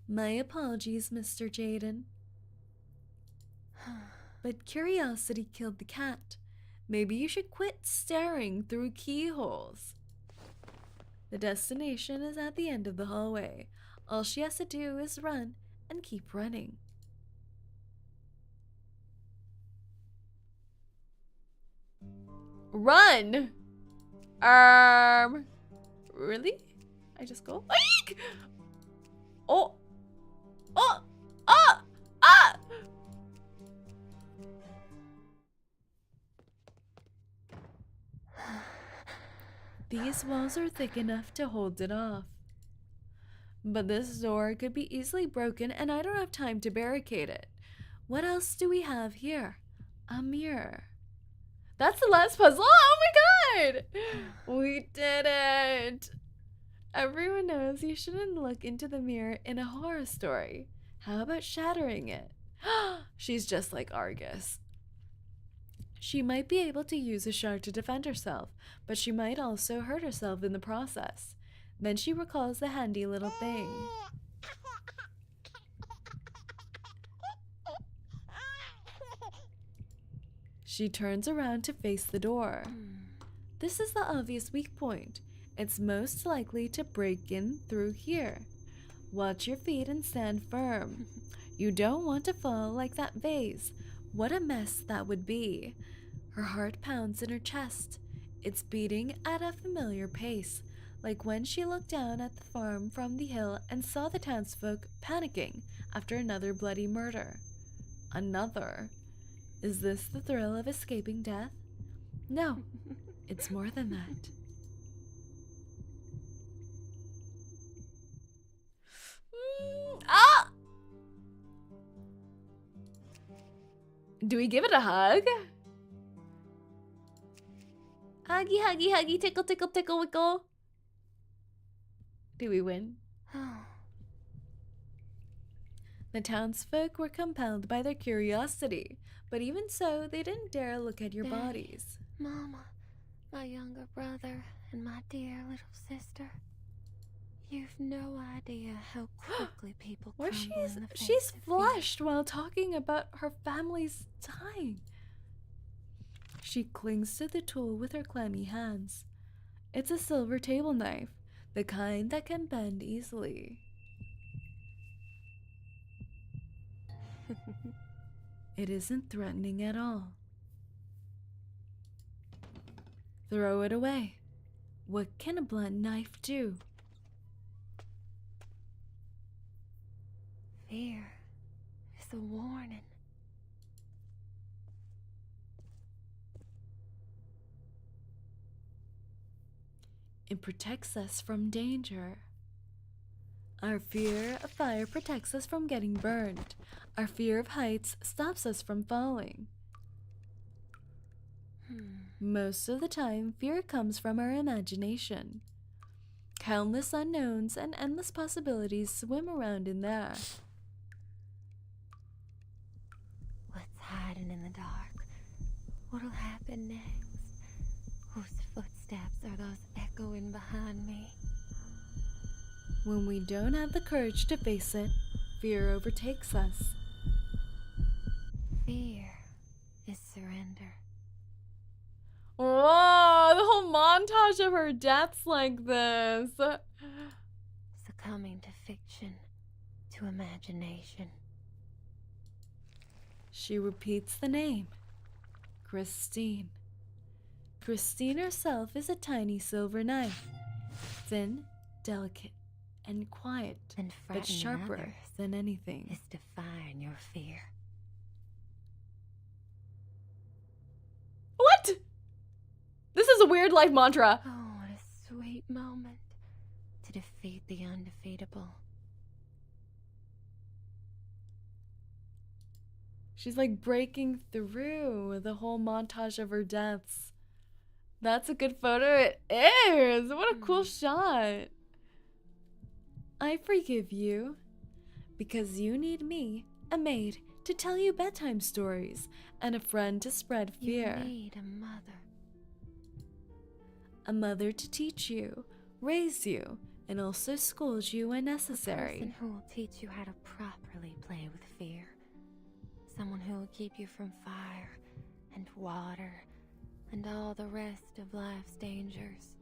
My apologies, Mr. Jaden. But curiosity killed the cat. Maybe you should quit staring through keyholes. The destination is at the end of the hallway. All she has to do is run and keep running. Run! Really? I just go? Eek! Oh! Oh! Ah! Ah! These walls are thick enough to hold it off. But this door could be easily broken and I don't have time to barricade it. What else do we have here? A mirror. That's the last puzzle? Oh my god! We did it! Everyone knows you shouldn't look into the mirror in a horror story. How about shattering it? She's just like Argus. She might be able to use a shard to defend herself, but she might also hurt herself in the process. Then she recalls the handy little thing. She turns around to face the door. This is the obvious weak point. It's most likely to break in through here. Watch your feet and stand firm. You don't want to fall like that vase. What a mess that would be. Her heart pounds in her chest. It's beating at a familiar pace, like when she looked down at the farm from the hill and saw the townsfolk panicking after another bloody murder. Another? Is this the thrill of escaping death? No, it's more than that. Ah! Do we give it a hug? Huggy, huggy, huggy, tickle, tickle, tickle, wickle. Do we win? The townsfolk were compelled by their curiosity, but even so, they didn't dare look at your Daddy, bodies. Mama, my younger brother, and my dear little sister. You've no idea how quickly people Well, crumble in the face she's of fear. flushed while talking about her family's dying. She clings to the tool with her clammy hands. It's a silver table knife, the kind that can bend easily. It isn't threatening at all. Throw it away. What can a blunt knife do? Fear is a warning. It protects us from danger. Our fear of fire protects us from getting burned. Our fear of heights stops us from falling. Most of the time, fear comes from our imagination. Countless unknowns and endless possibilities swim around in there. What's hiding in the dark? What'll happen next? Whose footsteps are those echoing behind me? When we don't have the courage to face it, fear overtakes us. Fear is surrender. Whoa, the whole montage of her deaths like this. Succumbing to fiction, to imagination. She repeats the name. Christine. Christine herself is a tiny silver knife. Thin, delicate, and quiet, And but sharper others than anything. is defying your fear. What? This is a weird life mantra. Oh, what a sweet moment to defeat the undefeatable. She's like breaking through the whole montage of her deaths. That's a good photo. It is. What a cool shot. I forgive you. Because you need me, a maid, to tell you bedtime stories, and a friend to spread fear. You need a mother. A mother to teach you, raise you, and also scold you when A necessary. person who will teach you how to properly play with fear. Someone who will keep you from fire and water and all the rest of life's dangers.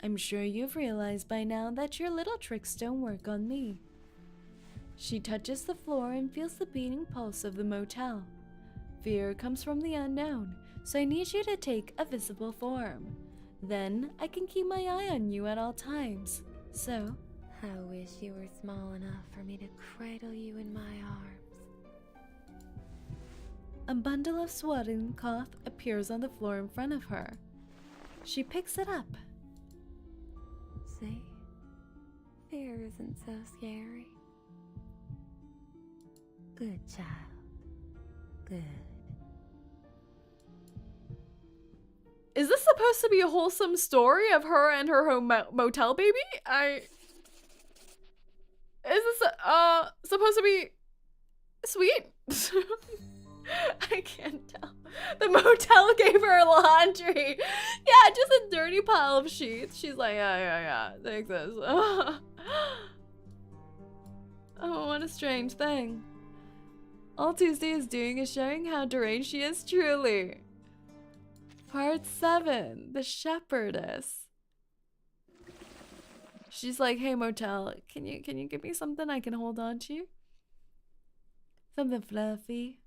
I'm sure you've realized by now that your little tricks don't work on me. She touches the floor and feels the beating pulse of the motel. Fear comes from the unknown, so I need you to take a visible form. Then I can keep my eye on you at all times. So, I wish you were small enough for me to cradle you in my arms. a bundle of swaddling cloth appears on the floor in front of her. She picks it up. See? Fear isn't so scary. Good child. Good. Is this supposed to be a wholesome story of her and her home motel baby? Is this supposed to be sweet? I can't tell. The motel gave her laundry. Yeah, just a dirty pile of sheets. She's like, yeah, take this. Oh, what a strange thing. All Tuesday is doing is showing how deranged she is truly. Part 7, the shepherdess. She's like, hey motel, can you give me something I can hold on to? Something fluffy.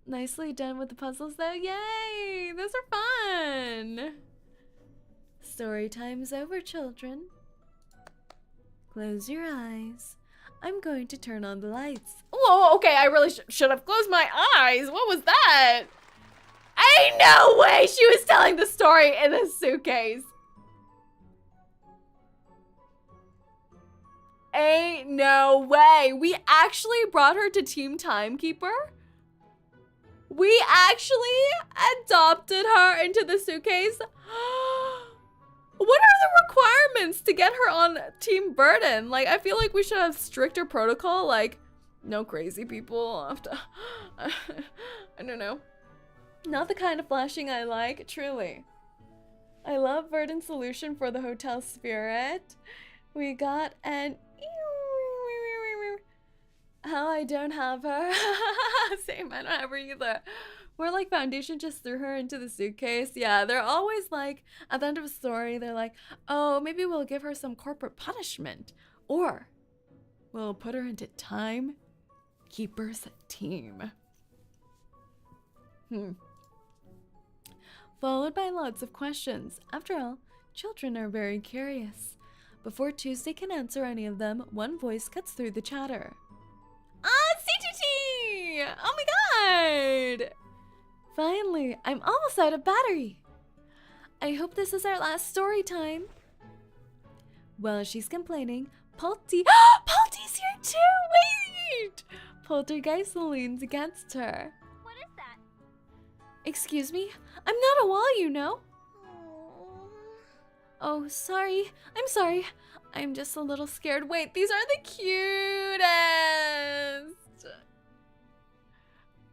Nicely done with the puzzles though. Yay! Those are fun. Story time's over, children. Close your eyes. I'm going to turn on the lights. Whoa, okay, I really should have closed my eyes. What was that? Ain't no way she was telling the story in a suitcase. Ain't no way. We actually brought her to Team Timekeeper. We actually adopted her into the suitcase. What are the requirements to get her on Team Burden? Like, I feel like we should have stricter protocol, like, no crazy people after. I don't know. Not the kind of flashing I like, truly. I love Burden's solution for the hotel spirit. We got an how I don't have her. Same, I don't have her either. More like Foundation just threw her into the suitcase. Yeah, they're always like, at the end of a story, they're like, oh, maybe we'll give her some corporate punishment. Or we'll put her into Timekeeper's team. Followed by lots of questions. After all, children are very curious. Before Tuesday can answer any of them, one voice cuts through the chatter. CTT! Oh my god! Finally, I'm almost out of battery. I hope this is our last story time. While she's complaining, Polty's here too! Wait! Poltergeist leans against her. What is that? Excuse me? I'm not a wall, you know. Oh, sorry. I'm sorry. I'm just a little scared. Wait, these are the cutest.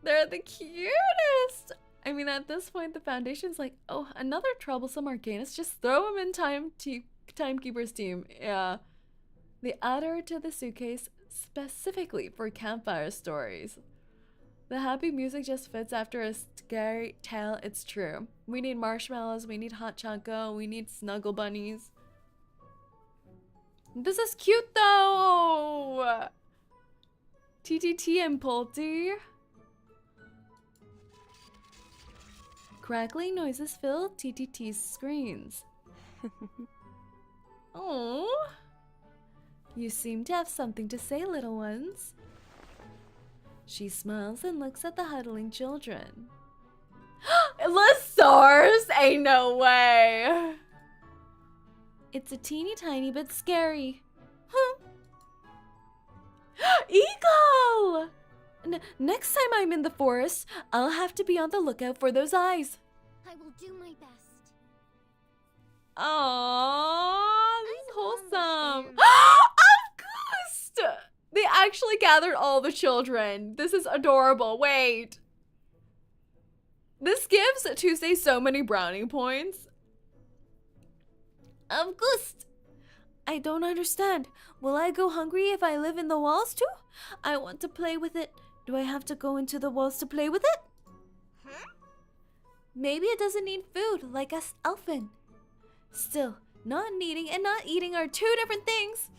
They're the cutest. I mean, at this point, the Foundation's like, oh, another troublesome Arcanist. Just throw him in Timekeeper's team. Yeah. They add her to the suitcase specifically for campfire stories. The happy music just fits after a scary tale, it's true. We need marshmallows, we need hot choco, we need snuggle bunnies. This is cute though! TTT and Polty. Crackling noises fill TTT's screens. Oh, you seem to have something to say, little ones. She smiles and looks at the huddling children. Lasars? Ain't no way. It's a teeny tiny bit scary. Huh. Eagle! Next time I'm in the forest, I'll have to be on the lookout for those eyes. I will do my best. Aww, this is I don't wholesome. understand. August! They actually gathered all the children. This is adorable. Wait. This gives Tuesday so many brownie points. August! I don't understand. Will I go hungry if I live in the walls too? I want to play with it. Do I have to go into the walls to play with it? Huh? Maybe it doesn't need food like us elfin. Still, not needing and not eating are two different things.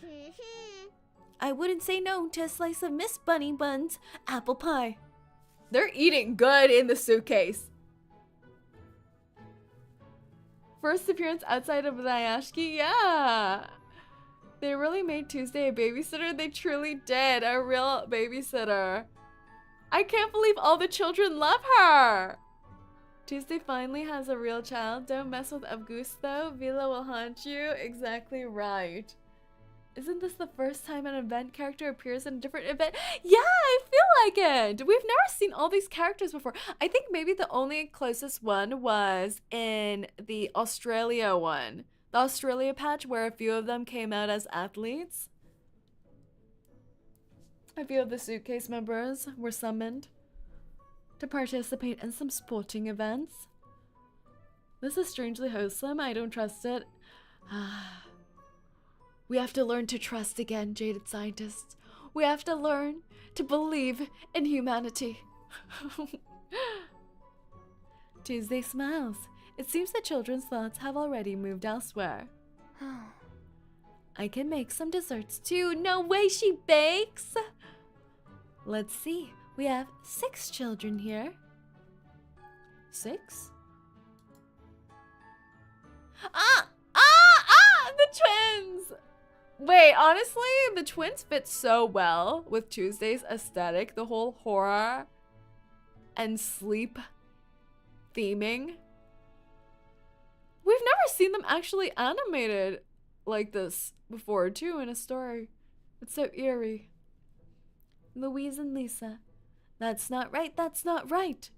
I wouldn't say no to a slice of Miss Bunny Bun's apple pie. They're eating good in the suitcase. First appearance outside of Nayashiki, yeah. They really made Tuesday a babysitter. They truly did, a real babysitter. I can't believe all the children love her. Tuesday finally has a real child. Don't mess with Augusto. Vila will haunt you. Exactly right. Isn't this the first time an event character appears in a different event? Yeah, I feel like it. We've never seen all these characters before. I think maybe the only closest one was in the Australia one. The Australia patch where a few of them came out as athletes. A few of the suitcase members were summoned to participate in some sporting events. This is strangely wholesome. I don't trust it. We have to learn to trust again, jaded scientists. We have to learn to believe in humanity. Tuesday smiles. It seems the children's thoughts have already moved elsewhere. I can make some desserts too. No way she bakes! Let's see. We have 6 children here. 6? The twins! Wait, honestly, the twins fit so well with Tuesday's aesthetic. The whole horror and sleep theming. We've never seen them actually animated like this before, too, in a story. It's so eerie. Louise and Lisa. That's not right, that's not right.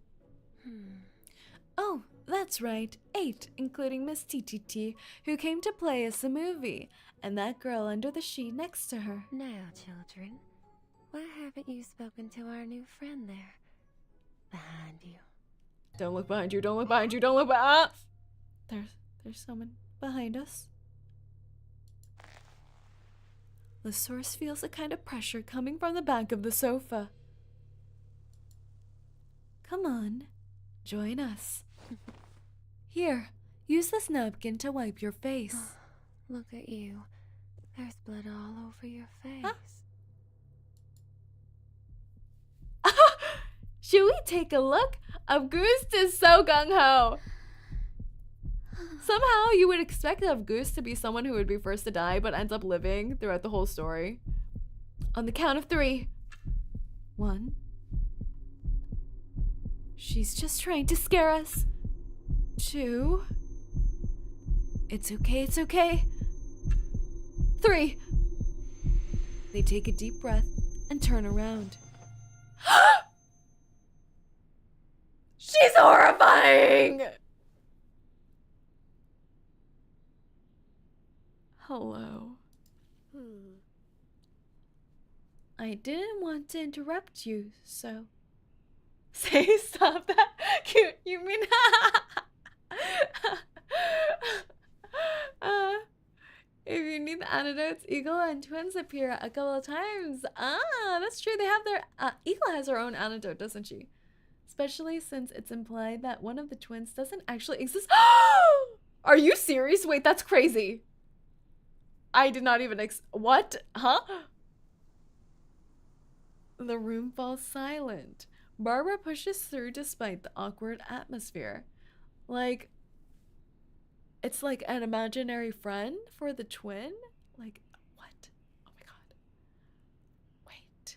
Oh, that's right. 8, including Miss TTT, who came to play us a movie, and that girl under the sheet next to her. Now, children, why haven't you spoken to our new friend there? Behind you. Don't look behind you, don't look behind you, don't look behind. There's someone behind us. The source feels a kind of pressure coming from the back of the sofa. Come on, join us. Here, use this napkin to wipe your face. Look at you. There's blood all over your face. Huh? Should we take a look? Auguste is so gung-ho. Somehow you would expect Auguste to be someone who would be first to die, but ends up living throughout the whole story. On the count of 3. 1. She's just trying to scare us. 2. It's okay, it's okay. 3. They take a deep breath and turn around. She's horrifying! Hello. I didn't want to interrupt you, so... Say stop that. Cute, you mean... If you need the antidotes, Eagle and twins appear a couple of times. That's true. They have their... Eagle has her own antidote, doesn't she? Especially since it's implied that one of the twins doesn't actually exist. Are you serious? Wait, that's crazy. I did not even what? Huh? The room falls silent. Barbara pushes through despite the awkward atmosphere. Like, it's like an imaginary friend for the twin? Like, what? Oh my god. Wait.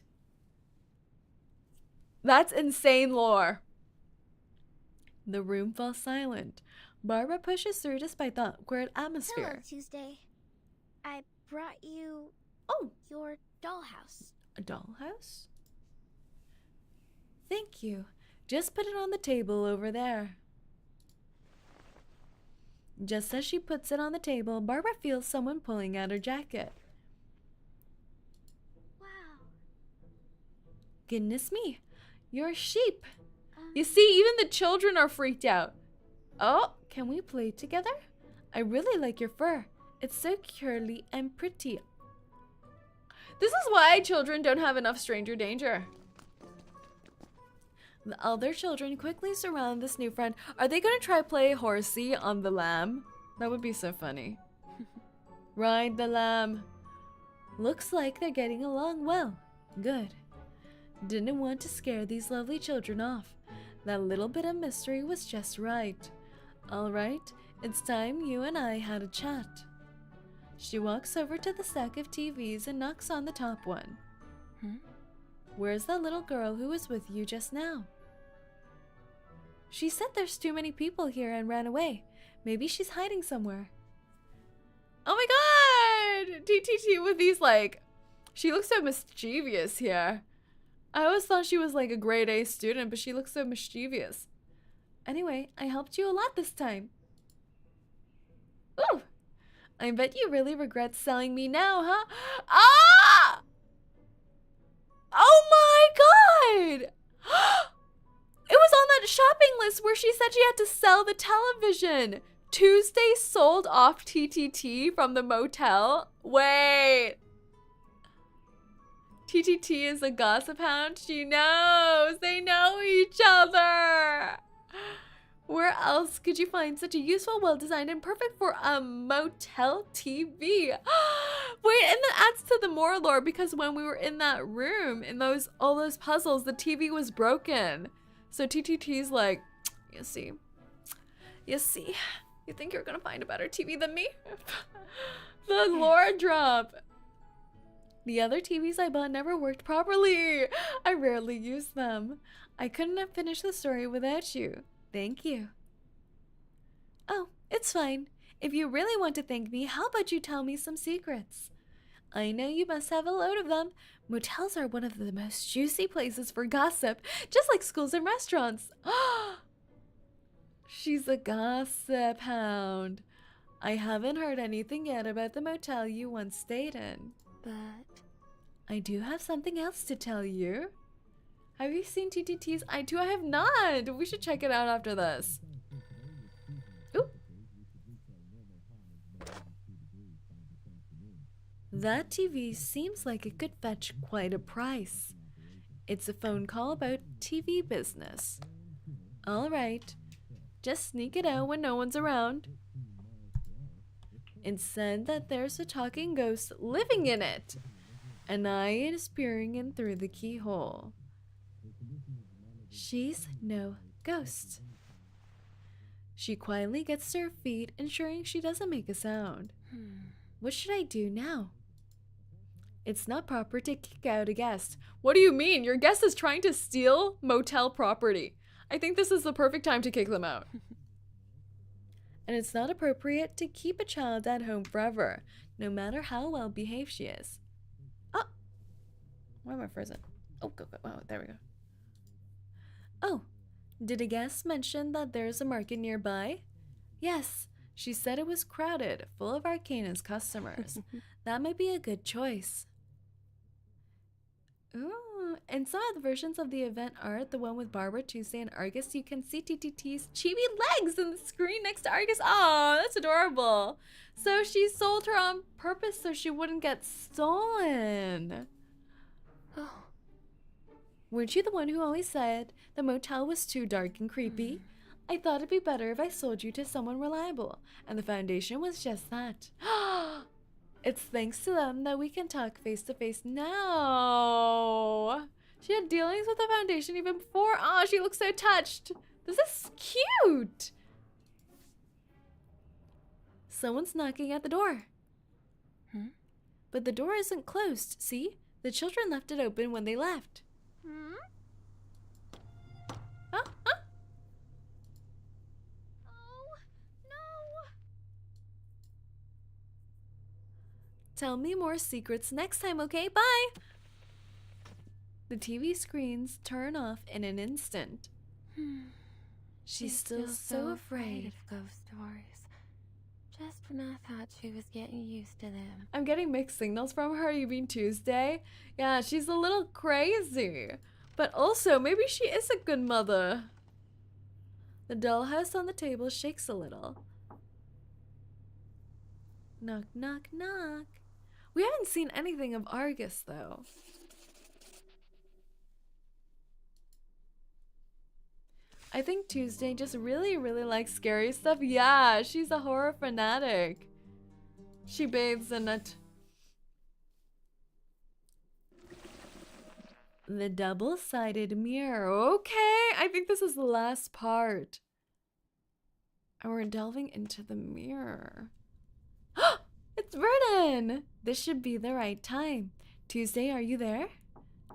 That's insane lore. The room falls silent. Barbara pushes through despite the awkward atmosphere. Hello, Tuesday. I brought you... Oh. Your dollhouse. A dollhouse? Thank you. Just put it on the table over there. Just as she puts it on the table, Barbara feels someone pulling at her jacket. Wow. Goodness me, you're a sheep. You see, even the children are freaked out. Oh, can we play together? I really like your fur. It's so curly and pretty. This is why children don't have enough stranger danger. The other children quickly surround this new friend. Are they going to try play horsey on the lamb? That would be so funny. Ride the lamb. Looks like they're getting along well. Good. Didn't want to scare these lovely children off. That little bit of mystery was just right. All right, it's time you and I had a chat. She walks over to the stack of TVs and knocks on the top one. Where's that little girl who was with you just now? She said there's too many people here and ran away. Maybe she's hiding somewhere. Oh my god! TTT with these, like, she looks so mischievous here. I always thought she was like a grade A student, but she looks so mischievous. Anyway, I helped you a lot this time. Ooh! I bet you really regret selling me now, huh? Ah! Oh my god! It was on that shopping list where she said she had to sell the television. Tuesday sold off TTT from the motel. Wait. TTT is a gossip hound. She knows. They know each other. Where else could you find such a useful, well-designed, and perfect for a motel TV? Wait, and that adds to the more lore because when we were in that room, in all those puzzles, the TV was broken. So TTT's like, you see, you think you're gonna find a better TV than me? The lore drop. The other TVs I bought never worked properly. I rarely use them. I couldn't have finished the story without you. Thank you. Oh, it's fine. If you really want to thank me, how about you tell me some secrets? I know you must have a load of them. Motels are one of the most juicy places for gossip, just like schools and restaurants. She's a gossip hound. I haven't heard anything yet about the motel you once stayed in. But I do have something else to tell you. Have you seen TTT's? I have not. We should check it out after this. Ooh. That TV seems like it could fetch quite a price. It's a phone call about TV business. All right. Just sneak it out when no one's around. It said that there's a talking ghost living in it. An eye is peering in through the keyhole. She's no ghost. She quietly gets to her feet, ensuring she doesn't make a sound. What should I do now? It's not proper to kick out a guest. What do you mean? Your guest is trying to steal motel property. I think this is the perfect time to kick them out. And it's not appropriate to keep a child at home forever, no matter how well behaved she is. Oh! Why am I frozen? Oh, go. Oh, there we go. Oh, did a guest mention that there's a market nearby? Yes, she said it was crowded, full of Arcana's customers. That might be a good choice. Ooh, and some of the versions of the event art, the one with Barbara, Tuesday, and Argus, you can see TTT's chibi legs in the screen next to Argus. Oh, that's adorable. So she sold her on purpose so she wouldn't get stolen. oh, Weren't you the one who always said the motel was too dark and creepy? I thought it'd be better if I sold you to someone reliable, and the Foundation was just that. It's thanks to them that we can talk face to face now. She had dealings with the Foundation even before. Oh, she looks so touched. This is cute. Someone's knocking at the door. But the door isn't closed, see? The children left it open when they left. Huh? Oh, no. Tell me more secrets next time, okay? Bye! The TV screens turn off in an instant. She's still so afraid. of ghost stories. Just when I thought she was getting used to them. I'm getting mixed signals from her. You mean Tuesday? Yeah, she's a little crazy. But also, maybe she is a good mother. The dollhouse on the table shakes a little. Knock, knock, knock. We haven't seen anything of Argus, though. I think Tuesday just really likes scary stuff. Yeah, she's a horror fanatic. She bathes in it. The double-sided mirror. Okay, I think this is the last part. And we're delving into the mirror. It's Vernon! This should be the right time. Tuesday, are you there?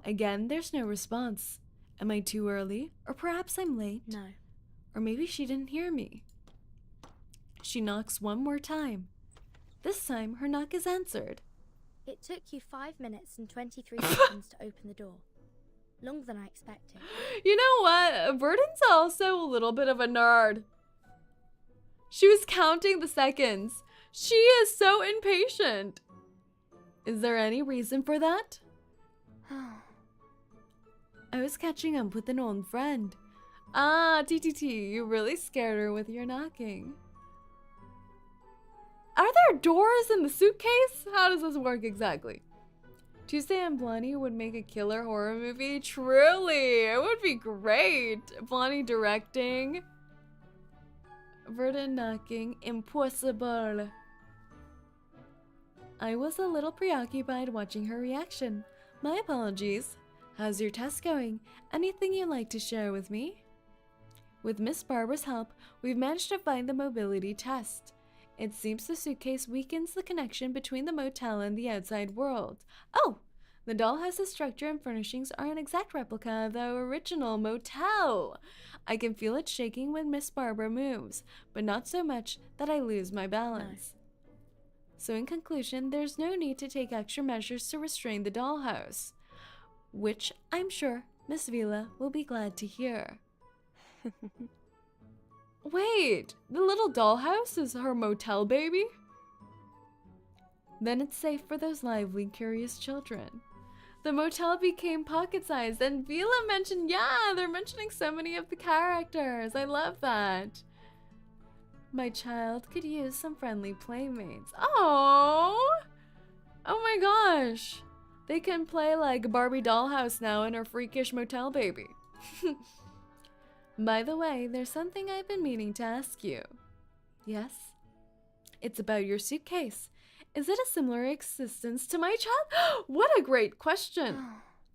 Again, there's no response. Am I too early? Or perhaps I'm late? No. Or maybe she didn't hear me. She knocks one more time. This time, her knock is answered. It took you 5 minutes and 23 seconds to open the door. Longer than I expected. You know what? Verdon's also a little bit of a nerd. She was counting the seconds. She is so impatient. Is there any reason for that? I was catching up with an old friend. Ah, TTT, you really scared her with your knocking. Are there doors in the suitcase? How does this work exactly? Tuesday and Blondie would make a killer horror movie. Truly, it would be great. Blondie directing. Verdon knocking. Impossible. I was a little preoccupied watching her reaction. My apologies. How's your test going? Anything you'd like to share with me? With Miss Barbara's help, we've managed to find the mobility test. It seems the suitcase weakens the connection between the motel and the outside world. Oh, the dollhouse's structure and furnishings are an exact replica of the original motel. I can feel it shaking when Miss Barbara moves, but not so much that I lose my balance. No. So in conclusion, there's no need to take extra measures to restrain the dollhouse, which I'm sure Miss Vila will be glad to hear. Wait, the little dollhouse is her motel baby? Then it's safe for those lively, curious children. The motel became pocket-sized, and Vila mentioned, yeah, they're mentioning so many of the characters. I love that. My child could use some friendly playmates. Oh my gosh. They can play like Barbie dollhouse now and her freakish motel baby. By the way, there's something I've been meaning to ask you. Yes? It's about your suitcase. Is it a similar existence to my child? What a great question.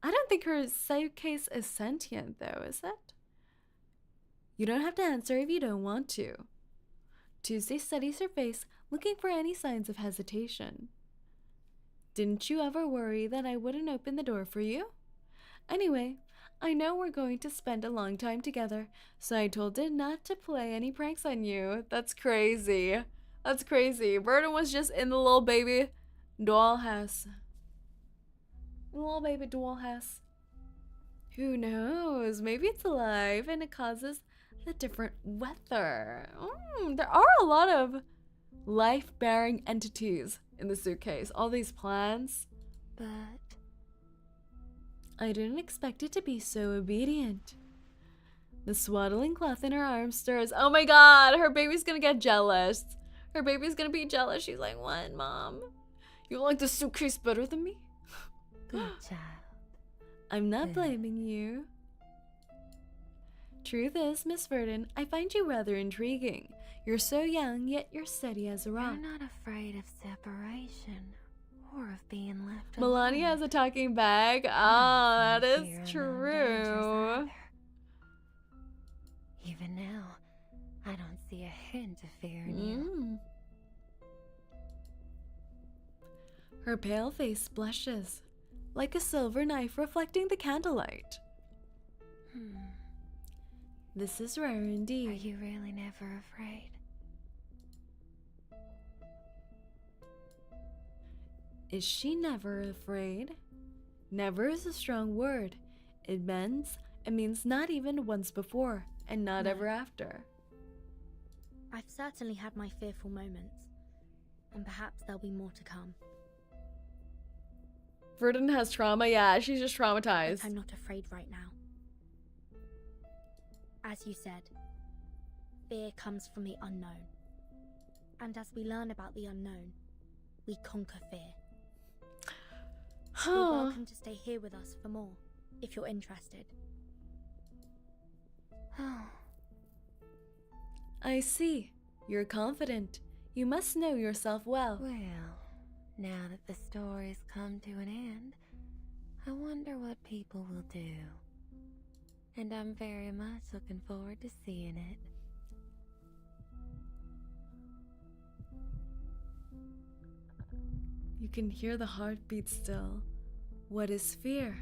I don't think her suitcase is sentient though, is it? You don't have to answer if you don't want to. Tuesday studies her face, looking for any signs of hesitation. Didn't you ever worry that I wouldn't open the door for you? Anyway, I know we're going to spend a long time together, so I told it not to play any pranks on you. That's crazy. That's crazy. Verdon was just in the little baby dollhouse. Little baby dollhouse. Who knows? Maybe it's alive and it causes the different weather. There are a lot of life-bearing entities in the suitcase. All these plants. But I didn't expect it to be so obedient. The swaddling cloth in her arm stirs. Oh my god, her baby's gonna get jealous. Her baby's gonna be jealous. She's like, what, Mom? You like the suitcase better than me? Good child. I'm not blaming you. Truth is, Miss Verdon, I find you rather intriguing. You're so young, yet you're steady as a rock. You're not afraid of separation or of being left Melania alone. has a talking bag. Ah, that is true. Even now, I don't see a hint of fear in you. Her pale face blushes, like a silver knife reflecting the candlelight. This is rare indeed. Are you really never afraid? Is she never afraid? Never is a strong word. It means not even once before, and not ever after. I've certainly had my fearful moments, and perhaps there'll be more to come. Verdun has trauma. Yeah, she's just But traumatized. I'm not afraid right now. As you said, fear comes from the unknown. And as we learn about the unknown, we conquer fear. You're welcome to stay here with us for more, if you're interested. I see. You're confident. You must know yourself well. Well, now that the story's come to an end, I wonder what people will do. And I'm very much looking forward to seeing it. You can hear the heartbeat still. What is fear?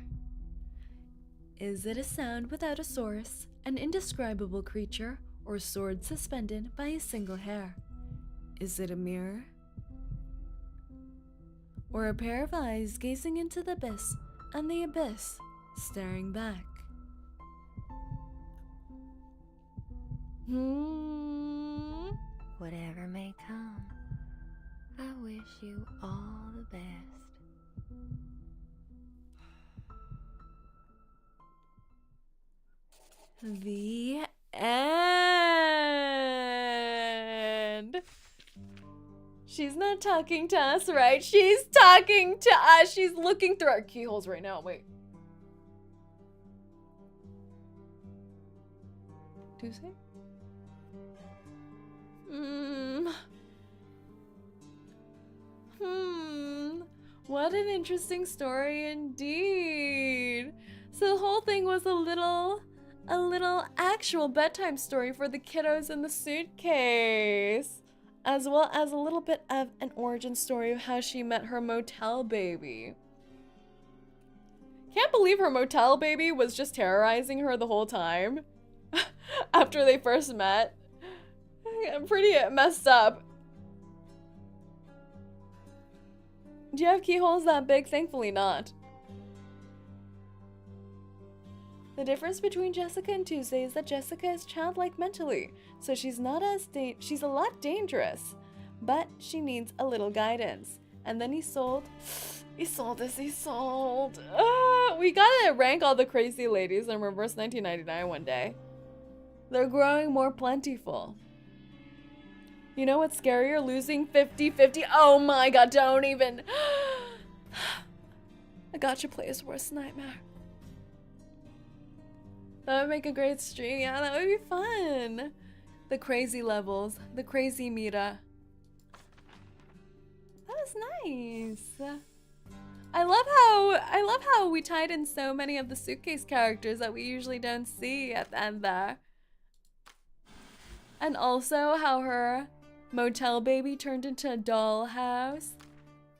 Is it a sound without a source, an indescribable creature, or a sword suspended by a single hair? Is it a mirror? Or a pair of eyes gazing into the abyss, and the abyss staring back? Whatever may come, I wish you all the best. The end. She's not talking to us, right? She's talking to us. She's looking through our keyholes right now. Wait. Tuesday? What an interesting story indeed. So the whole thing was a little actual bedtime story for the kiddos in the suitcase, as well as a little bit of an origin story of how she met her motel baby. Can't believe her motel baby was just terrorizing her the whole time after they first met. I'm pretty messed up. Do you have keyholes that big? Thankfully not. The difference between Jessica and Tuesday is that Jessica is childlike mentally, so she's not as she's a lot dangerous, but she needs a little guidance. And then he sold. We gotta rank all the crazy ladies in reverse 1999 one day. They're growing more plentiful. You know what's scarier? Losing 50-50. Oh my god, don't even. A gacha player's worst nightmare. That would make a great stream. Yeah, that would be fun. The crazy levels, the crazy Mira. That was nice. I love how we tied in so many of the suitcase characters that we usually don't see at the end there. And also how her motel baby turned into a dollhouse.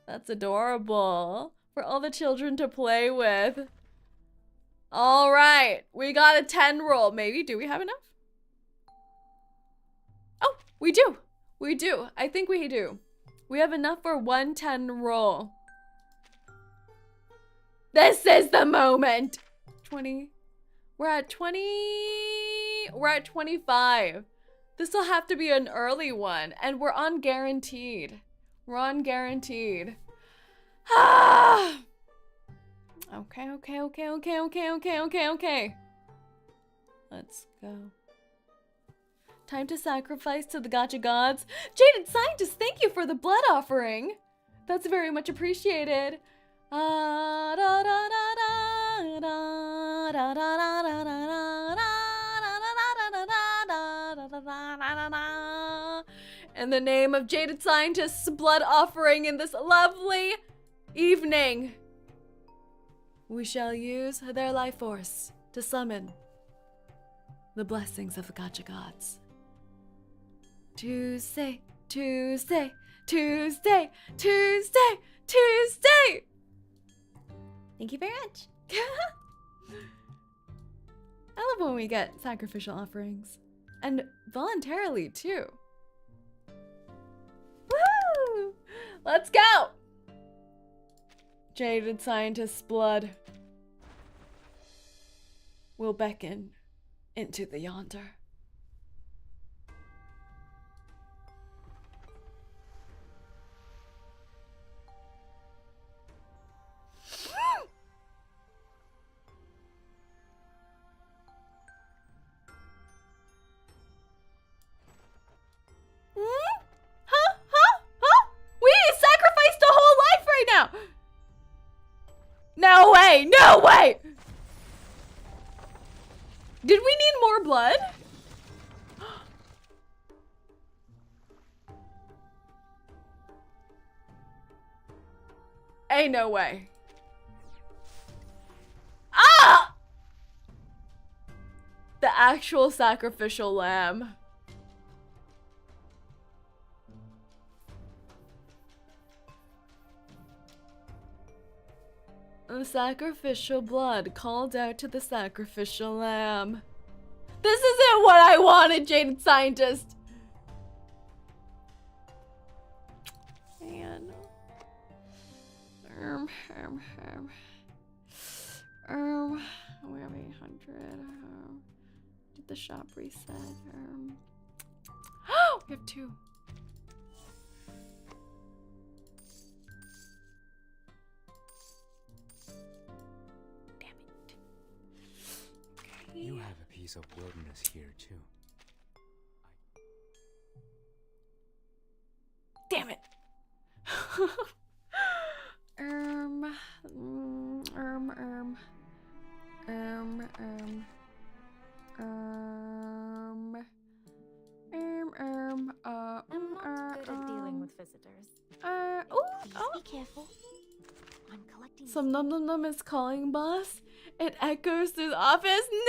That's adorable. For all the children to play with. All right, we got a 10 roll. Maybe, do we have enough? Oh, we do. We do. I think we do. We have enough for 110 roll. This is the moment. 20. We're at 20. We're at 25. This will have to be an early one. And we're on guaranteed. We're on guaranteed. Ah! Okay. Let's go. Time to sacrifice to the gacha gods. Jaded Scientist, thank you for the blood offering. That's very much appreciated. In the name of Jaded Scientist's blood offering in this lovely evening, we shall use their life force to summon the blessings of the gacha gods. Tuesday. Thank you very much. I love when we get sacrificial offerings. And voluntarily, too. Woo! Let's go! Jaded Scientist's blood will beckon into the yonder. Ain't no way. Ah! The actual sacrificial lamb. The sacrificial blood called out to the sacrificial lamb. This isn't what I wanted, Jaded Scientist. Man. Where are we? 100. Did the shop reset? We have 2. Damn it. Okay. You have a piece of wilderness here too. Damn it. I'm not good at dealing with visitors. Please be careful. I'm collecting. Some num num num is calling, boss. It echoes through the office. No!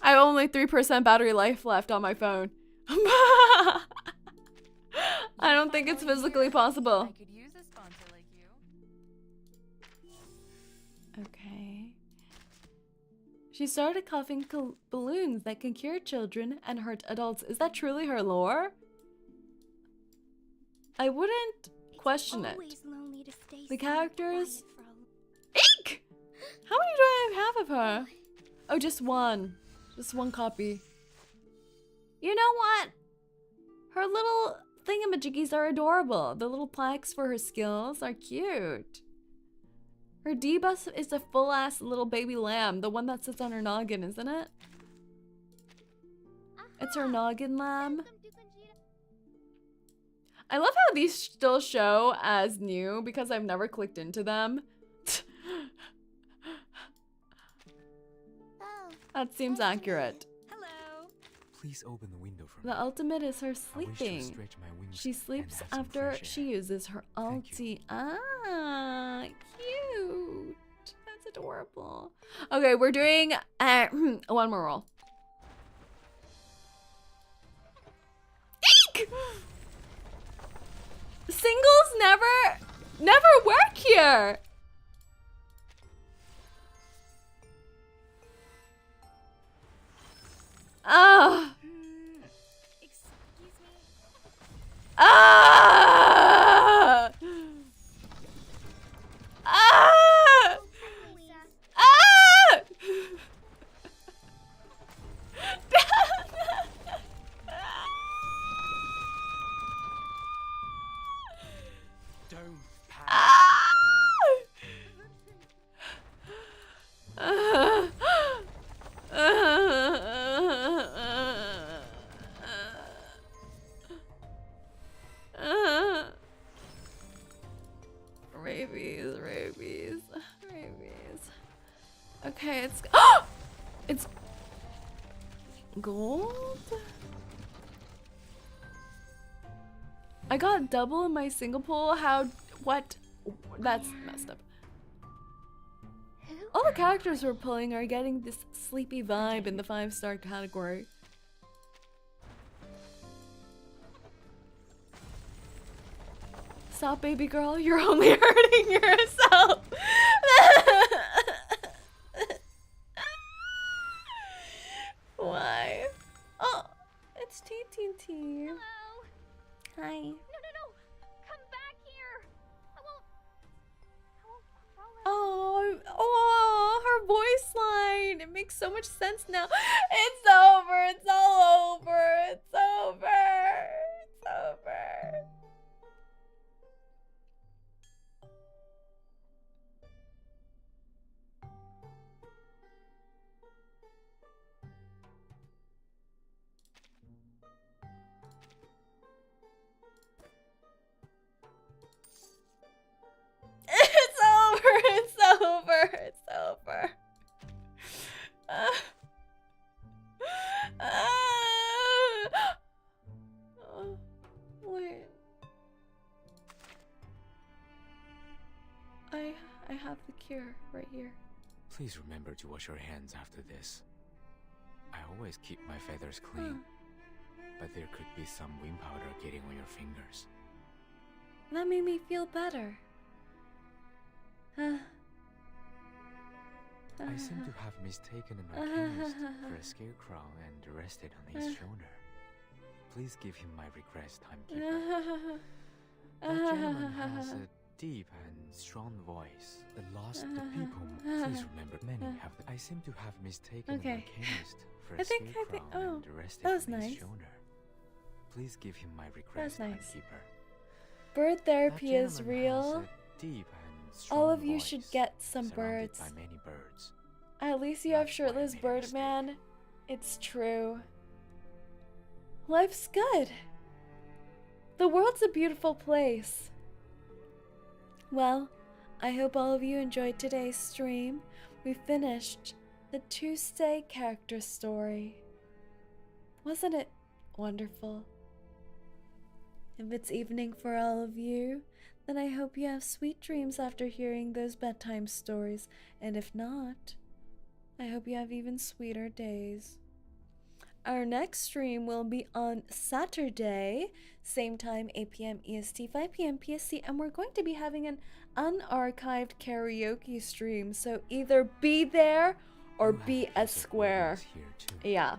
I have only 3% battery life left on my phone. I don't think it's physically possible. I could use a sponsor like you. Okay. She started coughing balloons that can cure children and hurt adults. Is that truly her lore? I wouldn't question it. The characters. Eek! How many do I have of her? Oh, just one. Just one copy. You know what? Her little thingamajiggies are adorable. The little plaques for her skills are cute. Her debuff is a full-ass little baby lamb. The one that sits on her noggin, isn't it? It's her noggin lamb. I love how these still show as new because I've never clicked into them. That seems accurate. Hello. Please open the window for me. The ultimate is her I wish to sleeping. stretch my wings She sleeps and have some after fresh she air. uses her Thank you. ulti. Ah, cute. That's adorable. Okay, we're doing one more roll. Eek! Singles never work here. Ah. Excuse me. Ah! Ah! Ah! Don't panic. Rabies. Okay, it's it's gold. I got double in my single pull. What? That's messed up. All the characters we're pulling are getting this sleepy vibe in the 5-star category. Stop, baby girl. You're only hurting yourself. Why? Oh, it's TTT. Hello. Hi. No. Come back here. I won't crawl Oh, her voice line. It makes so much sense now. It's over. It's all over. It's over. It's over. It's over. It's over. It's over. the cure right here. Please remember to wash your hands after this. I always keep my feathers clean, but there could be some wind powder getting on your fingers. That made me feel better. I seem to have mistaken an alchemist for a scarecrow and arrested on his shoulder. Please give him my regrets, timekeeper. That gentleman has a deep and strong voice that lost the people. Please remember, many have. I seem to have mistaken an alchemist for a scarecrow and arrested that was on his nice. shoulder. Please give him my regrets, nice. timekeeper. Bird therapy That is gentleman real. has a deep and strong All of you voice, should get some surrounded birds. by many birds. At least you have That's why I shirtless made a bird mistake. man. It's true. Life's good. The world's a beautiful place. Well, I hope all of you enjoyed today's stream. We finished the Tuesday character story. Wasn't it wonderful? If it's evening for all of you, then I hope you have sweet dreams after hearing those bedtime stories. And if not, I hope you have even sweeter days. Our next stream will be on Saturday, same time, 8 p.m. EST, 5 p.m. PST, and we're going to be having an unarchived karaoke stream. So either be there or You have be a a piece of square. wilderness here too. Yeah.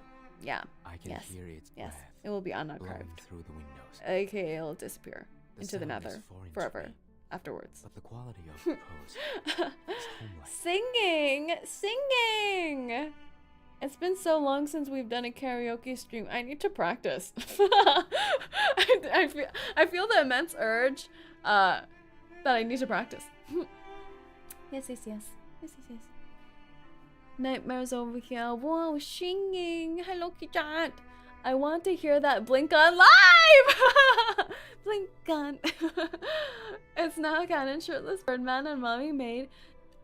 I can Yes. hear its Yes. breath It will be blowing unarchived. through the windows. Okay, it'll disappear into the sound is nether foreign to forever me, afterwards. but the quality of the pose is homelike. Singing! It's been so long since we've done a karaoke stream. I need to practice. I feel the immense urge that I need to practice. Yes. Nightmares over here. Whoa, singing. Hello, Kitty. I want to hear that blink on live! Blink on. It's now canon shirtless Birdman and Mommy Maid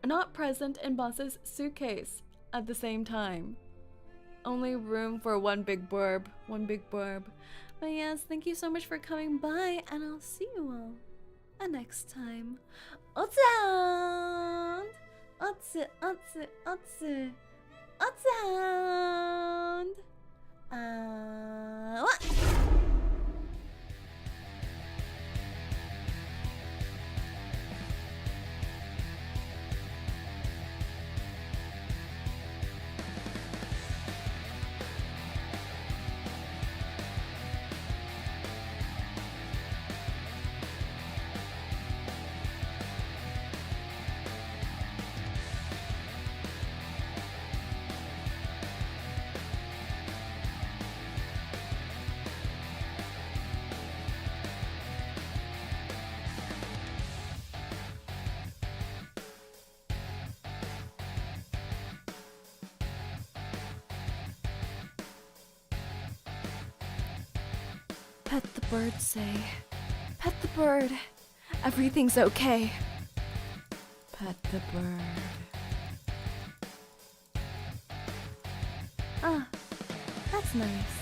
not present in Boss's suitcase at the same time. Only room for one big burb. But yes, thank you so much for coming by, and I'll see you all next time. Otsand! Otsand! What? Pet the bird, say. Pet the bird. Everything's okay. Pet the bird. Ah, that's nice.